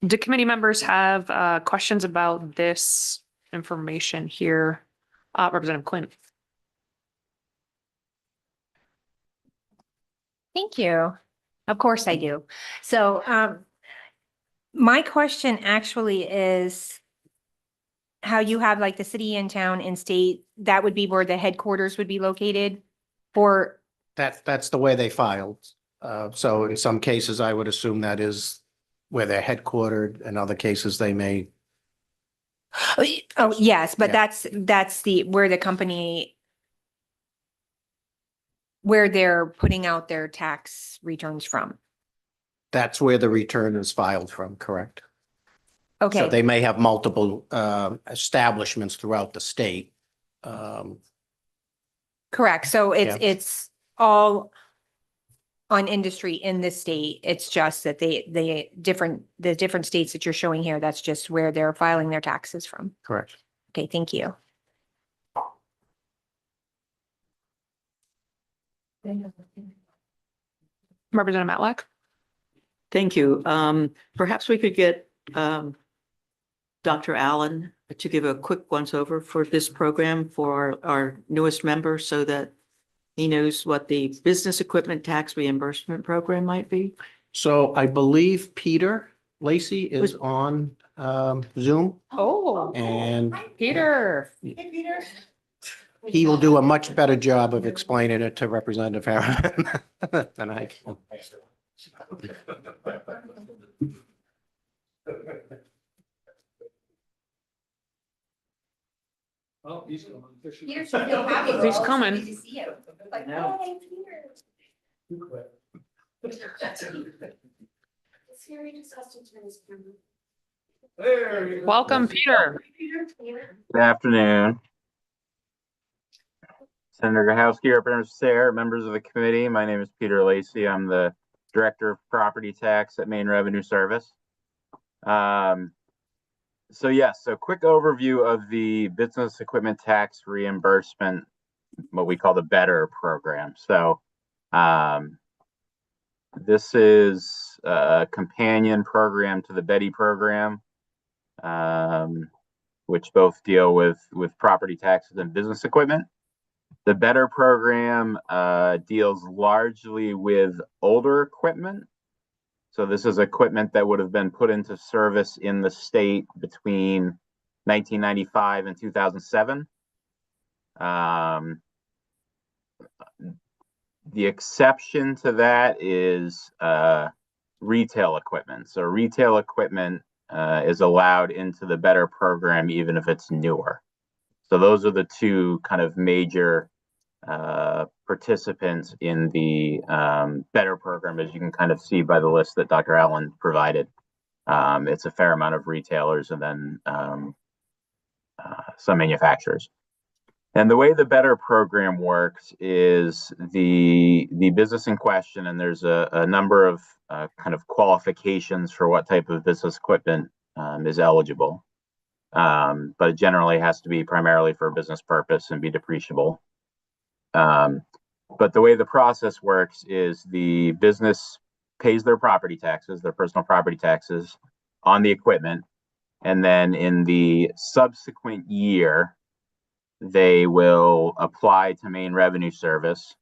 them? Do committee members have questions about this information here? Representative Quinn. Thank you. Of course I do. So my question actually is how you have like the city and town and state, that would be where the headquarters would be located for, That's the way they filed. So in some cases, I would assume that is where they're headquartered. In other cases, they may. oh, yes, but Yeah. that's where the company, where they're putting out their tax returns from. That's where the return is filed from, correct? So Okay, they may have multiple establishments throughout the state. correct. So Yeah. it's all on industry in this state. It's just that the different states that you're showing here, that's just where they're filing their taxes from. Correct. Okay, thank you. Representative Matlack. Thank you. Perhaps we could get Dr. Allen to give a quick once over for this program for our newest member so that he knows what the business equipment tax reimbursement program might be. So I believe Peter Lacy is on Zoom, Oh, and Peter. he will do a much better job of explaining it to Representative Harriman than I can. Oh, he's. Peter should feel happy. He's coming. To see you. Like, No. "Hey, Peter." Welcome, Peter. Good afternoon. Senator Gahowski, Representative Sayre, members of the committee. My name is Peter Lacy. I'm the Director of Property Tax at Maine Revenue Service. So yes, so quick overview of the business equipment tax reimbursement, what we call the BETTER program. So this is a companion program to the Betty program, which both deal with property taxes and business equipment. The BETTER program deals largely with older equipment. So this is equipment that would have been put into service in the state between 1995 and 2007. The exception to that is retail equipment. So retail equipment is allowed into the BETTER program even if it's newer. So those are the two kind of major participants in the BETTER program, as you can kind of see by the list that Dr. Allen provided. It's a fair amount of retailers and then some manufacturers. And the way the BETTER program works is the business in question, and there's a number of kind of qualifications for what type of business equipment is eligible. But it generally has to be primarily for a business purpose and be depreciable. But the way the process works is the business pays their property taxes, their personal property taxes on the equipment. And then in the subsequent year, they will apply to Maine Revenue Service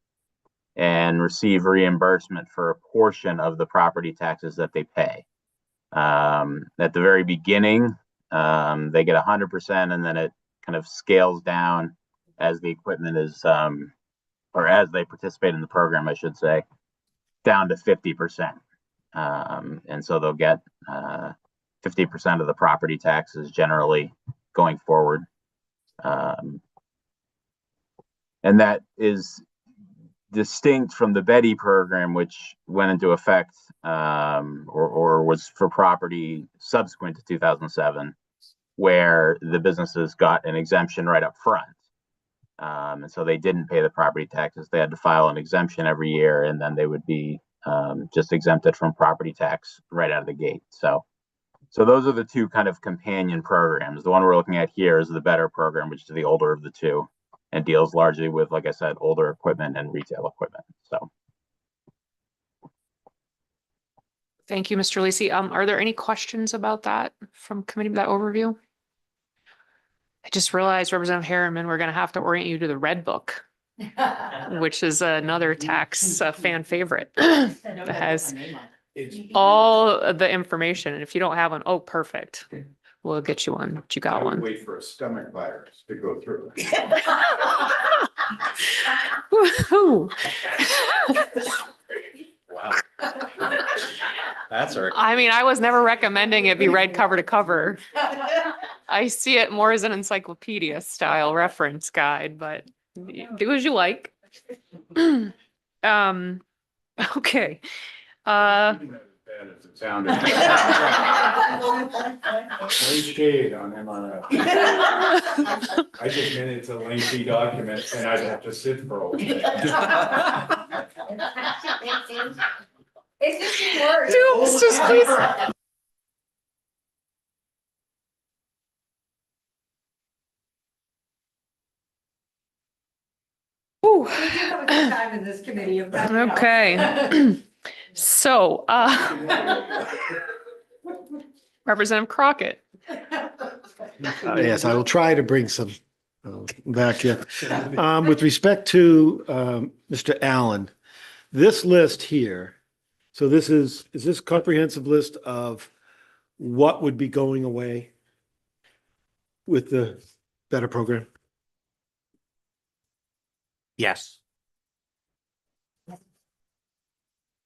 and receive reimbursement for a portion of the property taxes that they pay. At the very beginning, they get 100%, and then it kind of scales down as the equipment is, or as they participate in the program, I should say, down to 50%. And so they'll get 50% of the property taxes generally going forward. And that is distinct from the Betty program, which went into effect or was for property subsequent to 2007, where the businesses got an exemption right up front. And so they didn't pay the property taxes. They had to file an exemption every year, and then they would be just exempted from property tax right out of the gate. So those are the two kind of companion programs. The one we're looking at here is the BETTER program, which is the older of the two, and deals largely with, like I said, older equipment and retail equipment. So Thank you, Mr. Lacy. Are there any questions about that from committee, that overview? I just realized, Representative Harriman, we're gonna have to orient you to the Red Book, which is another tax fan favorite. That has all the information, and if you don't have one, oh, perfect. We'll get you one, but you got one. Wait for a stomach virus to go through. Woohoo. Wow. That's our. I mean, I was never recommending it be read cover to cover. I see it more as an encyclopedia style reference guide, but do as you like. Okay. Bad as it sounded. No shade on MRF. I just meant it's a lengthy document and I'd have to sit for a while. Dude, just please. Ooh. Time in this committee. Okay. So, Representative Crockett. Yes, I will try to bring some back here. With respect to Mr. Allen, this list here, so this is this a comprehensive list of what would be going away with the better program? Yes.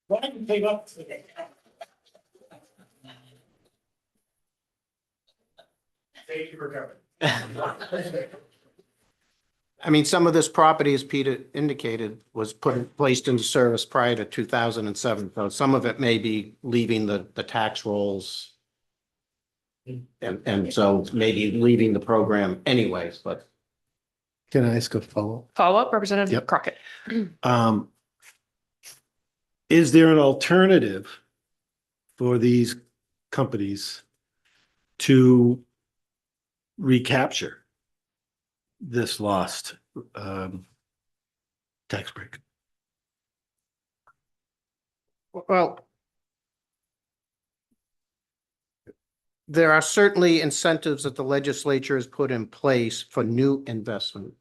Thank you for coming. I mean, some of this property, as Peter indicated, was placed into service prior to 2007. So some of it may be leaving the tax rolls. And so maybe leaving the program anyways, but Can I ask a follow? Follow up, Representative Yep. Crockett. Is there an alternative for these companies to recapture this lost tax break? well, there are certainly incentives that the legislature has put in place for new investment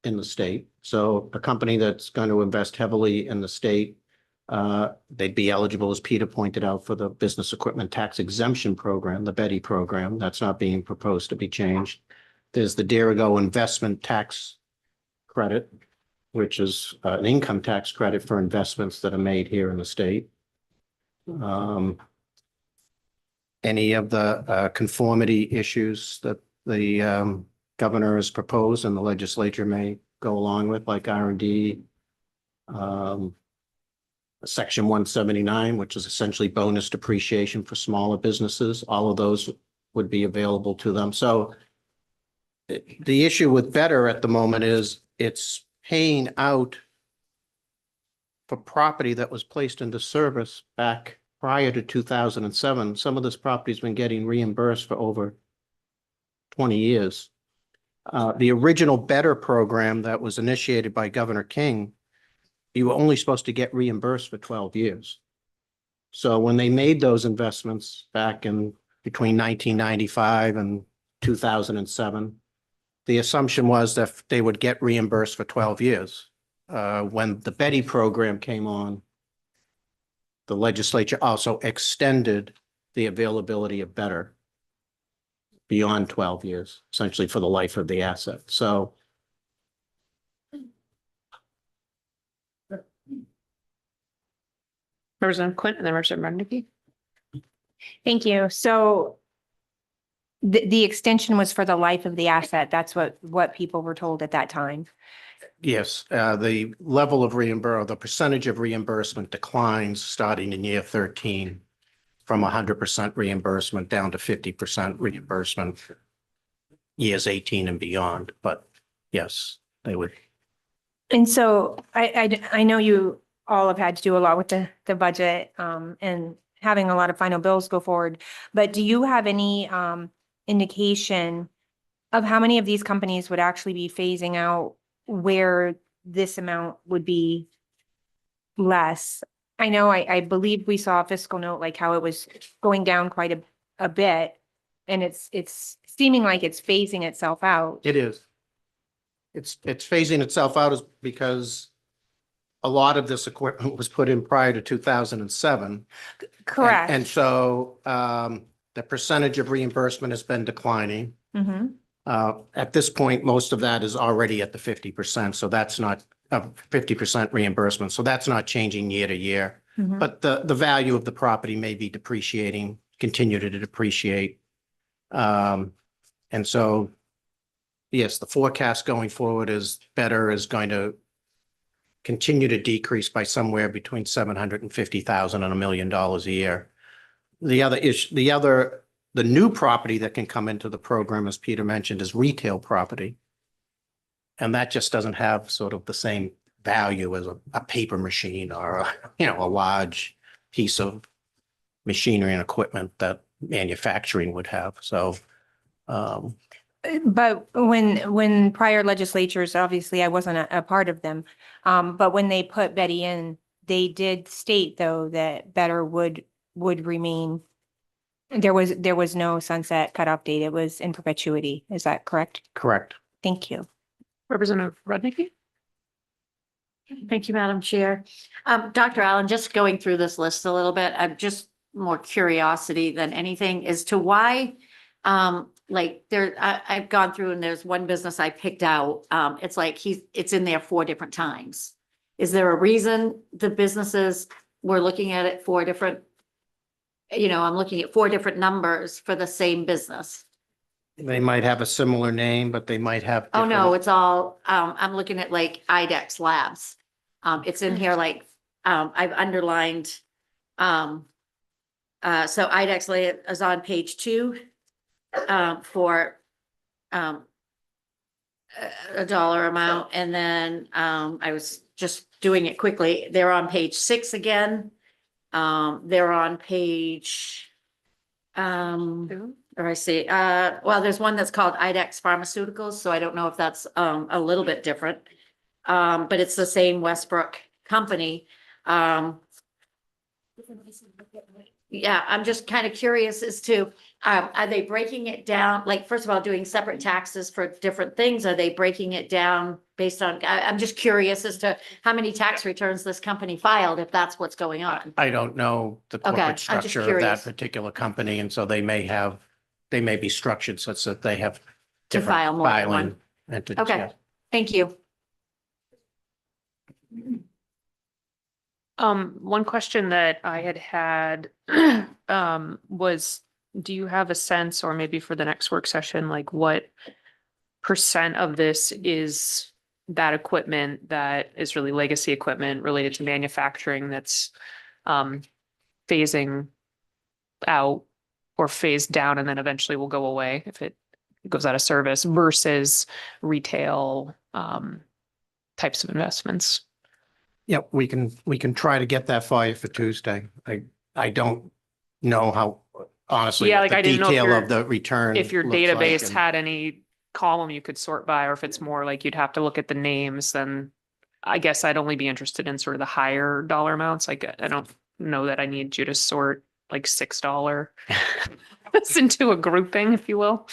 in the state. So a company that's going to invest heavily in the state, they'd be eligible, as Peter pointed out, for the business equipment tax exemption program, the Betty program. That's not being proposed to be changed. There's the Derigo investment tax credit, which is an income tax credit for investments that are made here in the state. Any of the conformity issues that the governor has proposed and the legislature may go along with, like R&D. Section 179, which is essentially bonus depreciation for smaller businesses, all of those would be available to them. So the issue with Better at the moment is it's paying out for property that was placed into service back prior to 2007. Some of this property's been getting reimbursed for over 20 years. The original Better program that was initiated by Governor King, you were only supposed to get reimbursed for 12 years. So when they made those investments back in between 1995 and 2007, the assumption was that they would get reimbursed for 12 years. When the Betty program came on, the legislature also extended the availability of Better beyond 12 years, essentially for the life of the asset. So Representative Quint and then Representative Rudnicki. Thank you. So the extension was for the life of the asset. That's what people were told at that time. yes, the level of reimbursement, the percentage of reimbursement declines starting in year 13 from 100% reimbursement down to 50% reimbursement years 18 and beyond. But yes, they would. And so I know you all have had to do a lot with the budget and having a lot of final bills go forward, but do you have any indication of how many of these companies would actually be phasing out where this amount would be less? I know, I believe we saw a fiscal note, like how it was going down quite a bit. And it's seeming like it's phasing itself out. It is. It's phasing itself out is because a lot of this equipment was put in prior to 2007. Correct. And so the percentage of reimbursement has been declining. Mm-hmm. At this point, most of that is already at the 50%. So that's not 50% reimbursement. So that's not changing year to year. Mhm. But the value of the property may be depreciating, continue to depreciate. And so, yes, the forecast going forward is better, is going to continue to decrease by somewhere between 750,000 and $1 million a year. The new property that can come into the program, as Peter mentioned, is retail property. And that just doesn't have sort of the same value as a paper machine or, a large piece of machinery and equipment that manufacturing would have. So, But when prior legislatures, obviously I wasn't a part of them, but when they put Betty in, they did state though that Better would remain. There was no sunset cutoff date. It was in perpetuity. Is that correct? correct. Thank you. Representative Rudnicki? Thank you, Madam Chair. Dr. Allen, just going through this list a little bit, I'm just more curiosity than anything as to why, I've gone through and there's one business I picked out. It's like it's in there 4 different times. Is there a reason the businesses, we're looking at it 4 different, I'm looking at 4 different numbers for the same business? They might have a similar name, but they might have. Oh, no, different- it's all, I'm looking at like IDEX Labs. It's in here like, I've underlined, so IDEX is on page 2, for, a dollar amount. And then, I was just doing it quickly. They're on page 6 again. They're on page, or I see, well, there's one that's called IDEX Pharmaceuticals, so I don't know if that's a little bit different. But it's the same Westbrook company. Yeah, I'm just kind of curious as to, are they breaking it down? Like, first of all, doing separate taxes for different things? Are they breaking it down based on, I'm just curious as to how many tax returns this company filed, if that's what's going on. I don't know the Okay, I'm corporate just structure of curious. that particular company, and so they may be structured such that they have To different file more than filing one. entities. Okay, yes. thank you. One question that I had was, do you have a sense, or maybe for the next work session, like what % of this is that equipment that is really legacy equipment related to manufacturing that's phasing out or phased down and then eventually will go away if it goes out of service versus retail types of investments? Yep, we can try to get that for you for Tuesday. I don't know how, honestly, Yeah, what like the I didn't know if detail your- of the return. If your looks like, database and- had any column you could sort by, or if it's more like you'd have to look at the names, then I guess I'd only be interested in sort of the higher dollar amounts. Like, I don't know that I need you to sort like $6 into a grouping, if you will.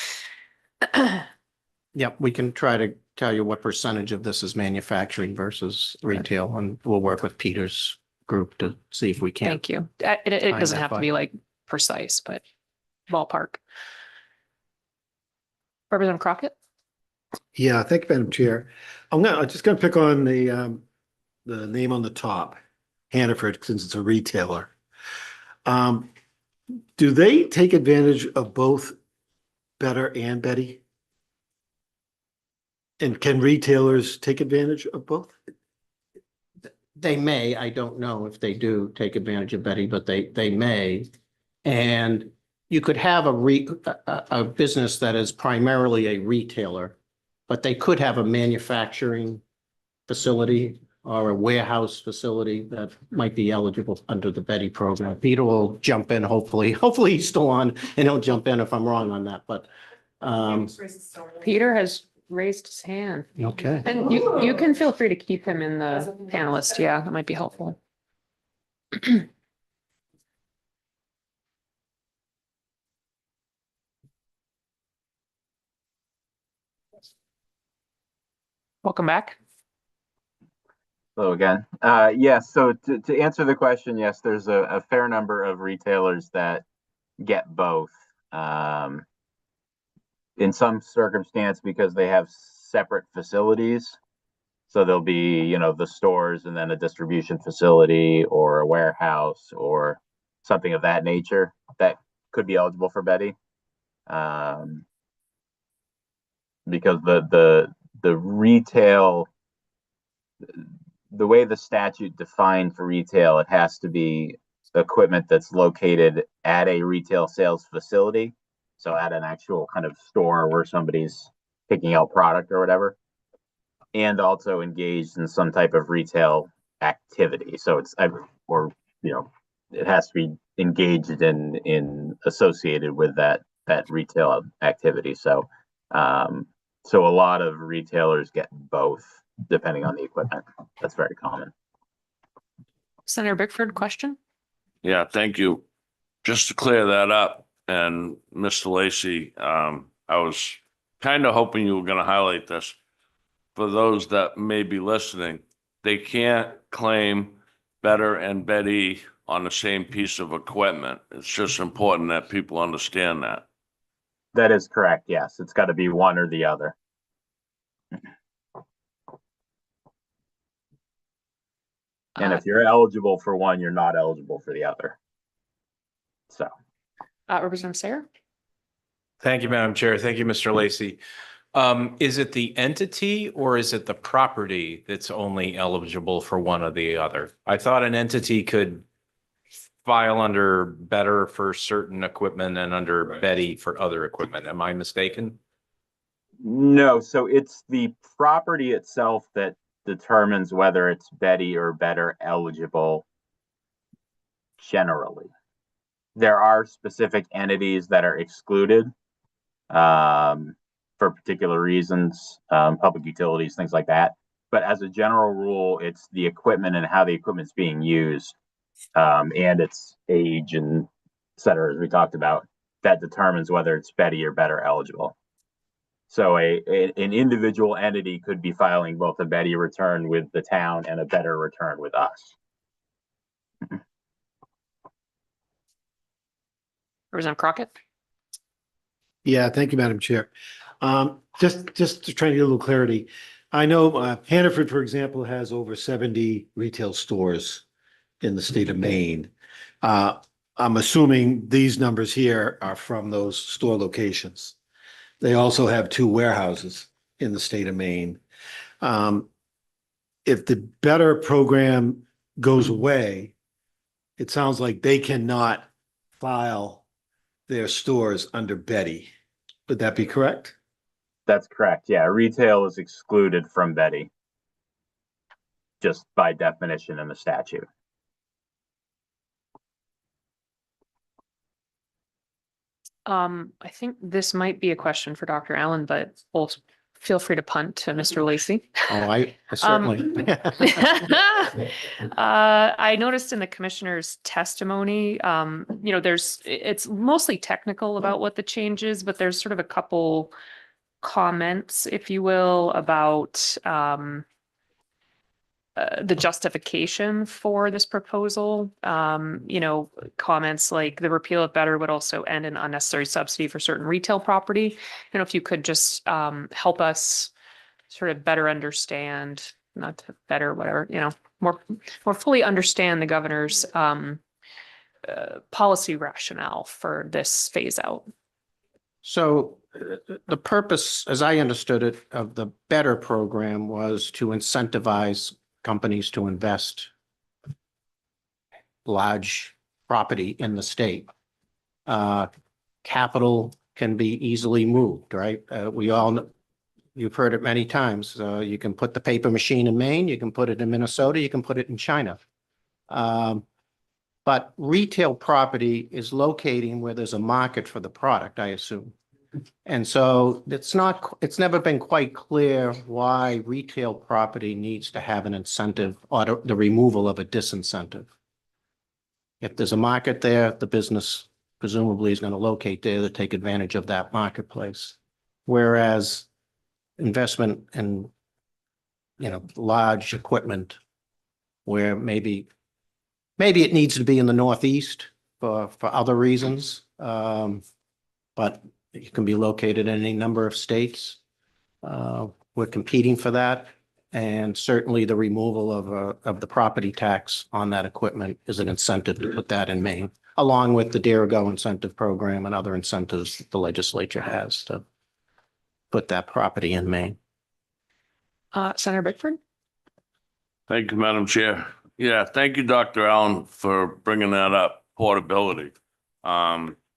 Yep, we can try to tell you what percentage of this is manufacturing versus retail, and we'll work with Peter's group to see if we can. Thank you. It Find doesn't that have to by- be like precise, but ballpark. Representative Crockett? Yeah, thank you, Madam Chair. I'm just gonna pick on the name on the top, Hannaford, since it's a retailer. Do they take advantage of both Better and Betty? And can retailers take advantage of both? They may, I don't know if they do take advantage of Betty, but they may. And you could have a business that is primarily a retailer, but they could have a manufacturing facility or a warehouse facility that might be eligible under the Betty program. Peter will jump in, hopefully. Hopefully he's still on, and he'll jump in if I'm wrong on that, but Peter has raised his hand. okay. And you can feel free to keep him in the panelist. Yeah, that might be helpful. Welcome back. So again, yes, so to answer the question, yes, there's a fair number of retailers that get both. In some circumstance, because they have separate facilities. So there'll be, you know, the stores and then a distribution facility or a warehouse or something of that nature that could be eligible for Betty. Because the retail, the way the statute defined for retail, it has to be equipment that's located at a retail sales facility. So at an actual kind of store where somebody's picking out product or whatever, and also engaged in some type of retail activity. So it's, or, you know, it has to be engaged in associated with that retail activity. So, so a lot of retailers get both depending on the equipment. That's very common. Senator Bickford, question? Yeah, thank you. Just to clear that up, and Mr. Lacy, I was kind of hoping you were going to highlight this. For those that may be listening, they can't claim Better and Betty on the same piece of equipment. It's just important that people understand that. That is correct. Yes, it's got to be one or the other. And if you're eligible for one, you're not eligible for the other. So. Representative Sayer? Thank you, Madam Chair. Thank you, Mr. Lacy. Is it the entity or is it the property that's only eligible for one or the other? I thought an entity could file under Better for certain equipment and under Betty for other equipment. Am I mistaken? No, so it's the property itself that determines whether it's Betty or Better eligible generally. There are specific entities that are excluded for particular reasons, public utilities, things like that. But as a general rule, it's the equipment and how the equipment's being used and its age and et cetera, as we talked about, that determines whether it's Betty or Better eligible. So an individual entity could be filing both a Betty return with the town and a Better return with us. Representative Crockett? Yeah, thank you, Madam Chair. Just to try to get a little clarity. I know Hannaford, for example, has over 70 retail stores in the state of Maine. I'm assuming these numbers here are from those store locations. They also have 2 warehouses in the state of Maine. If the Better program goes away, it sounds like they cannot file their stores under Betty. Would that be correct? That's correct. Yeah, retail is excluded from Betty, just by definition in the statute. I think this might be a question for Dr. Allen, but also feel free to punt to Mr. Lacy. Oh, I certainly. I noticed in the commissioner's testimony, you know, it's mostly technical about what the change is, but there's sort of a couple comments, if you will, about the justification for this proposal. You know, comments like the repeal of Better would also end an unnecessary subsidy for certain retail property. You know, if you could just help us sort of better understand, not to better, whatever, you know, more fully understand the governor's policy rationale for this phase out. So the purpose, as I understood it, of the Better program was to incentivize companies to invest large property in the state. Capital can be easily moved, right? We all know, you've heard it many times. You can put the paper machine in Maine, you can put it in Minnesota, you can put it in China. But retail property is locating where there's a market for the product, I assume. And so it's never been quite clear why retail property needs to have an incentive or the removal of a disincentive. If there's a market there, the business presumably is going to locate there to take advantage of that marketplace. Whereas investment in, large equipment where maybe it needs to be in the Northeast for other reasons. But it can be located in any number of states. We're competing for that. And certainly the removal of the property tax on that equipment is an incentive to put that in Maine, along with the Dare-Go incentive program and other incentives that the legislature has to put that property in Maine. Senator Bickford? Thank you, Madam Chair. Yeah, thank you, Dr. Allen, for bringing that up, portability.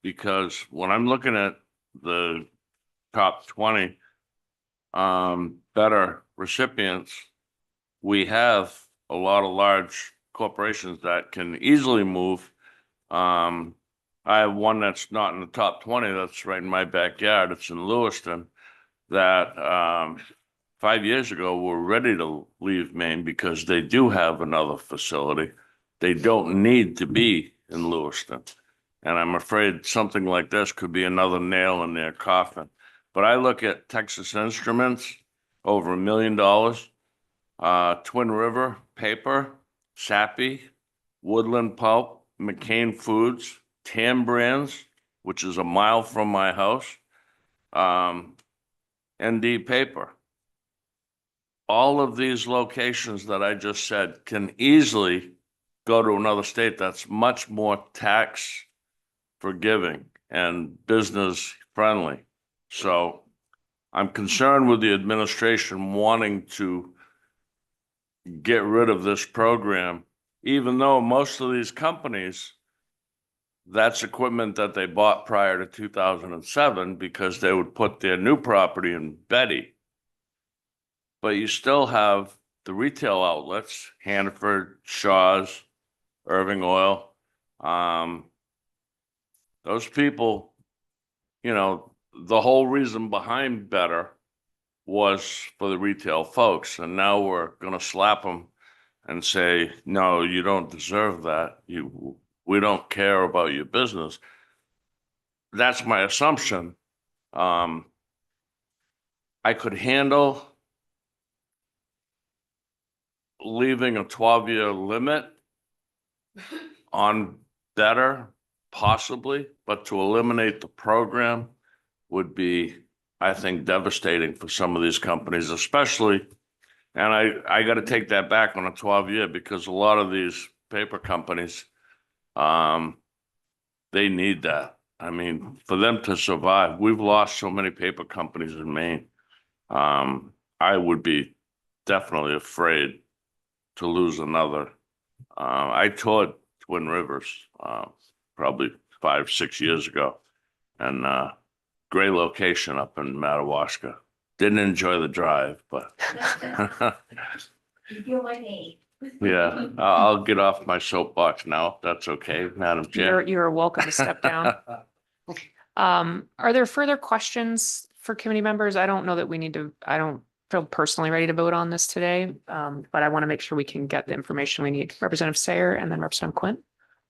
Because when I'm looking at the top 20 better recipients, we have a lot of large corporations that can easily move. I have one that's not in the top 20 that's right in my backyard. It's in Lewiston that 5 years ago were ready to leave Maine because they do have another facility. They don't need to be in Lewiston. And I'm afraid something like this could be another nail in their coffin. But I look at Texas Instruments, over $1 million, Twin River Paper, Sappy, Woodland Pulp, McCain Foods, Tam Brands, which is a mile from my house, ND Paper. All of these locations that I just said can easily go to another state that's much more tax forgiving and business friendly. So I'm concerned with the administration wanting to get rid of this program, even though most of these companies, that's equipment that they bought prior to 2007 because they would put their new property in Betty. But you still have the retail outlets, Hannaford, Shaw's, Irving Oil. Those people, the whole reason behind Better was for the retail folks. And now we're going to slap them and say, no, you don't deserve that. We don't care about your business. That's my assumption. I could handle leaving a 12-year limit on Better, possibly, but to eliminate the program would be, I think, devastating for some of these companies, especially, and I got to take that back on a 12-year because a lot of these paper companies, they need that. I mean, for them to survive, we've lost so many paper companies in Maine. I would be definitely afraid to lose another. I toured Twin Rivers probably 5-6 years ago, and great location up in Madawaska. Didn't enjoy the drive, but You feel my pain. yeah, I'll get off my soapbox now, if that's okay, Madam Chair. You're welcome to step down. Are there further questions for committee members? I don't know that we need to, I don't feel personally ready to vote on this today, but I want to make sure we can get the information we need. Representative Sayer and then Representative Quint.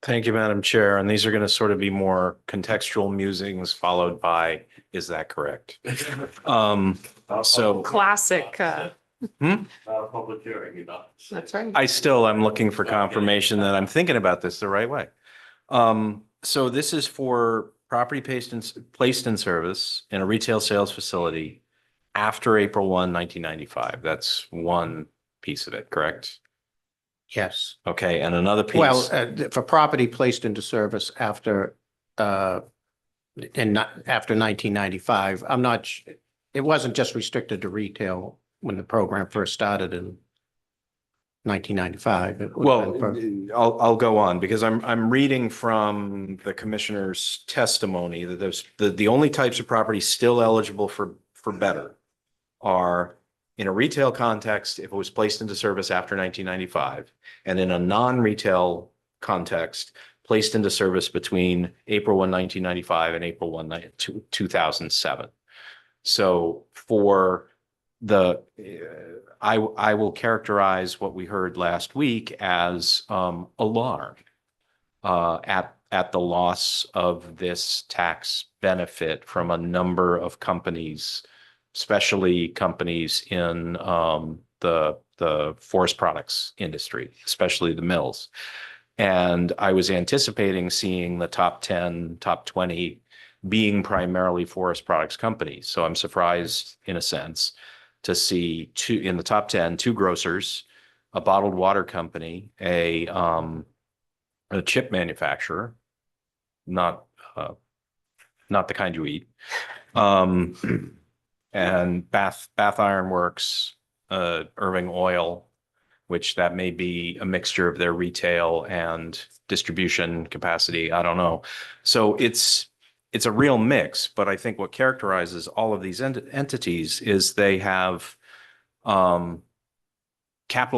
Thank you, Madam Chair. And these are going to sort of be more contextual musings followed by, is that correct? So Classic. Public hearing, That's right. I'm looking for confirmation that I'm thinking about this the right way. So this is for property placed in service in a retail sales facility after April 1, 1995. That's one piece of it, correct? Yes. Okay, and another piece. Well, for property placed into service after 1995, it wasn't just restricted to retail when the program first started in 1995. It would have been for- I'll go on because I'm reading from the commissioner's testimony that there's the only types of property still eligible for Better are in a retail context if it was placed into service after 1995, and in a non-retail context placed into service between April 1, 1995 and April 1, 2007. So for the I will characterize what we heard last week as alarm. at the loss of this tax benefit from a number of companies, especially companies in the forest products industry, especially the mills. And I was anticipating seeing the top 10, top 20 being primarily forest products companies. So I'm surprised, in a sense, to see in the top 10, two grocers, a bottled water company, a chip manufacturer, not the kind you eat, and Bath Iron Works, Irving Oil, which that may be a mixture of their retail and distribution capacity. I don't know. So it's a real mix, but I think what characterizes all of these entities is they have capital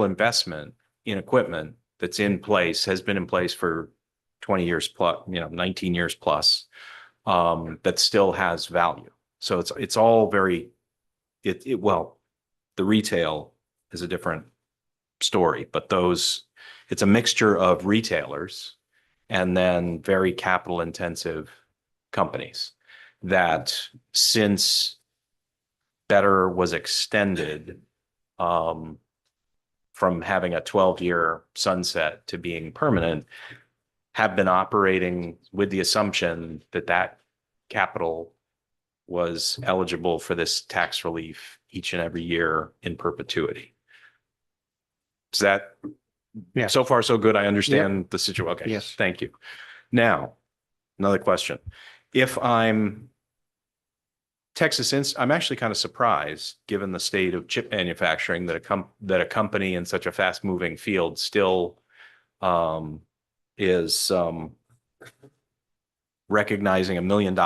investment in equipment that's in place, has been in place for 20 years plus, 19 years plus, that still has value. So it's all very, well, the retail is a different story, but it's a mixture of retailers and then very capital intensive companies that, since Better was extended from having a 12-year sunset to being permanent, have been operating with the assumption that that capital was eligible for this tax relief each and every year in perpetuity. Is that, Yeah. so far so good? I understand the situation. Okay. Yes. Thank you. Now, another question. If I'm I'm actually kind of surprised, given the state of chip manufacturing, that a company in such a fast moving field still is recognizing $1 million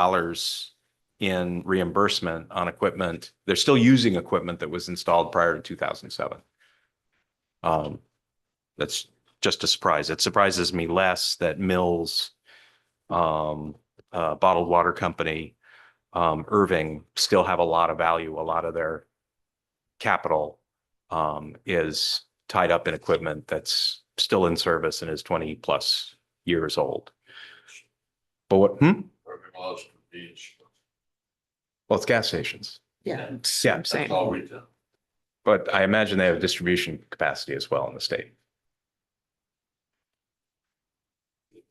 in reimbursement on equipment. They're still using equipment that was installed prior to 2007. That's just a surprise. It surprises me less that Mills, bottled water company, Irving still have a lot of value. A lot of their capital is tied up in equipment that's still in service and is 20 plus years old. But what? Well, it's gas stations. Yeah. Yeah. Same. But I imagine they have distribution capacity as well in the state.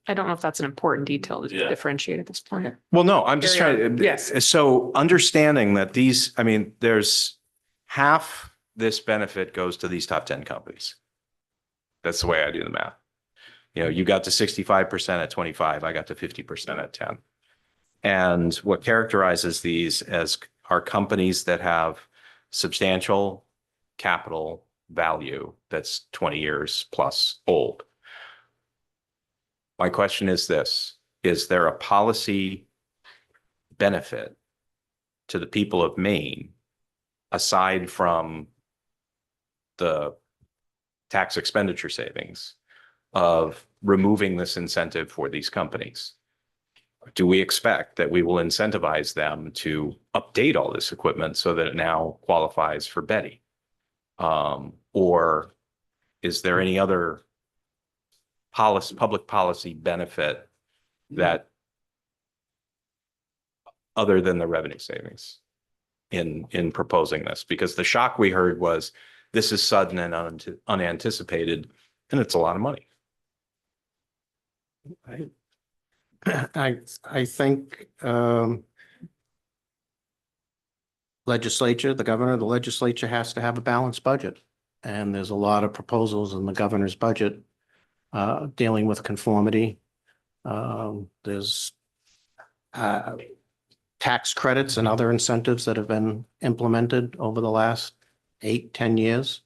I don't know if that's an important detail to differentiate at this point. Well, no, I'm just Carry trying on. to, Yes. So understanding that there's half this benefit goes to these top 10 companies. That's the way I do the math. You got to 65% at 25. I got to 50% at 10. And what characterizes these as are companies that have substantial capital value that's 20 years plus old. My question is this: is there a policy benefit to the people of Maine, aside from the tax expenditure savings, of removing this incentive for these companies? Do we expect that we will incentivize them to update all this equipment so that it now qualifies for Betty? Or is there any other public policy benefit that, other than the revenue savings, in proposing this? Because the shock we heard was, this is sudden and unanticipated, and it's a lot of money. I think legislature, the governor, the legislature has to have a balanced budget. And there's a lot of proposals in the governor's budget dealing with conformity. There's tax credits and other incentives that have been implemented over the last 8-10 years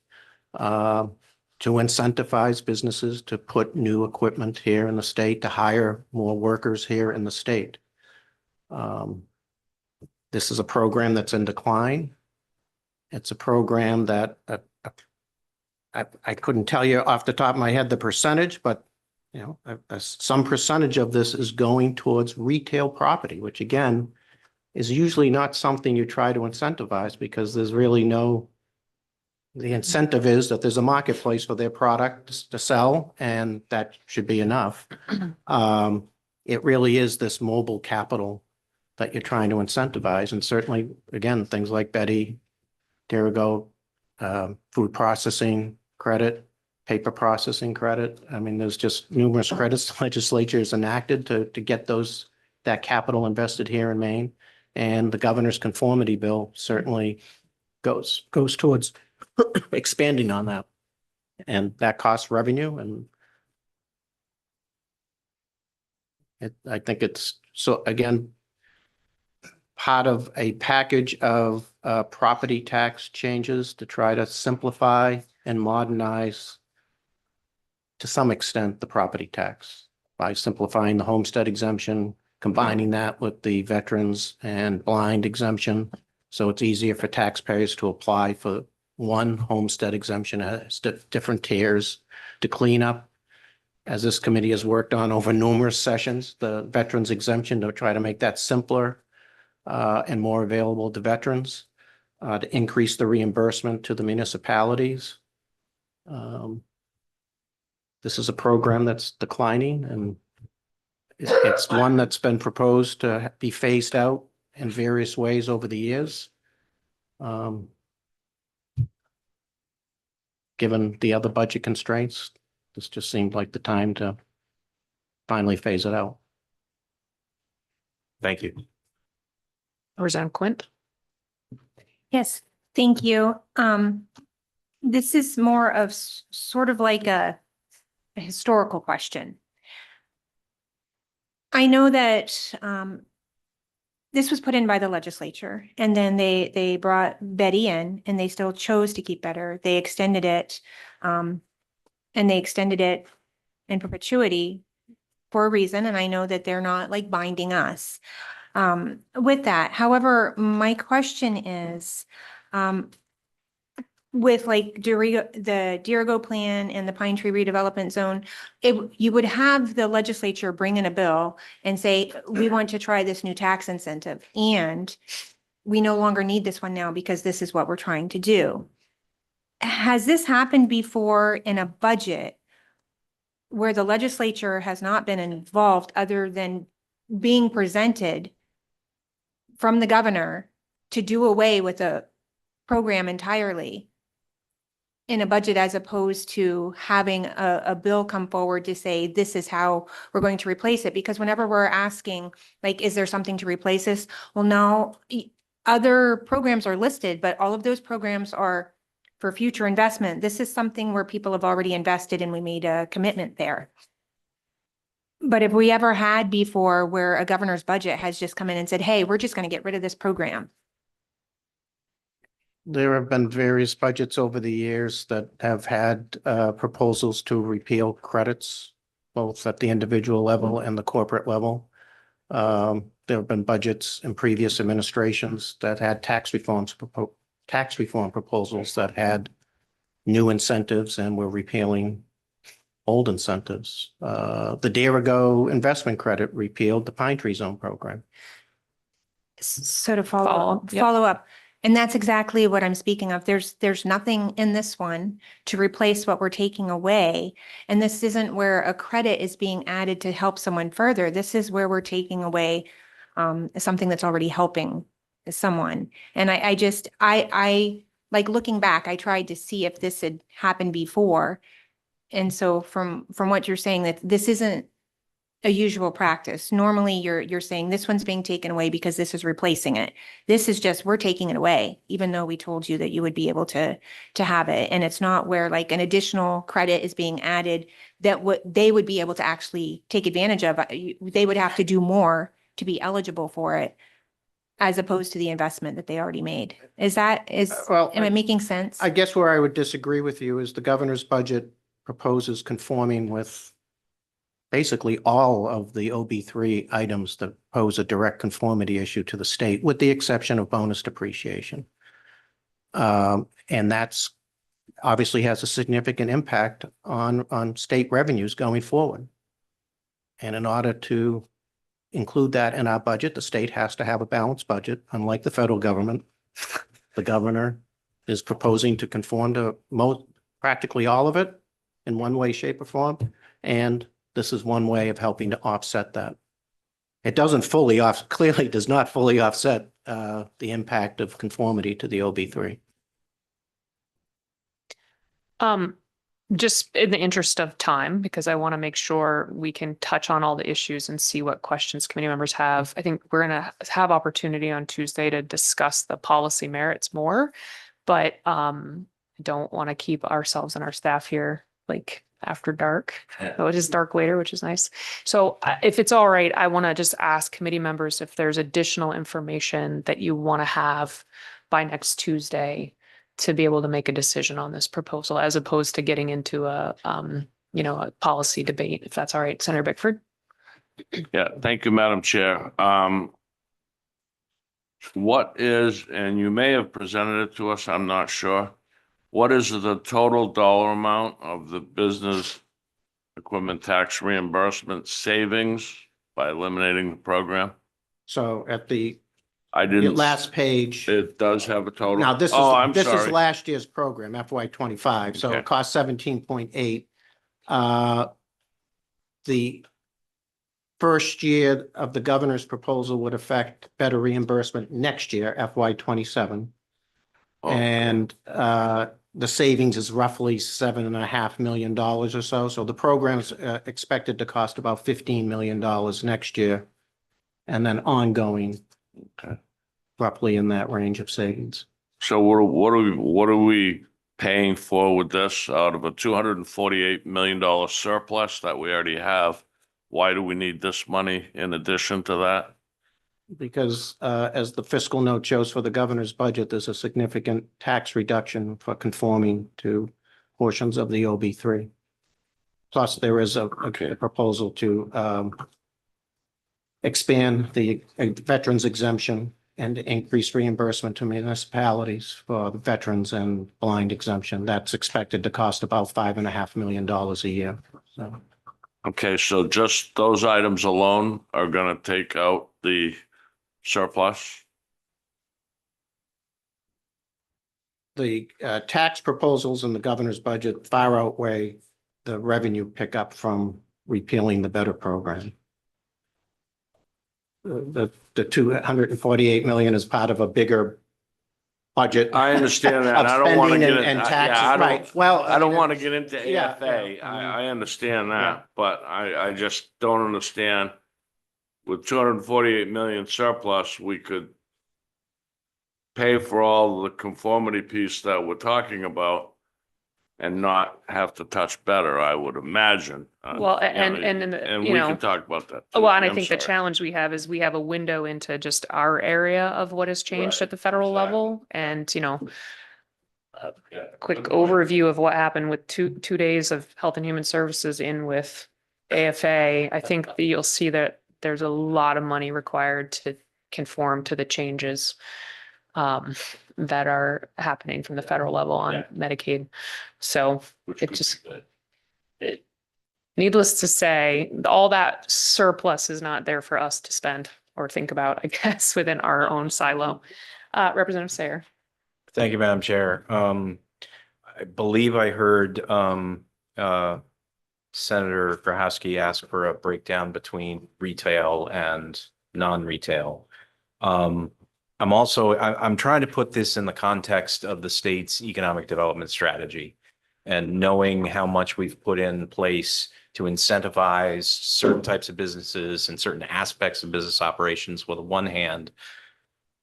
to incentivize businesses to put new equipment here in the state, to hire more workers here in the state. This is a program that's in decline. It's a program that I couldn't tell you off the top of my head the percentage, but some percentage of this is going towards retail property, which again is usually not something you try to incentivize because there's really no the incentive is that there's a marketplace for their product to sell, and that should be enough. It really is this mobile capital that you're trying to incentivize. And certainly, again, things like Betty, Derigo, food processing credit, paper processing credit. I mean, there's just numerous credits the legislature has enacted to get that capital invested here in Maine. And the governor's conformity bill certainly goes towards expanding on that. And that costs revenue, and I think it's, so again, part of a package of property tax changes to try to simplify and modernize to some extent the property tax by simplifying the homestead exemption, combining that with the veterans and blind exemption. So it's easier for taxpayers to apply for one homestead exemption as different tiers to clean up, as this committee has worked on over numerous sessions, the veterans exemption, to try to make that simpler and more available to veterans, to increase the reimbursement to the municipalities. This is a program that's declining, and it's one that's been proposed to be phased out in various ways over the years. Given the other budget constraints, this just seemed like the time to finally phase it out. Thank you. Representative Quint. Yes, thank you. This is more of sort of like a historical question. I know that this was put in by the legislature, and then they brought Betty in, and they still chose to keep better. They extended it, and they extended it in perpetuity for a reason, and I know that they're not like binding us with that. However, my question is, with like the Dirigo plan and the Pine Tree redevelopment zone, you would have the legislature bring in a bill and say, we want to try this new tax incentive, and we no longer need this one now because this is what we're trying to do. Has this happened before in a budget where the legislature has not been involved other than being presented from the governor to do away with a program entirely in a budget, as opposed to having a bill come forward to say, this is how we're going to replace it? Because whenever we're asking, like, is there something to replace this? Well, no, other programs are listed, but all of those programs are for future investment. This is something where people have already invested and we made a commitment there. But if we ever had before where a governor's budget has just come in and said, hey, we're just going to get rid of this program. There have been various budgets over the years that have had proposals to repeal credits, both at the individual level and the corporate level. There have been budgets in previous administrations that had tax reform proposals that had new incentives and were repealing old incentives. The Dirigo investment credit repealed the Pine Tree Zone program. So to follow up. And that's exactly what I'm speaking of. There's nothing in this one to replace what we're taking away. And this isn't where a credit is being added to help someone further. This is where we're taking away something that's already helping someone. And I like looking back, I tried to see if this had happened before. And so from what you're saying, that this isn't a usual practice. Normally you're saying this one's being taken away because this is replacing it. This is just, we're taking it away, even though we told you that you would be able to have it. And it's not where like an additional credit is being added that what they would be able to actually take advantage of. They would have to do more to be eligible for it, as opposed to the investment that they already made. Am I making sense? I guess where I would disagree with you is the governor's budget proposes conforming with basically all of the OB3 items that pose a direct conformity issue to the state, with the exception of bonus depreciation. And that's obviously has a significant impact on state revenues going forward. And in order to include that in our budget, the state has to have a balanced budget, unlike the federal government. The governor is proposing to conform to practically all of it in one way, shape, or form. And this is one way of helping to offset that. It doesn't clearly does not fully offset the impact of conformity to the OB3. Just in the interest of time, because I want to make sure we can touch on all the issues and see what questions committee members have. I think we're going to have opportunity on Tuesday to discuss the policy merits more, but I don't want to keep ourselves and our staff here like after dark. Oh, it is dark later, which is nice. So if it's all right, I want to just ask committee members if there's additional information that you want to have by next Tuesday to be able to make a decision on this proposal, as opposed to getting into a a policy debate, if that's all right. Senator Bickford. Yeah, thank you, Madam Chair. What is, and you may have presented it to us, I'm not sure. What is the total dollar amount of the business equipment tax reimbursement savings by eliminating the program? So at the I didn't. last page. It does have a total. Now, this is, Oh, I'm this is sorry. last year's program, FY25, so Okay. it cost 17.8. The first year of the governor's proposal would affect better reimbursement next year, FY27. Oh. And the savings is roughly $7.5 million or so. So the program's expected to cost about $15 million next year. And then ongoing, roughly in that range of savings. So what are we paying for with this out of a $248 million surplus that we already have? Why do we need this money in addition to that? Because as the fiscal note shows for the governor's budget, there's a significant tax reduction for conforming to portions of the OB3. Plus, there is a proposal to expand the veterans exemption and increase reimbursement to municipalities for the veterans and blind exemption. That's expected to cost about $5.5 million a year. So. Okay, so just those items alone are gonna take out the surplus? The tax proposals in the governor's budget far outweigh the revenue pickup from repealing the better program. The 248 million is part of a bigger budget. I understand that. of I don't want to spending get and in, taxes, yeah, right? Well, I don't want to get into yeah, AFA. yeah. I understand Yeah. that, but I just don't understand. With 248 million surplus, we could pay for all the conformity piece that we're talking about and not have to touch better, I would imagine. Well, You know, and we you know, can talk about that. well, too. and I I'm think the sorry. challenge we have is we have a window into just our area of what has changed at the federal level. And, a quick overview of what happened with two days of Health and Human Services in with AFA. I think that you'll see that there's a lot of money required to conform to the changes that are happening from the federal level on Medicaid. So it just, needless to say, all that surplus is not there for us to spend or think about, I guess, within our own silo. Representative Sayer. Thank you, Madam Chair. I believe I heard Senator Grahowski ask for a breakdown between retail and non-retail. I'm trying to put this in the context of the state's economic development strategy and knowing how much we've put in place to incentivize certain types of businesses and certain aspects of business operations. With one hand,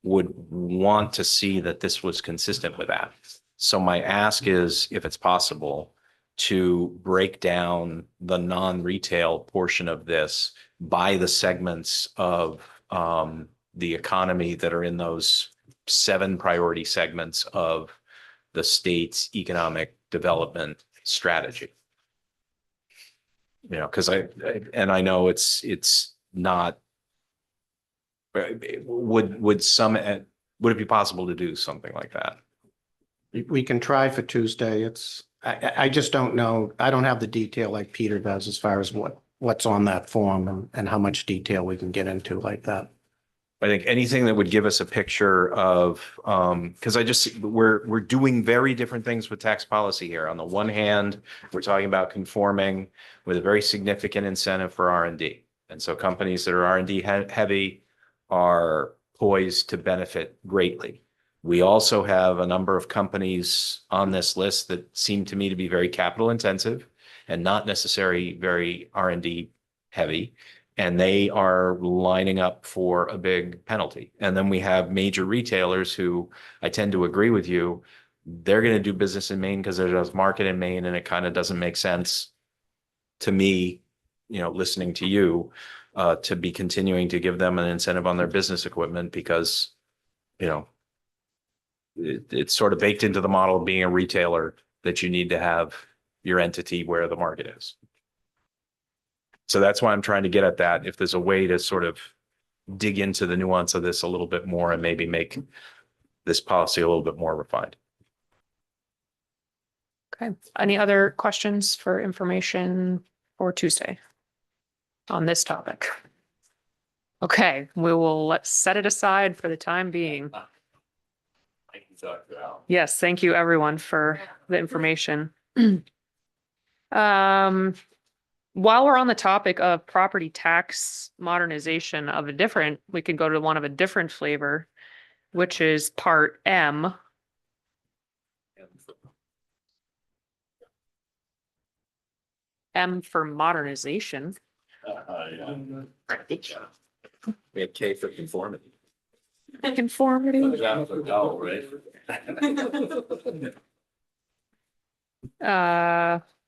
would want to see that this was consistent with that. So my ask is, if it's possible, to break down the non-retail portion of this by the segments of the economy that are in those 7 priority segments of the state's economic development strategy. Because I know it's not. Would it be possible to do something like that? We can try for Tuesday. I just don't know. I don't have the detail like Peter does as far as what's on that form and how much detail we can get into like that. I think anything that would give us a picture of, because we're doing very different things with tax policy here. On the one hand, we're talking about conforming with a very significant incentive for R&D. And so companies that are R&D heavy are poised to benefit greatly. We also have a number of companies on this list that seem to me to be very capital intensive and not necessarily very R&D heavy. And they are lining up for a big penalty. And then we have major retailers who, I tend to agree with you, they're going to do business in Maine because there's a market in Maine, and it kind of doesn't make sense to me, listening to you, to be continuing to give them an incentive on their business equipment because, it's sort of baked into the model of being a retailer that you need to have your entity where the market is. So that's why I'm trying to get at that. If there's a way to sort of dig into the nuance of this a little bit more and maybe make this policy a little bit more refined. Okay. Any other questions for information for Tuesday on this topic? Okay, let's set it aside for the time being. Yes, thank you everyone for the information. While we're on the topic of property tax modernization we could go to one of a different flavor, which is part M. M for modernization. We had K for conformity. Conformity.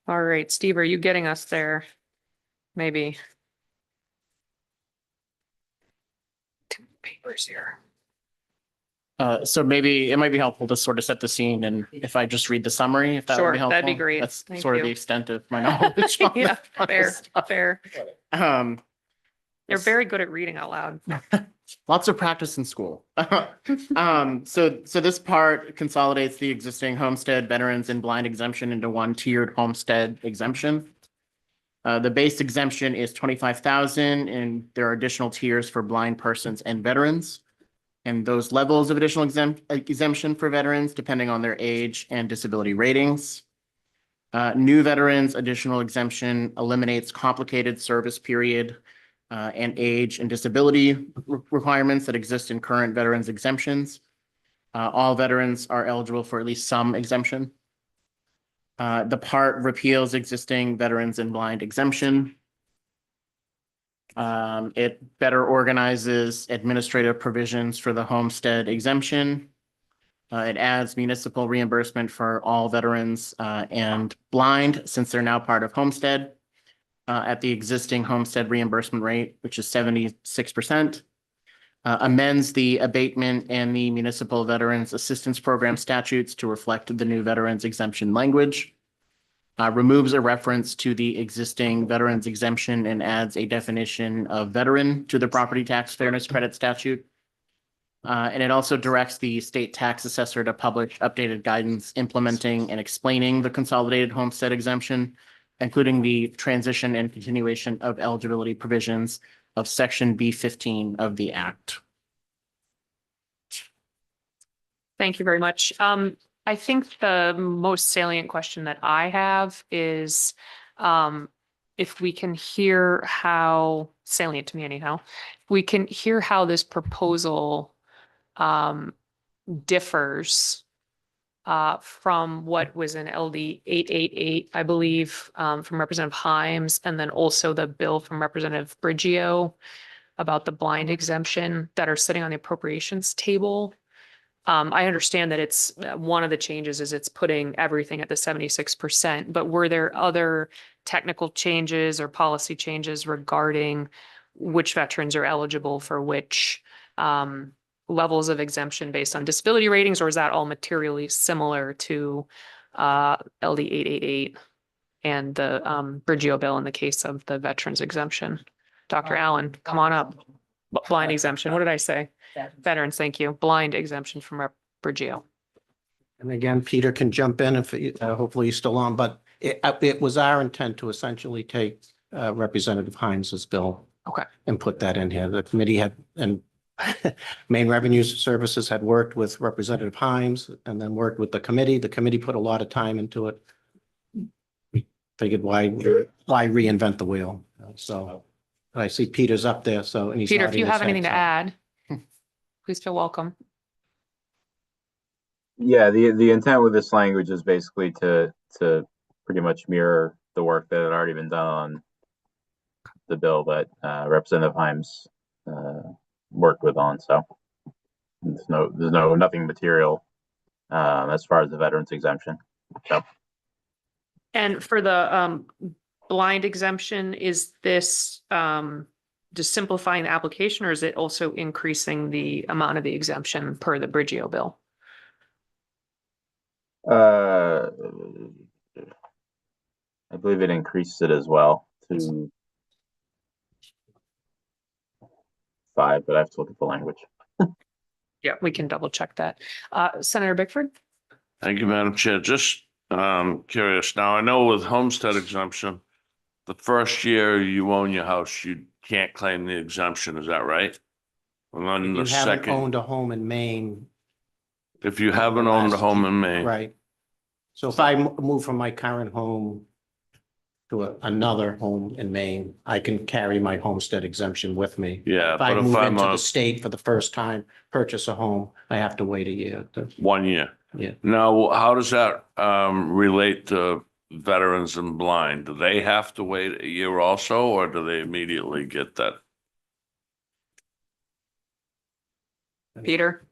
All right, Steve, are you getting us there? Maybe. Two papers here. So maybe it might be helpful to sort of set the scene, and if I just read the summary, if that would Sure, be helpful. that'd be great. That's Thank sort of you. the extent of my knowledge. on Yeah, on this stuff. fair. Um, You're very good at reading out loud. Lots of practice in school. So this part consolidates the existing homestead, veterans, and blind exemption into one tiered homestead exemption. The base exemption is 25,000, and there are additional tiers for blind persons and veterans. And those levels of additional exemption for veterans, depending on their age and disability ratings. New veterans additional exemption eliminates complicated service period and age and disability requirements that exist in current veterans exemptions. All veterans are eligible for at least some exemption. The part repeals existing veterans and blind exemption. It better organizes administrative provisions for the homestead exemption. It adds municipal reimbursement for all veterans and blind, since they're now part of homestead, at the existing homestead reimbursement rate, which is 76%. Amends the abatement and the municipal veterans assistance program statutes to reflect the new veterans exemption language. Removes a reference to the existing veterans exemption and adds a definition of veteran to the property tax fairness credit statute. And it also directs the state tax assessor to publish updated guidance implementing and explaining the consolidated homestead exemption, including the transition and continuation of eligibility provisions of section B15 of the Act. Thank you very much. I think the most salient question that I have is if we can hear how, salient to me anyhow, we can hear how this proposal differs from what was in LD 888, I believe, from Representative Himes, and then also the bill from Representative Briggio about the blind exemption that are sitting on the appropriations table. I understand that it's one of the changes is it's putting everything at the 76%, but were there other technical changes or policy changes regarding which veterans are eligible for which levels of exemption based on disability ratings, or is that all materially similar to LD 888 and the Briggio bill in the case of the veterans exemption? Dr. Allen, come on up. Blind exemption. What did I say? Veterans, thank you. Blind exemption from Briggio. And again, Peter can jump in if, hopefully he's still on, but it was our intent to essentially take Representative Hines' bill. Okay. And put that in here. The committee had, and Maine Revenue Services had worked with Representative Himes and then worked with the committee. The committee put a lot of time into it. We figured why reinvent the wheel? So I see Peter's up there, so. And he's Peter, if nodding you his have head, anything to so. add, please feel welcome. Yeah, the intent with this language is basically to pretty much mirror the work that had already been done on the bill that Representative Himes worked with on. So there's nothing material as far as the veterans exemption. So And for the blind exemption, is this just simplifying the application, or is it also increasing the amount of the exemption per the Brigio bill? I believe it increased it as well to 5, but I have to look at the language. Yeah, we can double check that. Senator Bickford? Thank you, Madam Chair. Just curious. Now, I know with homestead exemption, the first year you own your house, you can't claim the exemption. Is that right? And then You the haven't second, owned a home in Maine. if you haven't owned a home in Maine, Right. So if I move from my current home to another home in Maine, I can carry my homestead exemption with me. yeah, If I but if move I'm into a the state for the first time, purchase a home, I have to wait a year. 1 year. Yeah. Now, how does that relate to veterans and blind? Do they have to wait a year also, or do they immediately get that? Peter?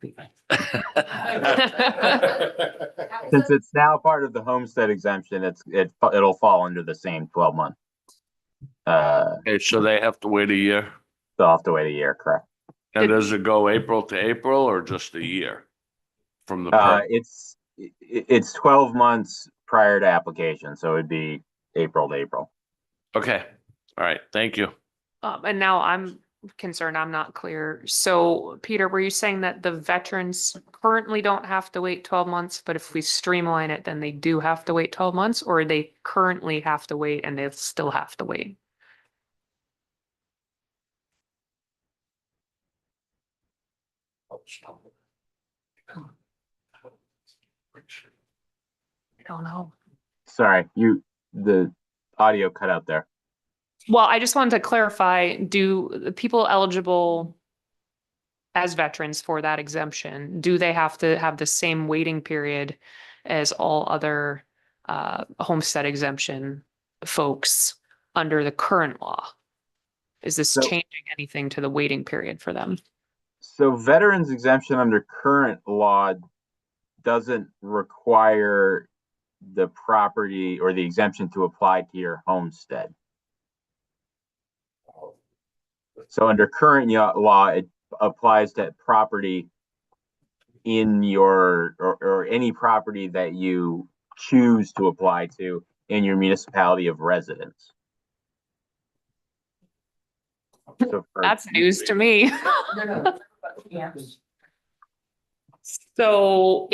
Since it's now part of the homestead exemption, it'll fall under the same 12-month. Okay, so they have to wait a year? They'll have to wait a year, correct? And does it go April to April or just a year from the It's 12 months prior to application, so it'd be April to April. Okay, all right, thank you. And now I'm concerned, I'm not clear. So Peter, were you saying that the veterans currently don't have to wait 12 months, but if we streamline it, then they do have to wait 12 months, or they currently have to wait and they still have to wait? I don't know. Sorry, the audio cut out there. Well, I just wanted to clarify, do the people eligible as veterans for that exemption, do they have to have the same waiting period as all other homestead exemption folks under the current law? Is this changing anything to the waiting period for them? So veterans exemption under current law doesn't require the property or the exemption to apply to your homestead. So under current law, it applies to property in your or any property that you choose to apply to in your municipality of residence. So That's news to me. So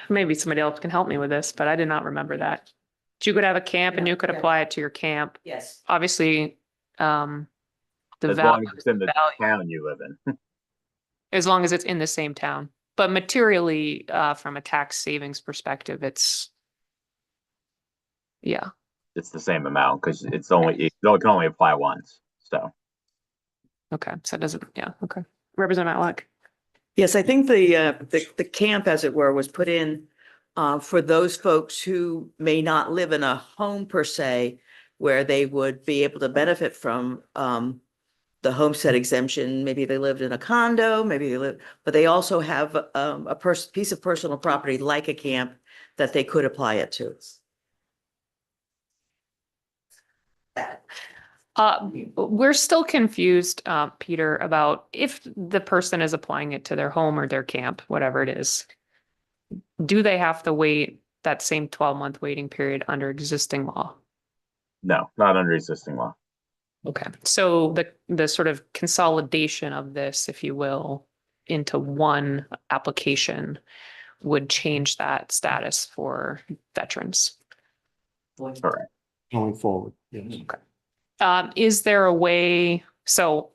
maybe somebody else can help me with this, but I did not remember that. You could have a camp and you could apply it to your camp. Yes. Obviously, the as long as it's in the town you live in. As long as it's in the same town. But materially, from a tax savings perspective, it's the same amount because it can only apply once. So okay, so it doesn't. Yeah, okay. Representative Matlock. Yes, I think the camp, as it were, was put in for those folks who may not live in a home per se, where they would be able to benefit from the homestead exemption. Maybe they lived in a condo, but they also have a piece of personal property like a camp that they could apply it to. We're still confused, Peter, about if the person is applying it to their home or their camp, whatever it is, do they have to wait that same 12-month waiting period under existing law? No, not under existing law. Okay, so the sort of consolidation of this, if you will, into one application would change that status for veterans. Correct. Going forward, yes. Okay. Is there a way, so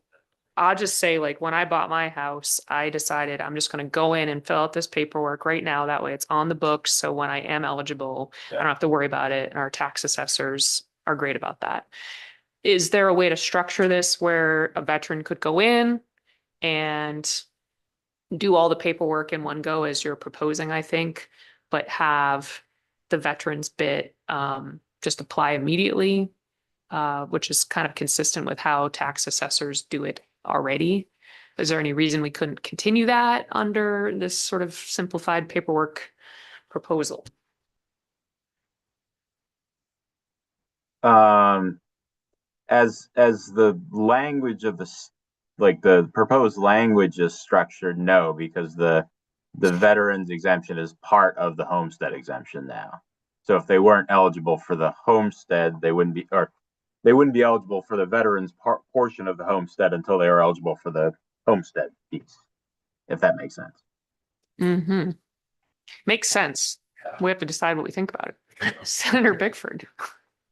I'll just say, like, when I bought my house, I decided I'm just gonna go in and fill out this paperwork right now. That way it's on the books. So when I am eligible, I don't have to worry about it. And our tax assessors are great about that. Is there a way to structure this where a veteran could go in and do all the paperwork in one go as you're proposing, I think, but have the veterans bit just apply immediately, which is kind of consistent with how tax assessors do it already. Is there any reason we couldn't continue that under this sort of simplified paperwork proposal? As the language of like the proposed language is structured, no, because the veterans exemption is part of the homestead exemption now. So if they weren't eligible for the homestead, they wouldn't be eligible for the veterans portion of the homestead until they were eligible for the homestead piece, if that makes sense. Mm-hmm. Makes sense. We have to decide what we think about it. Senator Bickford.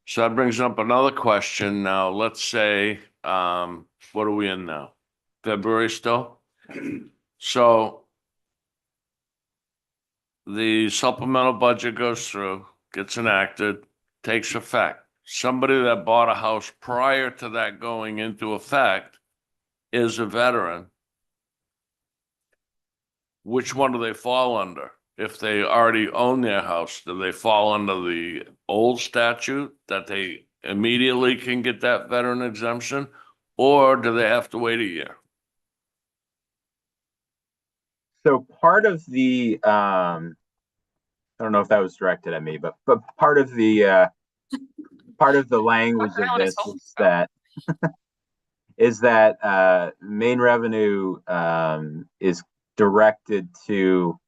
So that brings up another question. Now, let's say, what are we in now? February still? So the supplemental budget goes through, gets enacted, takes effect. Somebody that bought a house prior to that going into effect is a veteran. Which one do they fall under? If they already own their house, do they fall under the old statute that they immediately can get that veteran exemption? Or do they have to wait a year? So part of the I don't know if that was directed at me, but part of the language of this is that main revenue is directed to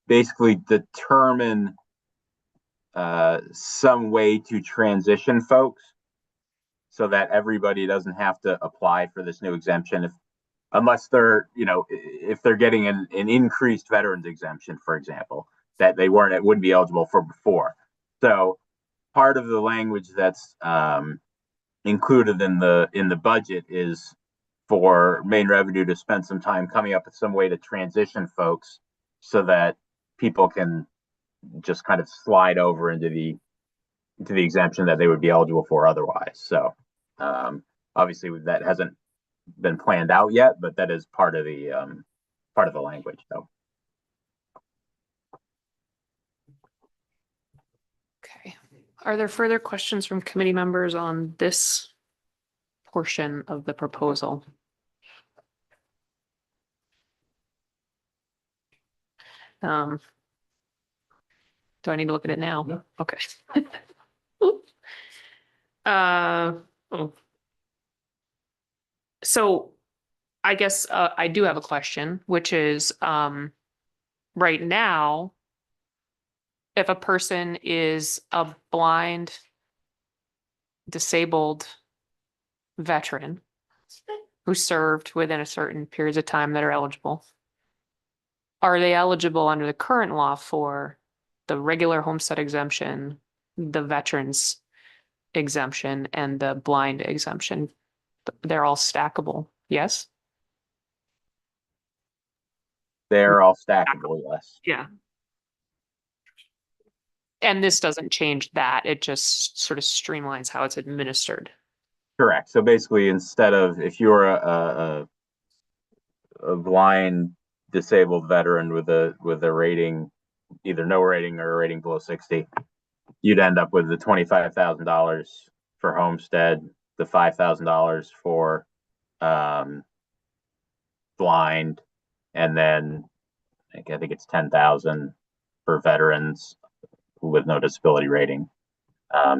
basically determine some way to transition folks so that everybody doesn't have to apply for this new exemption unless they're, if they're getting an increased veterans exemption, for example, that they wouldn't be eligible for before. So part of the language that's included in the budget is for main revenue to spend some time coming up with some way to transition folks so that people can just kind of slide over into the exemption that they would be eligible for otherwise. So obviously that hasn't been planned out yet, but that is part of the language. So. Okay. Are there further questions from committee members on this portion of the proposal? Do I need to look at it now? No. Okay. Oh. So I guess I do have a question, which is right now, if a person is a blind, disabled veteran who served within a certain periods of time that are eligible, are they eligible under the current law for the regular homestead exemption, the veterans exemption, and the blind exemption? They're all stackable, yes? They're all stackable, yes. Yeah. And this doesn't change that. It just sort of streamlines how it's administered. Correct. So basically, instead of if you're a blind disabled veteran with a rating, either no rating or a rating below 60, you'd end up with the $25,000 for homestead, the $5,000 for blind, and then I think it's 10,000 for veterans with no disability rating,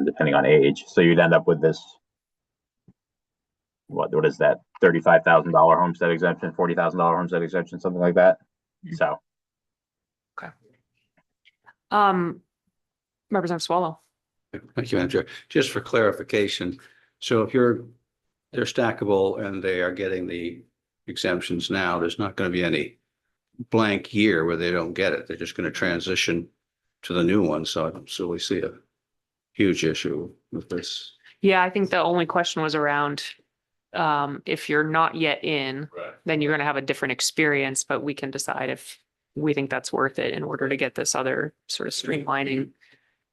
depending on age. So you'd end up with this. What is that? $35,000 homestead exemption, $40,000 homestead exemption, something like that. So. Okay. Representative Swallow. Thank you, Madam Chair. Just for clarification, so if they're stackable and they are getting the exemptions now, there's not going to be any blank year where they don't get it. They're just going to transition to the new one. So we see a huge issue with this. Yeah, I think the only question was around if you're not yet in, then you're gonna have a different experience, but we can decide if we think that's worth it in order to get this other sort of streamlining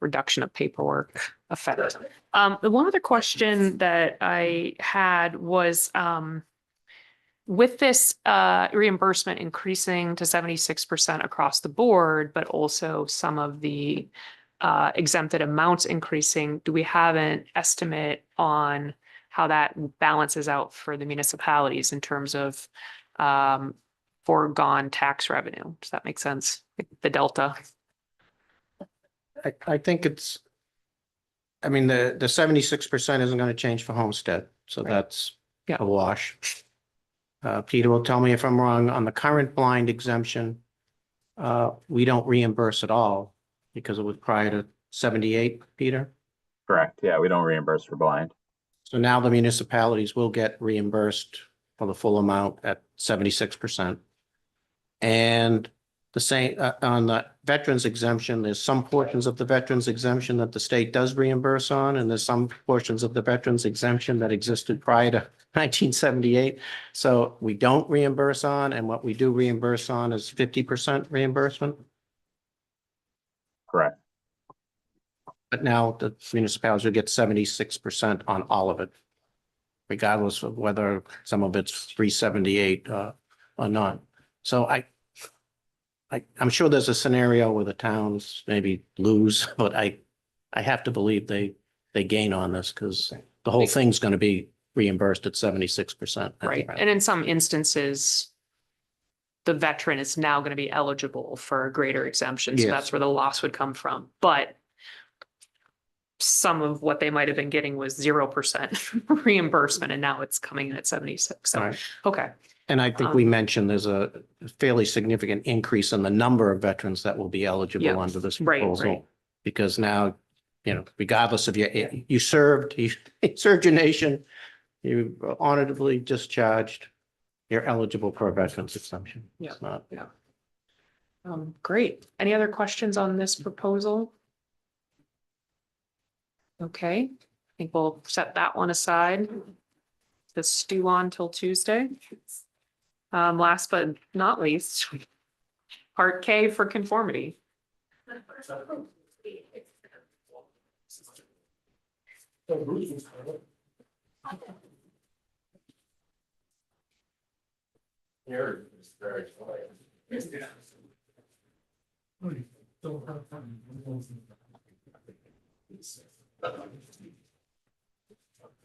reduction of paperwork effect. The one other question that I had was with this reimbursement increasing to 76% across the board, but also some of the exempted amounts increasing, do we have an estimate on how that balances out for the municipalities in terms of foregone tax revenue? Does that make sense? The delta? I think it's, I mean, the 76% isn't going to change for homestead, so that's Yeah. a wash. Peter will tell me if I'm wrong, on the current blind exemption, we don't reimburse at all because it was prior to 78, Peter. Correct. Yeah, we don't reimburse for blind. So now the municipalities will get reimbursed for the full amount at 76%. And the same on the veterans exemption, there's some portions of the veterans exemption that the state does reimburse on, and there's some portions of the veterans exemption that existed prior to 1978. So we don't reimburse on, and what we do reimburse on is 50% reimbursement. Correct. But now the municipalities will get 76% on all of it, regardless of whether some of it's 378 or not. So I'm sure there's a scenario where the towns maybe lose, but I have to believe they gain on this because the whole thing's going to be reimbursed at 76%. Right. And in some instances, the veteran is now going to be eligible for a greater exemption. So Yes. that's where the loss would come from. But some of what they might have been getting was 0% reimbursement, and now it's coming in at 76. So, Right. okay. And I think we mentioned there's a fairly significant increase in the number of veterans that will be eligible Yeah. under this Right, proposal. right. Because now, regardless of you served your nation, you were honorably discharged, you're eligible for a veterans exemption. Yeah. It's not. Yeah. Great. Any other questions on this proposal? Okay, I think we'll set that one aside. The stew on till Tuesday. Last but not least, Part K for conformity.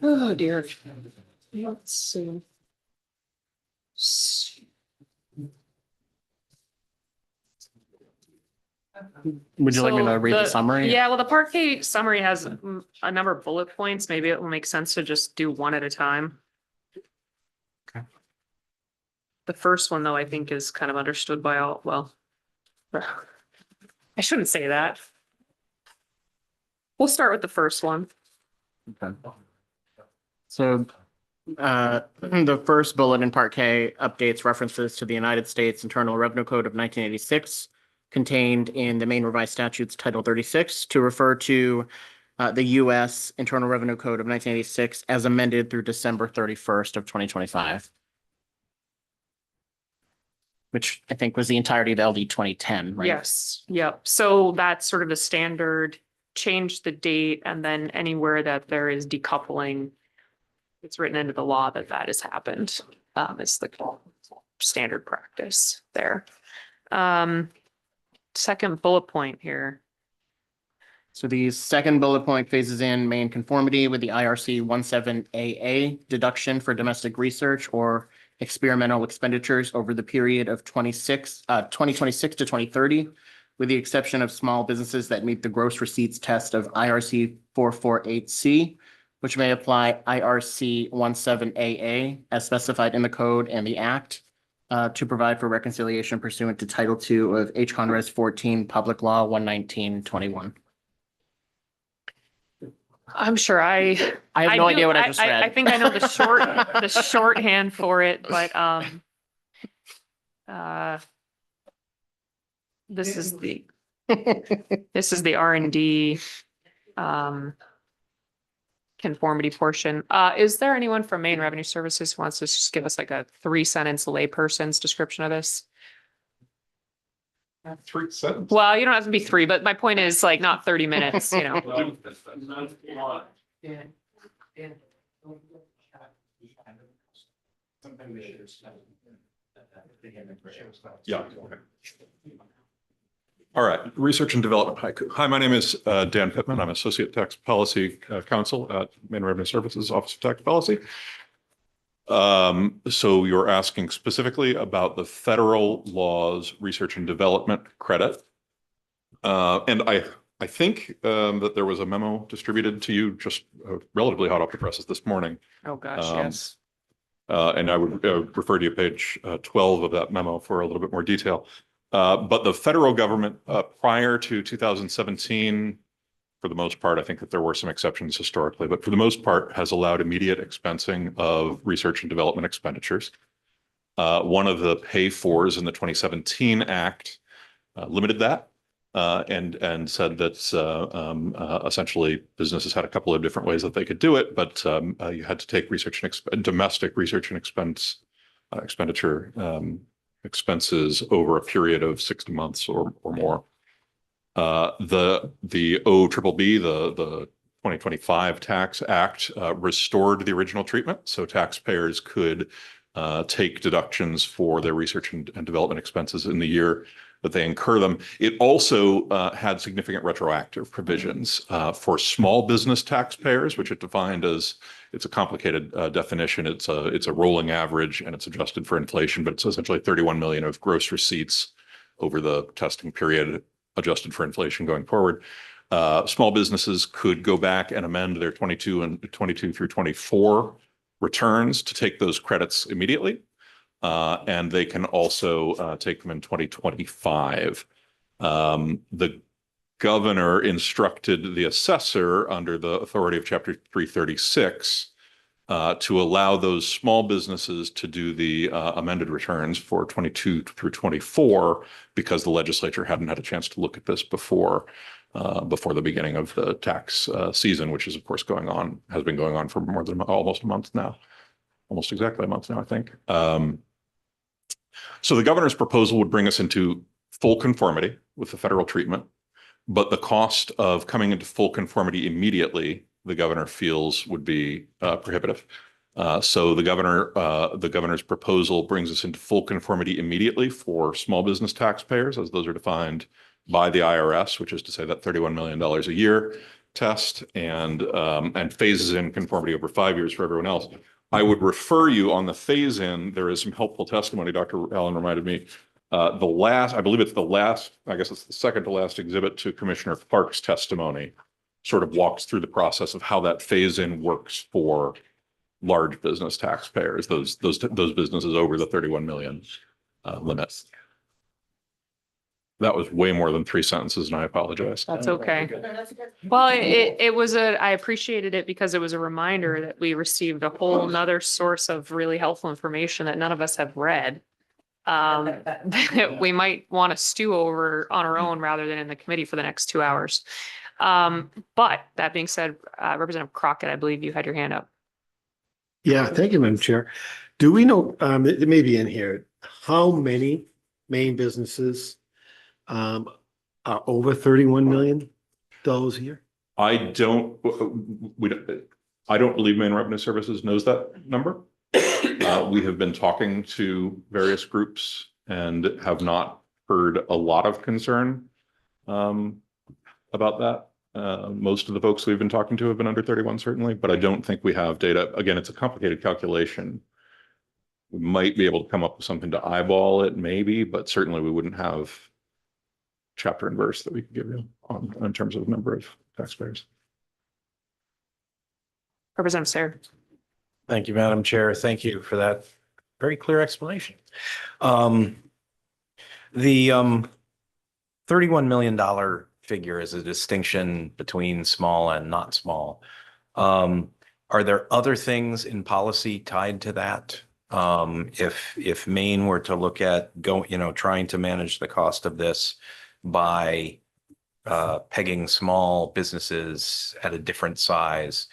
Oh dear. Let's see. Would you like me So to read the summary? Yeah, well, the Part K summary has a number of bullet points. Maybe it will make sense to just do one at a time. Okay. The first one, though, I think is kind of understood by all, well, I shouldn't say that. We'll start with the first one. Okay. So the first bullet in Part K updates references to the United States Internal Revenue Code of 1986 contained in the Maine Revised Statutes Title 36 to refer to the U.S. Internal Revenue Code of 1986 as amended through December 31st of 2025. Which I think was the entirety of LD 2010, right? Yes, yep. So that's sort of the standard, change the date, and then anywhere that there is decoupling, it's written into the law that that has happened. It's the standard practice there. Second bullet point here. So the second bullet point phases in Maine conformity with the IRC 17AA deduction for domestic research or experimental expenditures over the period of 2026 to 2030, with the exception of small businesses that meet the gross receipts test of IRC 448C, which may apply IRC 17AA as specified in the code and the act to provide for reconciliation pursuant to Title II of H. Con. Res. 14, Public Law 119/21. I'm sure I have no idea what I just read. I think I know the shorthand for it, but this is the R&D conformity portion. Is there anyone from Maine Revenue Services who wants to just give us like a 3-sentence layperson's description of this? 3 sentences. Well, you don't have to be 3, but my point is like not 30 minutes, you know. Yeah. Okay. All right, research and development haiku. Hi, my name is Dan Pittman. I'm Associate Tax Policy Counsel at Maine Revenue Services Office of Tax Policy. So you're asking specifically about the federal laws research and development credit. And I think that there was a memo distributed to you just relatively hot off the presses this morning. Oh, gosh, yes. And I would refer to you page 12 of that memo for a little bit more detail. But the federal government, prior to 2017, for the most part, I think that there were some exceptions historically, but for the most part, has allowed immediate expensing of research and development expenditures. One of the pay-fors in the 2017 Act limited that and said that essentially businesses had a couple of different ways that they could do it, but you had to take research and domestic research and expenditure expenses over a period of 60 months or more. The OBBB, the 2025 Tax Act, restored the original treatment. So taxpayers could take deductions for their research and development expenses in the year that they incur them. It also had significant retroactive provisions for small business taxpayers, which it defined as, it's a complicated definition. It's a rolling average and it's adjusted for inflation, but it's essentially 31 million of gross receipts over the testing period, adjusted for inflation going forward. Small businesses could go back and amend their 22 through 24 returns to take those credits immediately. And they can also take them in 2025. The governor instructed the assessor under the authority of Chapter 336 to allow those small businesses to do the amended returns for 22 through 24 because the legislature hadn't had a chance to look at this before the beginning of the tax season, which is of course has been going on for more than almost a month now, almost exactly a month now, I think. So the governor's proposal would bring us into full conformity with the federal treatment, but the cost of coming into full conformity immediately, the governor feels would be prohibitive. So the governor's proposal brings us into full conformity immediately for small business taxpayers, as those are defined by the IRS, which is to say that $31 million a year test, and phases in conformity over 5 years for everyone else. I would refer you on the phase in. There is some helpful testimony. Dr. Allen reminded me. I believe it's the last, I guess it's the second to last exhibit to Commissioner Clark's testimony, sort of walks through the process of how that phase in works for large business taxpayers, those businesses over the 31 million limits. That was way more than 3 sentences, and I apologize. That's okay. Well, I appreciated it because it was a reminder that we received a whole nother source of really helpful information that none of us have read. That we might want to stew over on our own rather than in the committee for the next 2 hours. But that being said, Representative Crockett, I believe you had your hand up. Yeah, thank you, Madam Chair. Do we know, it may be in here, how many Maine businesses are over 31 million a year? I don't believe Maine Revenue Services knows that number. We have been talking to various groups and have not heard a lot of concern about that. Most of the folks we've been talking to have been under 31, certainly, but I don't think we have data. Again, it's a complicated calculation. We might be able to come up with something to eyeball it, maybe, but certainly we wouldn't have chapter and verse that we could give you in terms of number of taxpayers. Representative Sayre. Thank you, Madam Chair. Thank you for that very clear explanation. The $31 million figure is a distinction between small and not small. Are there other things in policy tied to that? If Maine were to look at trying to manage the cost of this by pegging small businesses at a different size,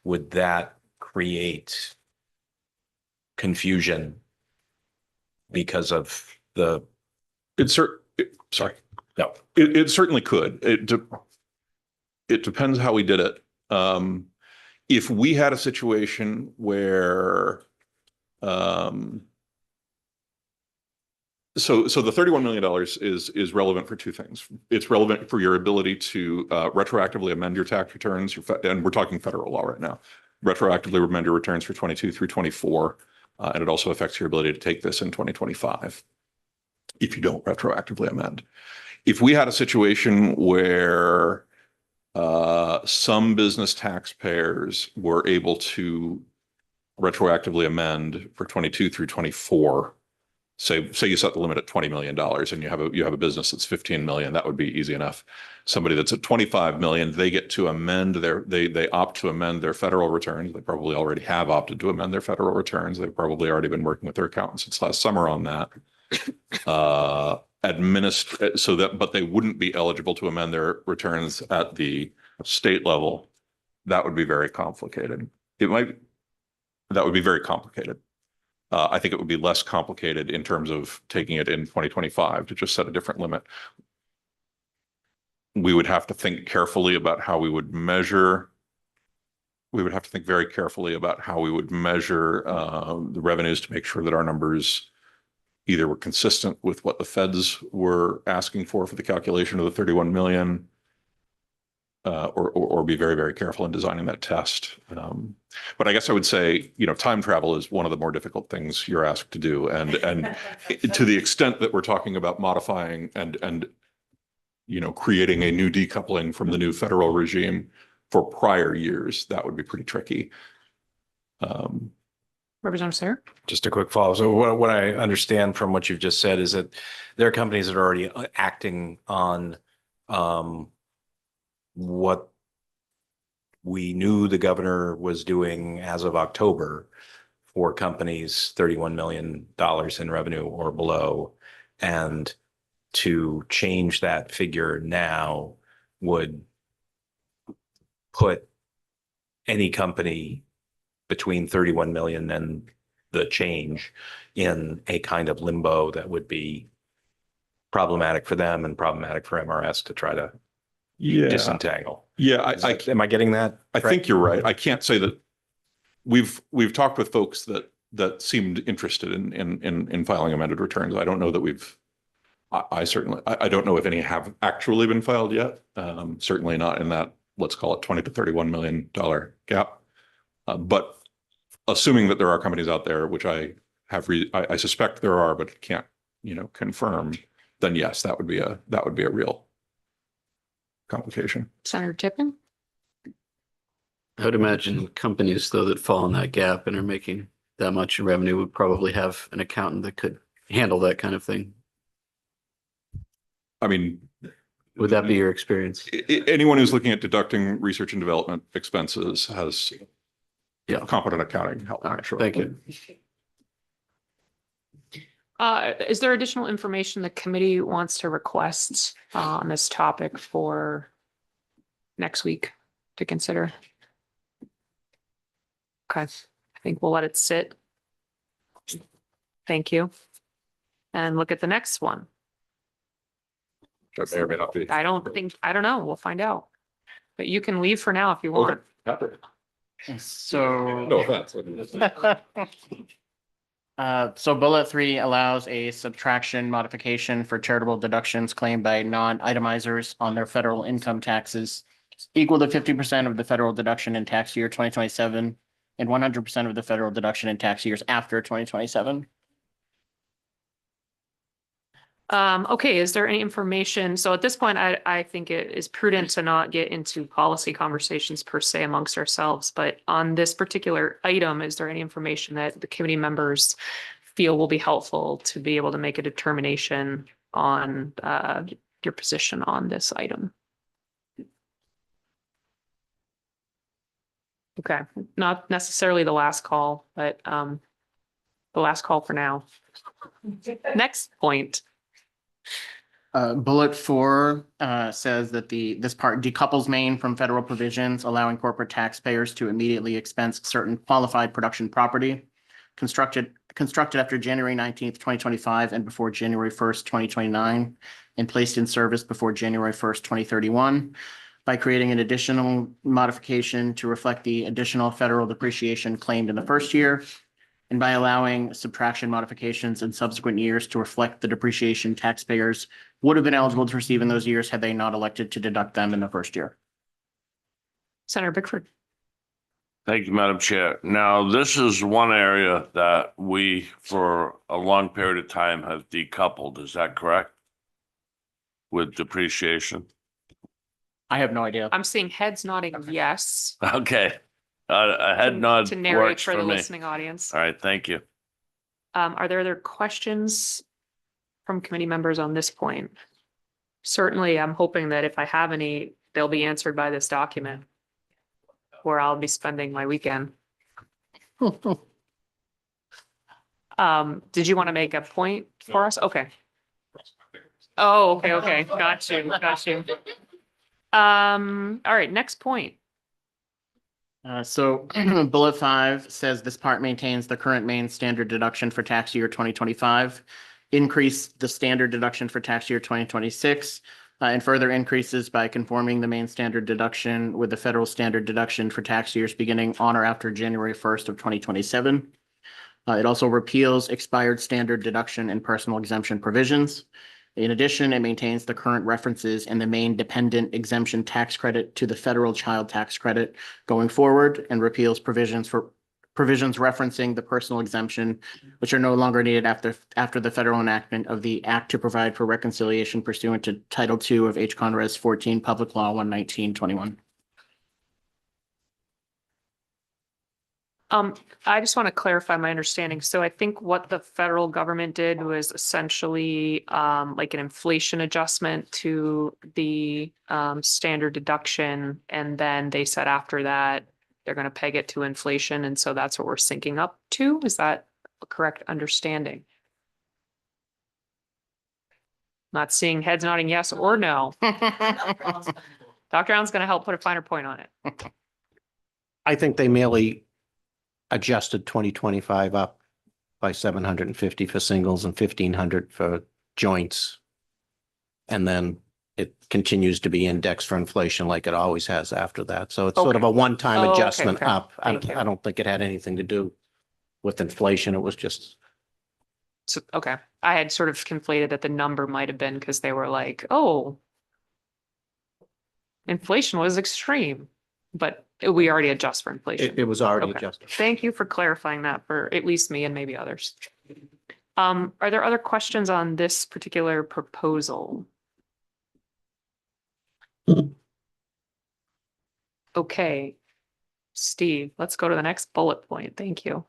would that create confusion because of the, Sorry. no, It certainly could. It depends how we did it. If we had a situation where, so the $31 million is relevant for two things. It's relevant for your ability to retroactively amend your tax returns, and we're talking federal law right now. Retroactively amend your returns for 22 through 24, and it also affects your ability to take this in 2025 if you don't retroactively amend. If we had a situation where some business taxpayers were able to retroactively amend for 22 through 24, say you set the limit at $20 million and you have a business that's 15 million, that would be easy enough. Somebody that's at 25 million, they get to amend they opt to amend their federal returns. They probably already have opted to amend their federal returns. They've probably already been working with their accountants since last summer on that. But they wouldn't be eligible to amend their returns at the state level. That would be very complicated. That would be very complicated. I think it would be less complicated in terms of taking it in 2025 to just set a different limit. We would have to think carefully about how we would measure. We would have to think very carefully about how we would measure the revenues to make sure that our numbers either were consistent with what the feds were asking for the calculation of the 31 million, or be very, very careful in designing that test. But I guess I would say, time travel is one of the more difficult things you're asked to do. And to the extent that we're talking about modifying and creating a new decoupling from the new federal regime for prior years, that would be pretty tricky. Representative Sarah? just a quick follow. So what I understand from what you've just said is that there are companies that are already acting on what we knew the governor was doing as of October for companies $31 million in revenue or below. And to change that figure now would put any company between 31 million and the change in a kind of limbo that would be problematic for them and problematic for MRS to try to disentangle. Yeah, Am I getting that? I think you're right. I can't say that we've talked with folks that seemed interested in filing amended returns. I don't know that I don't know if any have actually been filed yet. Certainly not in that, let's call it 20 to $31 million gap. But assuming that there are companies out there, which I suspect there are, but can't, confirm, then yes, that would be a real complication. Senator Tippin? I would imagine companies, though, that fall in that gap and are making that much in revenue would probably have an accountant that could handle that kind of thing. I mean, would that be your experience? Anyone who's looking at deducting research and development expenses has competent accounting help. All right, thank you. Is there additional information the committee wants to request on this topic for next week to consider? Okay, I think we'll let it sit. Thank you. And look at the next one. That may or may not be. I don't know. We'll find out. But you can leave for now if you want. Okay. So. No offense. So bullet 3 allows a subtraction modification for charitable deductions claimed by non-itemizers on their federal income taxes equal to 50% of the federal deduction in tax year 2027 and 100% of the federal deduction in tax years after 2027. Okay, is there any information? So at this point, I think it is prudent to not get into policy conversations per se amongst ourselves, but on this particular item, is there any information that the committee members feel will be helpful to be able to make a determination on your position on this item? Okay, not necessarily the last call, but the last call for now. Next point. Bullet 4 says that this part decouples Maine from federal provisions, allowing corporate taxpayers to immediately expense certain qualified production property constructed after January 19th, 2025 and before January 1st, 2029, and placed in service before January 1st, 2031, by creating an additional modification to reflect the additional federal depreciation claimed in the first year, and by allowing subtraction modifications in subsequent years to reflect the depreciation taxpayers would have been eligible to receive in those years had they not elected to deduct them in the first year. Senator Bickford. Thank you, Madam Chair. Now, this is one area that we, for a long period of time, have decoupled. Is that correct? With depreciation? I have no idea. I'm seeing heads nodding yes. Okay. A head nod To narrate works for for the me. listening audience. All right, thank you. Are there other questions from committee members on this point? Certainly, I'm hoping that if I have any, they'll be answered by this document, where I'll be spending my weekend. Did you want to make a point for us? Okay. Oh, okay. Got you. All right, next point. So bullet 5 says this part maintains the current Maine standard deduction for tax year 2025, increase the standard deduction for tax year 2026, and further increases by conforming the Maine standard deduction with the federal standard deduction for tax years beginning on or after January 1st of 2027. It also repeals expired standard deduction and personal exemption provisions. In addition, it maintains the current references in the Maine dependent exemption tax credit to the federal child tax credit going forward, and repeals provisions referencing the personal exemption, which are no longer needed after the federal enactment of the Act to Provide for Reconciliation pursuant to Title II of H. Con. Res. 14, Public Law 119/21. I just want to clarify my understanding. So I think what the federal government did was essentially like an inflation adjustment to the standard deduction. And then they said after that, they're going to peg it to inflation. And so that's what we're syncing up to. Is that a correct understanding? Not seeing heads nodding yes or no. Dr. Allen's going to help put a finer point on it. I think they merely adjusted 2025 up by 750 for singles and 1,500 for joints. And then it continues to be indexed for inflation like it always has after that. So it's sort of Okay. a one-time Oh, okay, adjustment fair. up. I Thank you. don't think it had anything to do with inflation. It was just, So, okay, I had sort of conflated that the number might have been because they were like, oh, inflation was extreme, but we already adjust for inflation. it was already Okay. adjusted. Thank you for clarifying that for at least me and maybe others. Are there other questions on this particular proposal? Okay, Steve, let's go to the next bullet point. Thank you.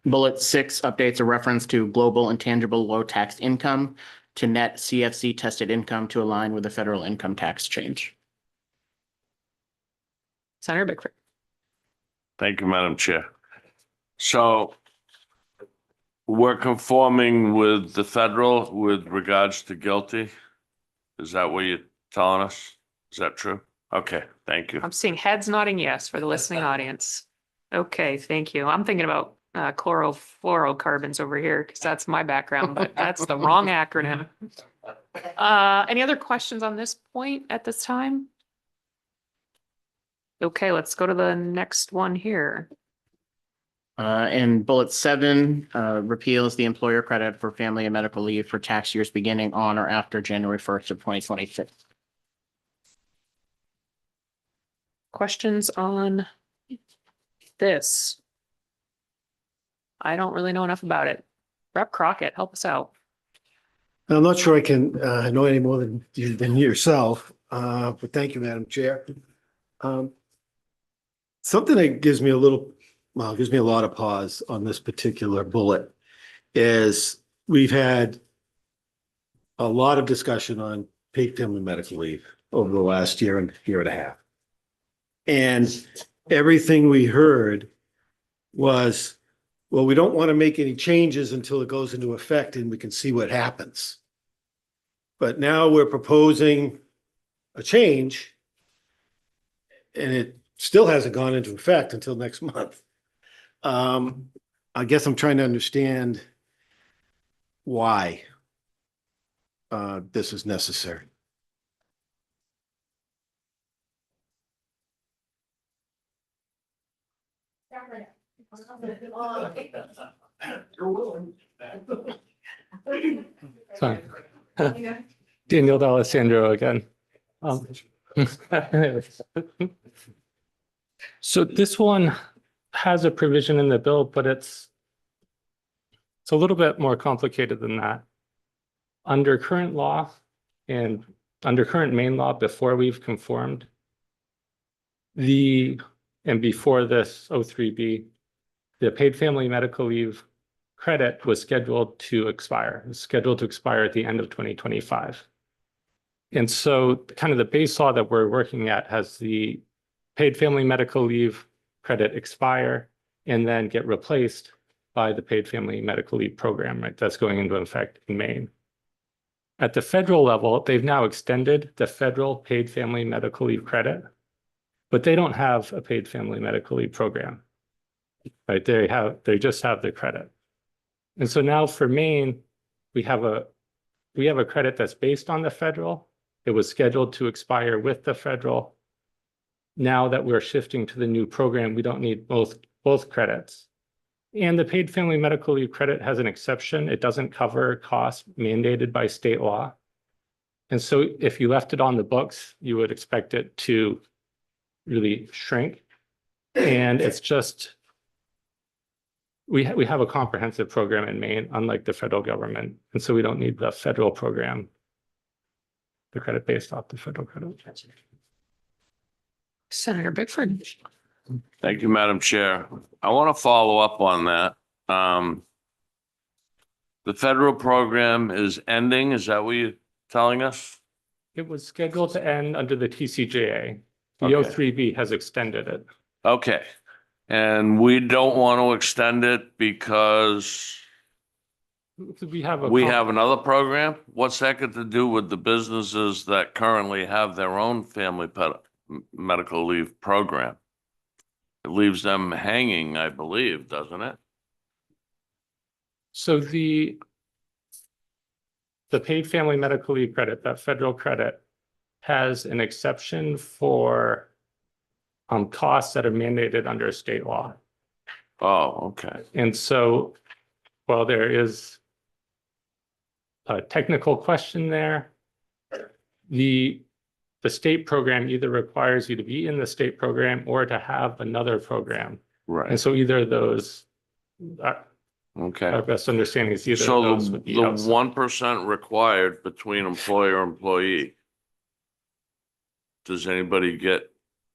Bullet 6 updates a reference to global intangible low tax income to net CFC tested income to align with the federal income tax change. Senator Bickford. Thank you, Madam Chair. So we're conforming with the federal with regards to guilty? Is that what you're telling us? Is that true? Okay, thank you. I'm seeing heads nodding yes for the listening audience. Okay, thank you. I'm thinking about chlorofluorocarbons over here because that's my background, but that's the wrong acronym. Any other questions on this point at this time? Okay, let's go to the next one here. And bullet 7 repeals the employer credit for family and medical leave for tax years beginning on or after January 1st of 2026. Questions on this? I don't really know enough about it. Rep Crockett, help us out. I'm not sure I can know any more than yourself, but thank you, Madam Chair. Something that gives me a lot of pause on this particular bullet is we've had a lot of discussion on paid family medical leave over the last year and a half. And everything we heard was well, we don't want to make any changes until it goes into effect and we can see what happens. But now we're proposing a change and it still hasn't gone into effect until next month. I guess I'm trying to understand why this is necessary. Sorry. Daniel D'Alessandro again. So this one has a provision in the bill, but it's a little bit more complicated than that. Under current law and under current Maine law, before we've conformed, and before this 03B, the paid family medical leave credit was scheduled to expire. It was scheduled to expire at the end of 2025. And so kind of the base law that we're working at has the paid family medical leave credit expire and then get replaced by the paid family medical leave program, right? That's going into effect in Maine. At the federal level, they've now extended the federal paid family medical leave credit, but they don't have a paid family medical leave program, right? They just have the credit. And so now for Maine, we have a credit that's based on the federal. It was scheduled to expire with the federal. Now that we're shifting to the new program, we don't need both credits. And the paid family medical leave credit has an exception. It doesn't cover costs mandated by state law. And so if you left it on the books, you would expect it to really shrink. And it's just, we have a comprehensive program in Maine, unlike the federal government. And so we don't need the federal program, the credit based off the federal credit. Senator Bickford. Thank you, Madam Chair. I want to follow up on that. The federal program is ending. Is that what you're telling us? It was scheduled to end under the TCJA. The Okay. 03B has extended it. Okay. And we don't want to extend it because We have we have another program? What's that got to do with the businesses that currently have their own family medical leave program? It leaves them hanging, I believe, doesn't it? So the paid family medical leave credit, that federal credit, has an exception for costs that are mandated under state law. Oh, okay. And so while there is a technical question there, the state program either requires you to be in the state program or to have another program. Right. And so either of those, Okay. our best understanding is either of So those would be the outside. 1% required between employer and employee. Does anybody get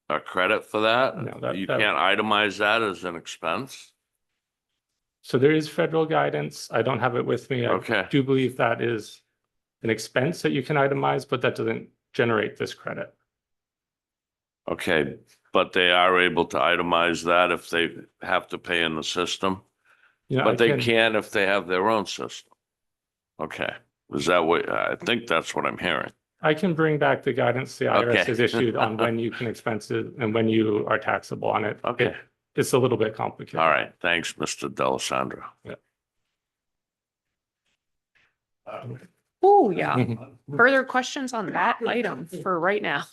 a credit for that? No, You can't itemize that as an expense? So there is federal guidance. I don't have it with me. Okay. I do believe that is an expense that you can itemize, but that doesn't generate this credit. Okay, but they are able to itemize that if they have to pay in the system? You know, But they can- can't if they have their own system? Okay, is that what, I think that's what I'm hearing. I can bring back the guidance the IRS Okay. has issued on when you can expense it and when you are taxable on it. Okay. It's a little bit complicated. All right, thanks, Mr. Delisandro. Oh, yeah. Further questions on that item for right now?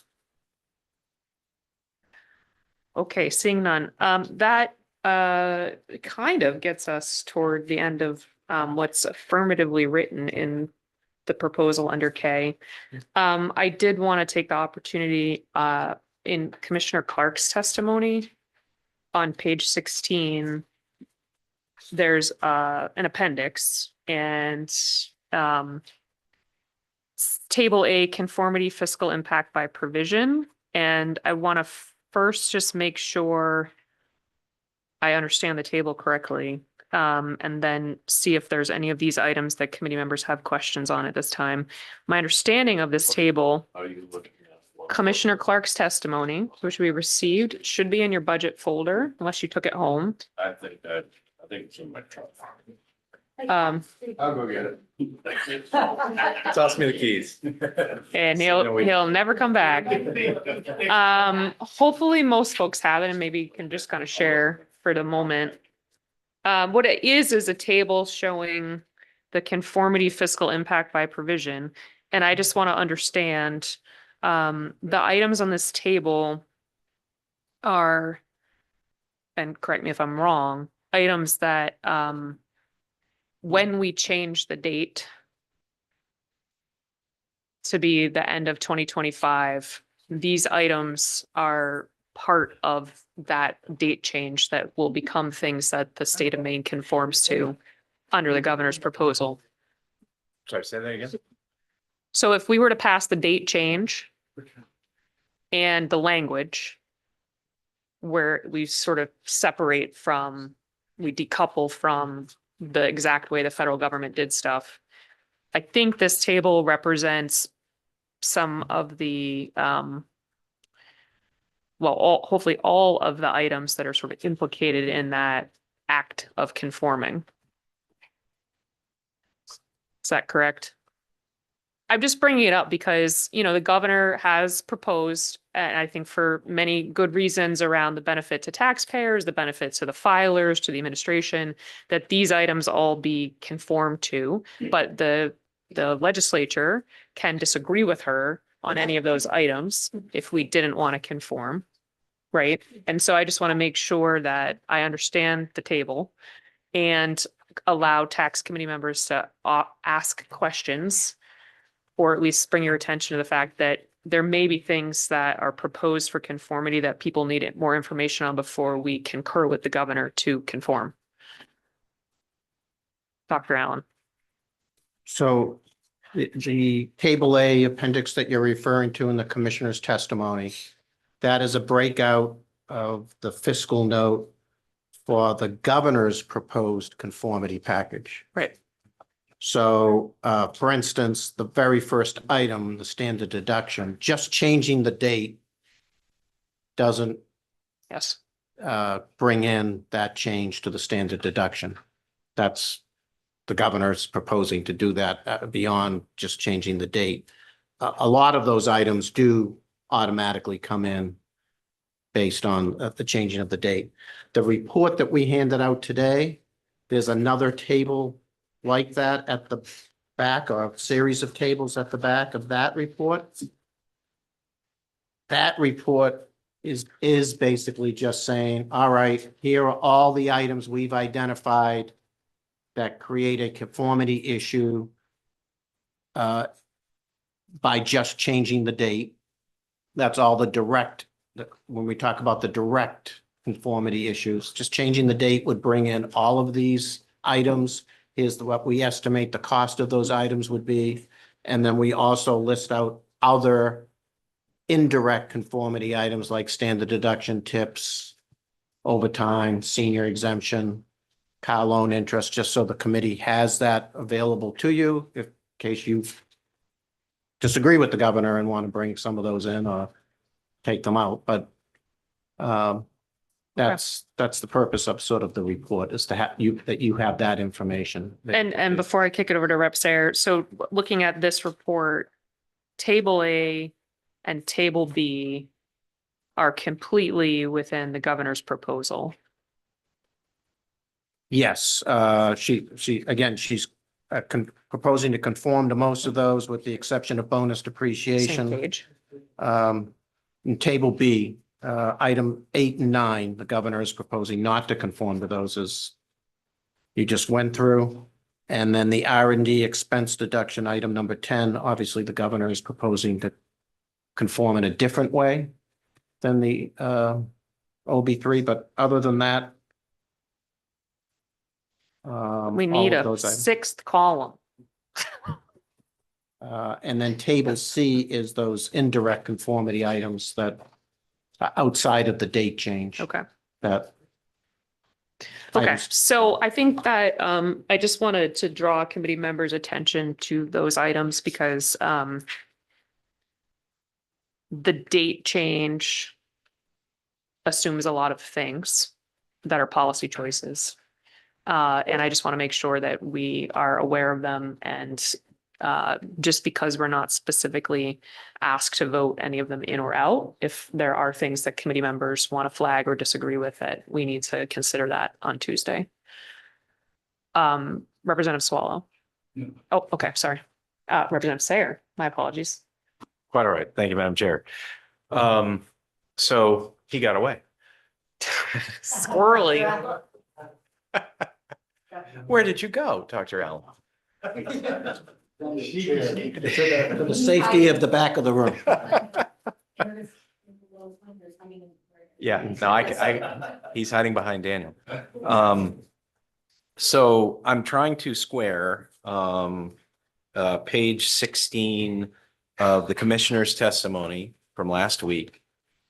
Okay, seeing none. That kind of gets us toward the end of what's affirmatively written in the proposal under K. I did want to take the opportunity in Commissioner Clark's testimony on page 16. There's an appendix and Table A, conformity fiscal impact by provision. And I want to first just make sure I understand the table correctly, and then see if there's any of these items that committee members have questions on at this time. My understanding of this table, Are you looking at? Commissioner Clark's testimony, which we received, should be in your budget folder unless you took it home. I think I think it's in my truck. I'll go get it. Toss me the keys. And he'll never come back. Hopefully most folks have it and maybe can just kind of share for the moment. What it is a table showing the conformity fiscal impact by provision. And I just want to understand, the items on this table are, and correct me if I'm wrong, items that, when we change the date to be the end of 2025, these items are part of that date change that will become things that the state of Maine conforms to under the governor's proposal. Sorry, say that again. So if we were to pass the date change and the language where we sort of separate from, we decouple from the exact way the federal government did stuff, I think this table represents some of the, hopefully all of the items that are sort of implicated in that act of conforming. Is that correct? I'm just bringing it up because, the governor has proposed, and I think for many good reasons around the benefit to taxpayers, the benefits to the filers, to the administration, that these items all be conformed to, but the legislature can disagree with her on any of those items if we didn't want to conform, right? And so I just want to make sure that I understand the table and allow tax committee members to ask questions, or at least bring your attention to the fact that there may be things that are proposed for conformity that people need more information on before we concur with the governor to conform. Dr. Allen. So the table A appendix that you're referring to in the commissioner's testimony, that is a breakout of the fiscal note for the governor's proposed conformity package. Right. So, for instance, the very first item, the standard deduction, just changing the date doesn't Yes. Bring in that change to the standard deduction. That's the governor's proposing to do that beyond just changing the date. A lot of those items do automatically come in based on the changing of the date. The report that we handed out today, there's another table like that at the back, or a series of tables at the back of that report. That report is basically just saying, all right, here are all the items we've identified that create a conformity issue by just changing the date. That's all the direct, when we talk about the direct conformity issues, just changing the date would bring in all of these items. Here's what we estimate the cost of those items would be. And then we also list out other indirect conformity items like standard deduction, tips, overtime, senior exemption, car loan interest, just so the committee has that available to you in case you disagree with the governor and want to bring some of those in or take them out. But that's the purpose of sort of the report, is to have you have that information. And before I kick it over to Rep. Sayer, so looking at this report, Table A and Table B are completely within the governor's proposal. Yes, she's proposing to conform to most of those with the exception of bonus Same depreciation. page. In Table B, item 8 and 9, the governor is proposing not to conform to those, as you just went through. And then the R&D expense deduction, item number 10, obviously the governor is proposing to conform in a different way than the OB3, but other than that, We all need of a those items. sixth column. And then Table C is those indirect conformity items that are outside of the date change. Okay. That Okay, items- so I think that I just wanted to draw committee members' attention to those items because the date change assumes a lot of things that are policy choices. And I just want to make sure that we are aware of them, and just because we're not specifically asked to vote any of them in or out, if there are things that committee members want to flag or disagree with it, we need to consider that on Tuesday. Representative Swallow. Oh, okay, sorry. Representative Sayer, my apologies. Quite all right. Thank you, Madam Chair. So he got away. Squirrely. Where did you go, Dr. Allen? To the safety of the back of the room. Yeah, no, he's hiding behind Daniel. So I'm trying to square, page 16 of the commissioner's testimony from last week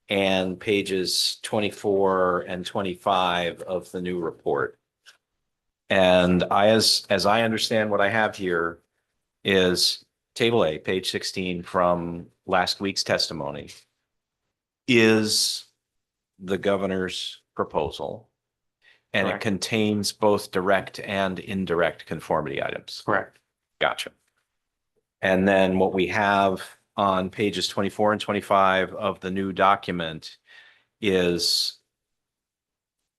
and pages 24 and 25 of the new report. And as I understand what I have here is table A, page 16 from last week's testimony is the governor's proposal. And Correct. it contains both direct and indirect conformity items. Correct. Gotcha. And then what we have on pages 24 and 25 of the new document is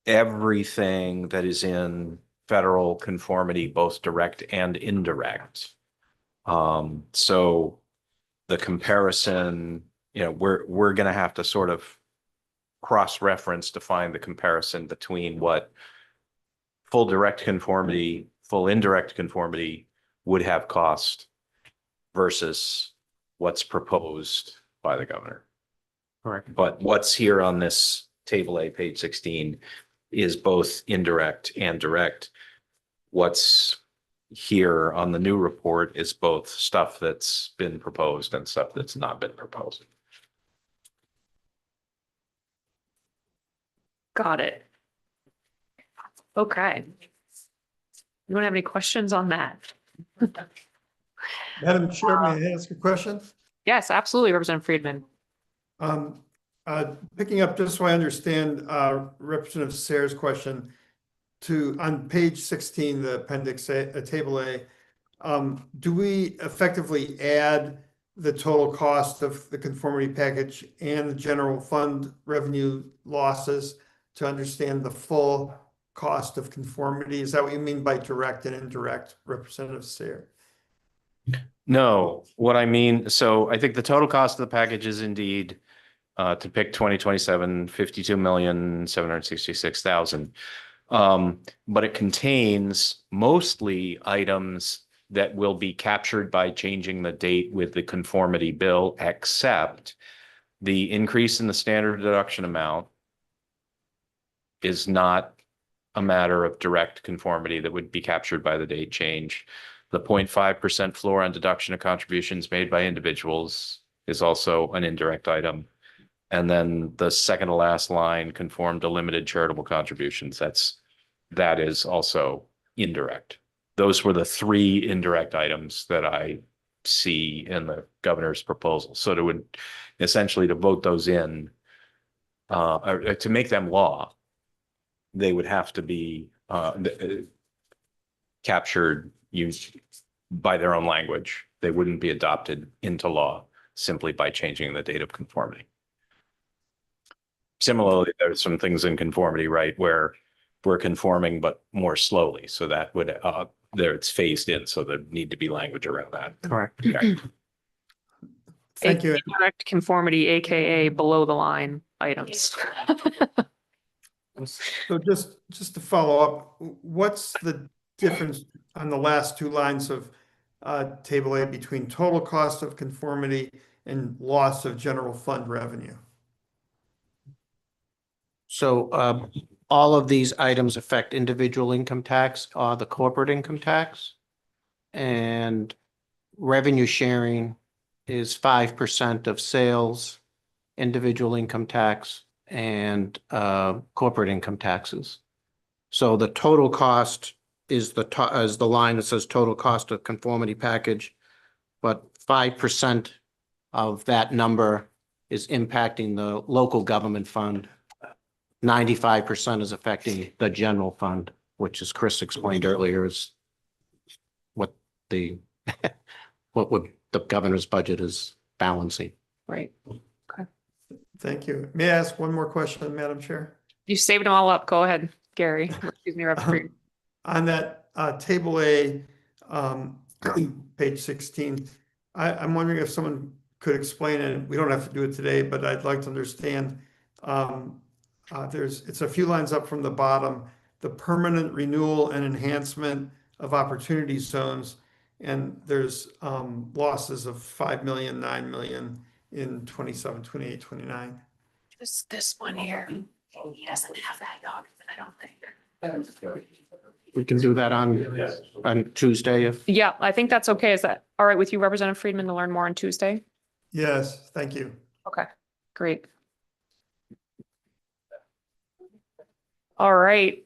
everything that is in federal conformity, both direct and indirect. So the comparison, we're going to have to sort of cross-reference to find the comparison between what full direct conformity, full indirect conformity would have cost versus what's proposed by the governor. Correct. But what's here on this table A, page 16, is both indirect and direct. What's here on the new report is both stuff that's been proposed and stuff that's not been proposed. Got it. Okay. You don't have any questions on that? Madam Chair, may I ask a question? Yes, absolutely, Representative Friedman. Picking up just so I understand Representative Sayer's question, on page 16, the appendix A, table A, do we effectively add the total cost of the conformity package and the general fund revenue losses to understand the full cost of conformity? Is that what you mean by direct and indirect, Representative Sayer? No, what I mean, so I think the total cost of the package is indeed to pick 2027, 52,766,000. But it contains mostly items that will be captured by changing the date with the conformity bill, except the increase in the standard deduction amount is not a matter of direct conformity that would be captured by the date change. The 0.5% floor on deduction of contributions made by individuals is also an indirect item. And then the second to last line, conform to limited charitable contributions. That is also indirect. Those were the three indirect items that I see in the governor's proposal. So to essentially to vote those in, or to make them law, they would have to be captured, used by their own language. They wouldn't be adopted into law simply by changing the date of conformity. Similarly, there's some things in conformity, right, where we're conforming, but more slowly. So that would, it's phased in. So there need to be language around that. Correct. Okay. Thank you. Indirect conformity, AKA below the line items. So just to follow up, what's the difference on the last two lines of table A between total cost of conformity and loss of general fund revenue? So all of these items affect individual income tax or the corporate income tax. And revenue sharing is 5% of sales, individual income tax, and corporate income taxes. So the total cost is the line that says total cost of conformity package, but 5% of that number is impacting the local government fund. 95% is affecting the general fund. which as Chris explained earlier is what the, what would the governor's budget is balancing. Right. Thank you. May I ask one more question, Madam Chair? You saved them all up. Go ahead, Gary. Excuse me, Reverend Fried. On that table A, page 16, I'm wondering if someone could explain it. We don't have to do it today, but I'd like to understand. It's a few lines up from the bottom, the permanent renewal and enhancement of opportunity zones. And there's losses of 5 million, 9 million in 27, 28, 29. This one here. He doesn't have that document, I don't think. We can do that on Tuesday if. Yeah, I think that's okay. Is that all right with you, Representative Friedman, to learn more on Tuesday? Yes, thank you. Okay, great. All right.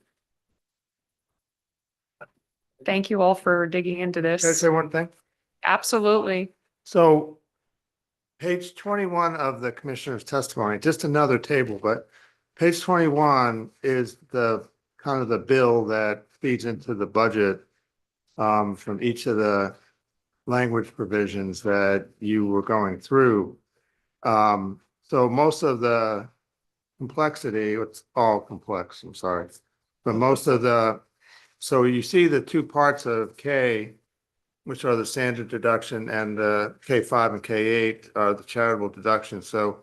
Thank you all for digging into Can I this. say one thing? Absolutely. So page 21 of the commissioner's testimony, just another table, but page 21 is the kind of the bill that feeds into the budget from each of the language provisions that you were going through. So most of the complexity, it's all complex, I'm sorry, but most of the, so you see the two parts of K, which are the standard deduction, and the K5 and K8 are the charitable deduction. So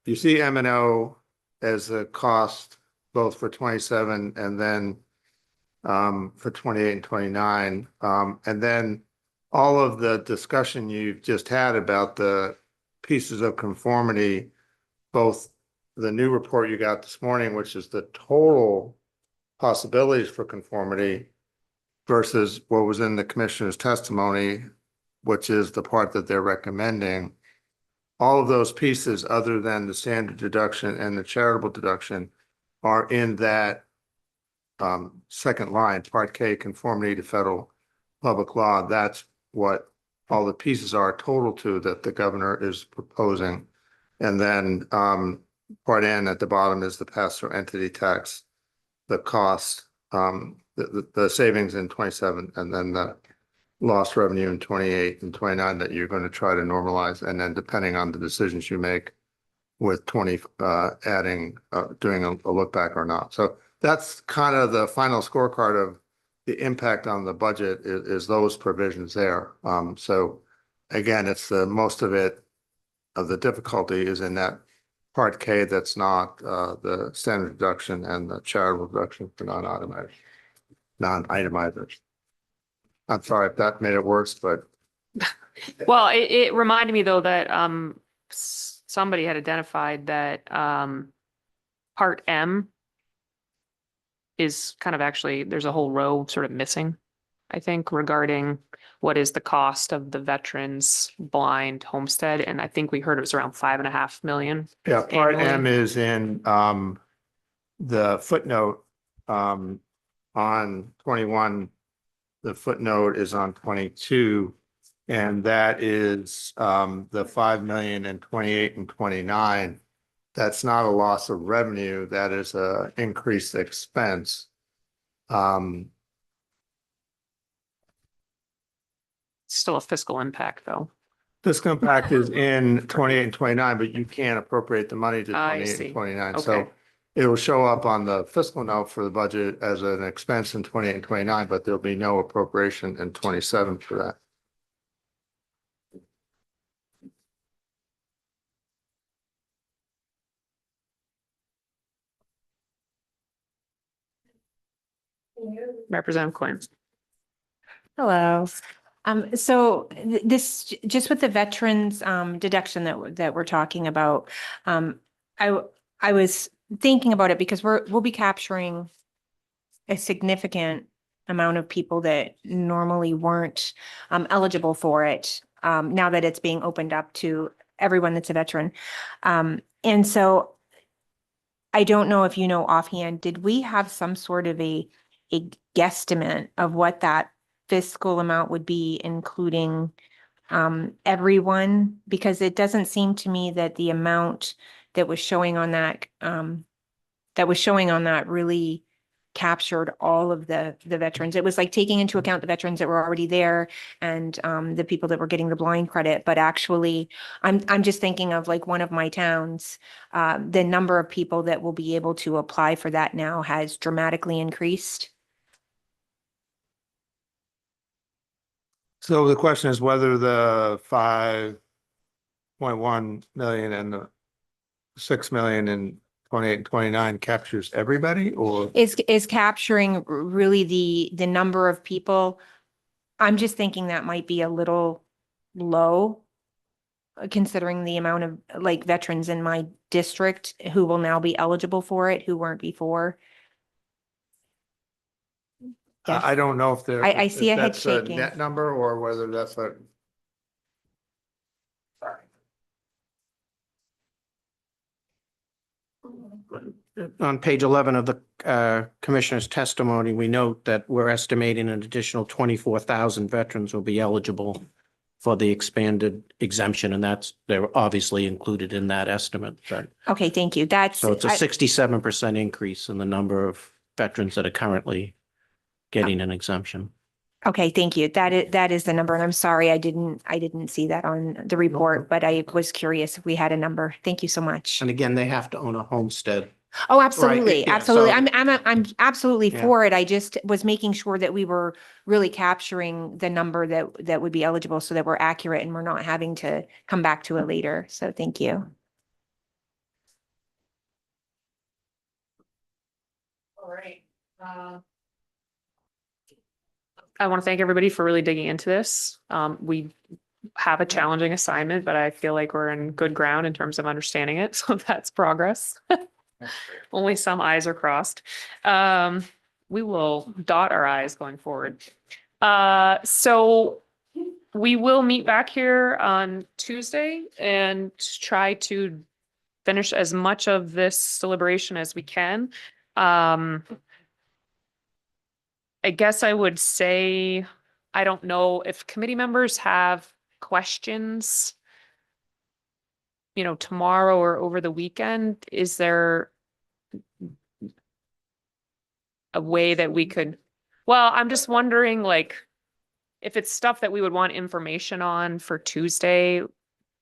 you see M&O as a cost both for 27 and then for 28 and 29. And then all of the discussion you've just had about the pieces of conformity, both the new report you got this morning, which is the total possibilities for conformity, versus what was in the commissioner's testimony, which is the part that they're recommending. All of those pieces, other than the standard deduction and the charitable deduction, are in that second line, Part K, conformity to federal public law. That's what all the pieces are total to that the governor is proposing. And then Part N at the bottom is the pass-through entity tax, the cost, the savings in 27, and then the lost revenue in 28 and 29 that you're going to try to normalize. And then depending on the decisions you make with 20, adding, doing a look back or not. So that's kind of the final scorecard of the impact on the budget is those provisions there. So again, it's the most of it, of the difficulty is in that Part K that's not the standard deduction and the charitable deduction for non-itemizers. I'm sorry if that made it worse, but Well, it reminded me though that somebody had identified that Part M is kind of actually, there's a whole row sort of missing, I think, regarding what is the cost of the veterans blind homestead. And I think we heard it was around 5.5 million. yeah, Part annually. M is in the footnote on 21. The footnote is on 22, and that is the 5 million in 28 and 29. That's not a loss of revenue. That is a increased expense. Still a fiscal impact though. Fiscal impact is in 28 and 29, but you can't appropriate the money to I 28 see. and 29. Okay. So it will show up on the fiscal note for the budget as an expense in 28 and 29, but there'll be no appropriation in 27 for that. Representative Quinn. Hello. So this, just with the veterans deduction that we're talking about, I was thinking about it because we'll be capturing a significant amount of people that normally weren't eligible for it, now that it's being opened up to everyone that's a veteran. And so I don't know if you know offhand, did we have some sort of a guesstimate of what that fiscal amount would be, including everyone? Because it doesn't seem to me that the amount that was showing on that really captured all of the veterans. It was like taking into account the veterans that were already there and the people that were getting the blind credit. But actually, I'm just thinking of like one of my towns, the number of people that will be able to apply for that now has dramatically increased. So the question is whether the 5.1 million and the 6 million in 28 and 29 captures everybody, or? Is capturing really the number of people. I'm just thinking that might be a little low, considering the amount of like veterans in my district who will now be eligible for it, who weren't before. Yes. I don't know if there. I see if a head that's shaking. Net number or whether that's a. On page 11 of the commissioner's testimony, we note that we're estimating an additional 24,000 veterans will be eligible for the expanded exemption, and they're obviously included in that estimate. But Okay, thank you. so it's a 67% increase in the number of veterans that are currently getting an exemption. Okay, thank you. That is the number, and I'm sorry I didn't see that on the report, but I was curious if we had a number. Thank you so much. And again, they have to own a homestead. Oh, absolutely, yeah, absolutely. so- I'm absolutely Yeah. for it. I just was making sure that we were really capturing the number that would be eligible so that we're accurate and we're not having to come back to it later. So thank you. All right. I want to thank everybody for really digging into this. We have a challenging assignment, but I feel like we're in good ground in terms of understanding it. So that's progress. Only some I's are crossed. We will dot our I's going forward. So we will meet back here on Tuesday and try to finish as much of this deliberation as we can. I guess I would say, I don't know if committee members have questions, tomorrow or over the weekend, is there a way that we could, well, I'm just wondering, like, if it's stuff that we would want information on for Tuesday,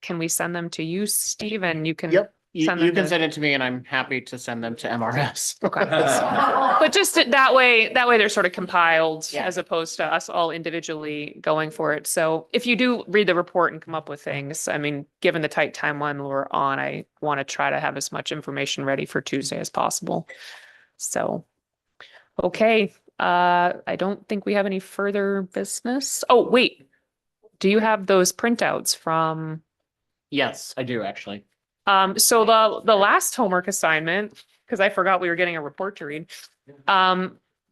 can we send them to you, Steve, and you can? Yep, you send them can to- send it to me and I'm happy to send them to MRS. Okay. But just that way they're sort of compiled Yeah. as opposed to us all individually going for it. So if you do read the report and come up with things, I mean, given the tight timeline we're on, I want to try to have as much information ready for Tuesday as possible. So, okay. I don't think we have any further business. Oh, wait. Do you have those printouts from? Yes, I do actually. So the last homework assignment, because I forgot we were getting a report to read.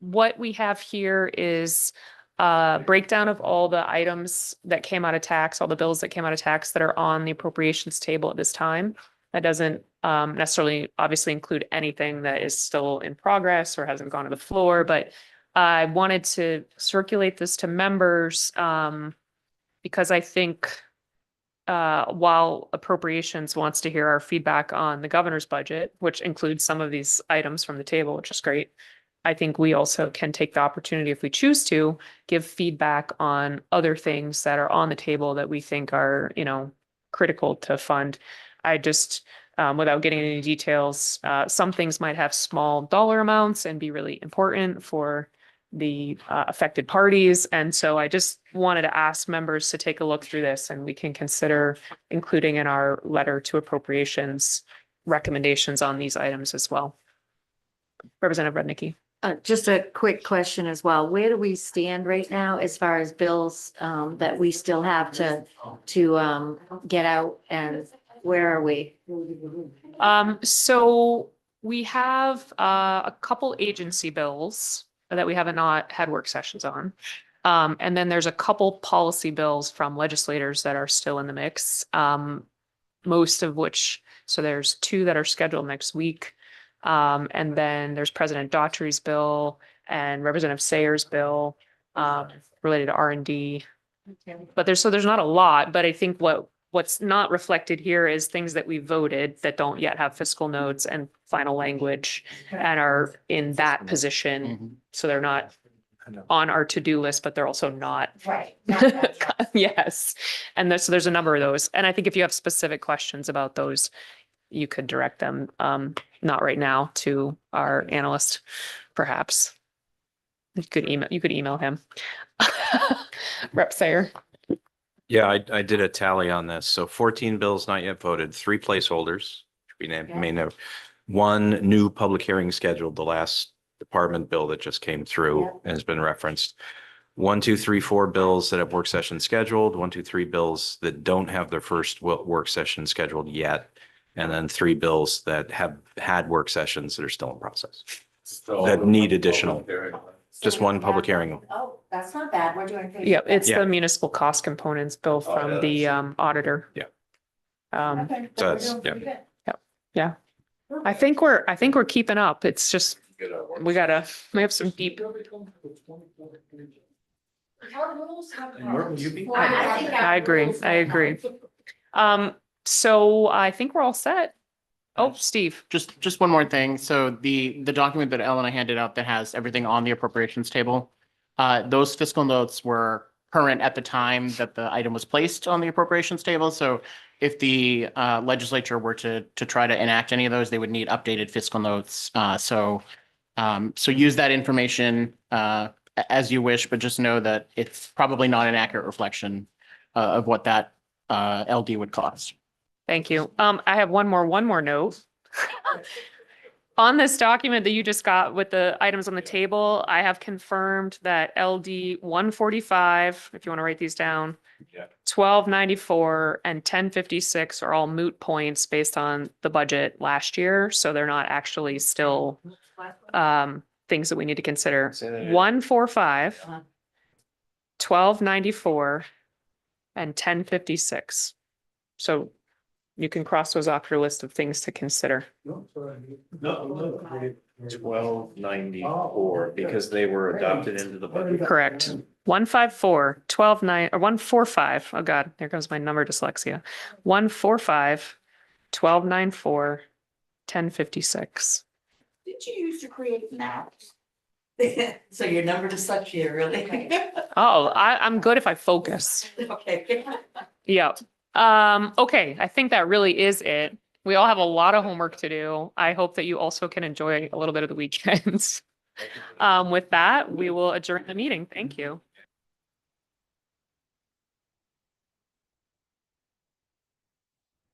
What we have here is a breakdown of all the items that came out of tax, all the bills that came out of tax that are on the appropriations table at this time. That doesn't necessarily obviously include anything that is still in progress or hasn't gone to the floor, but I wanted to circulate this to members because I think while appropriations wants to hear our feedback on the governor's budget, which includes some of these items from the table, which is great. I think we also can take the opportunity, if we choose to, give feedback on other things that are on the table that we think are, critical to fund. I just, without getting into any details, some things might have small dollar amounts and be really important for the affected parties. And so I just wanted to ask members to take a look through this and we can consider including in our letter to appropriations recommendations on these items as well. Representative Rudnicki. Just a quick question as well. Where do we stand right now as far as bills that we still have to get out, and where are we? So we have a couple agency bills that we haven't not had work sessions on. And then there's a couple policy bills from legislators that are still in the mix. Most of which, so there's two that are scheduled next week. And then there's President Daughtry's bill and Representative Sayers' bill related to R&D. But there's not a lot, but I think what what's not reflected here is things that we voted that don't yet have fiscal notes and final language and are in that position. So they're not on our to-do list, but they're also not. Right. Yes. And so there's a number of those. And I think if you have specific questions about those, you could direct them, not right now, to our analyst, perhaps. You could email him. Rep Sayer. Yeah, I did a tally on this. So 14 bills not yet voted, 3 placeholders, which we may know. 1 new public hearing scheduled, the last department bill that just came through and has been referenced. 1, 2, 3, 4 bills that have work sessions scheduled, 1, 2, 3 bills that don't have their first work session scheduled yet. And then 3 bills that have had work sessions that are still in process. That need additional, just 1 public hearing. Oh, that's not bad. We're doing. Yeah, it's Yeah. the municipal cost components bill from the auditor. Yeah. Okay, So we're that's- doing pretty good. Yeah. I think we're keeping up. It's just, we have some deep. I agree. So I think we're all set. Oh, Steve. Just one more thing. So the document that Ellen and I handed out that has everything on the appropriations table, those fiscal notes were current at the time that the item was placed on the appropriations table. So if the legislature were to try to enact any of those, they would need updated fiscal notes. So use that information as you wish, but just know that it's probably not an accurate reflection of what that LD would cost. Thank you. I have one more note. On this document that you just got with the items on the table, I have confirmed that LD 145, if you want to write these down, 1294 and 1056 are all moot points based on the budget last year. So they're not actually still things that we need to consider. 145, 1294, and 1056. So you can cross those off your list of things to consider. 1294, because they were adopted into the budget. Correct. 154, 129, or 145. Oh God, here comes my number dyslexia. 145, 1294, 1056. Did you used to create maps? So your number dyslexia, really? Oh, I'm good if I focus. Okay. Yep. Okay, I think that really is it. We all have a lot of homework to do. I hope that you also can enjoy a little bit of the weekends. With that, we will adjourn the meeting. Thank you.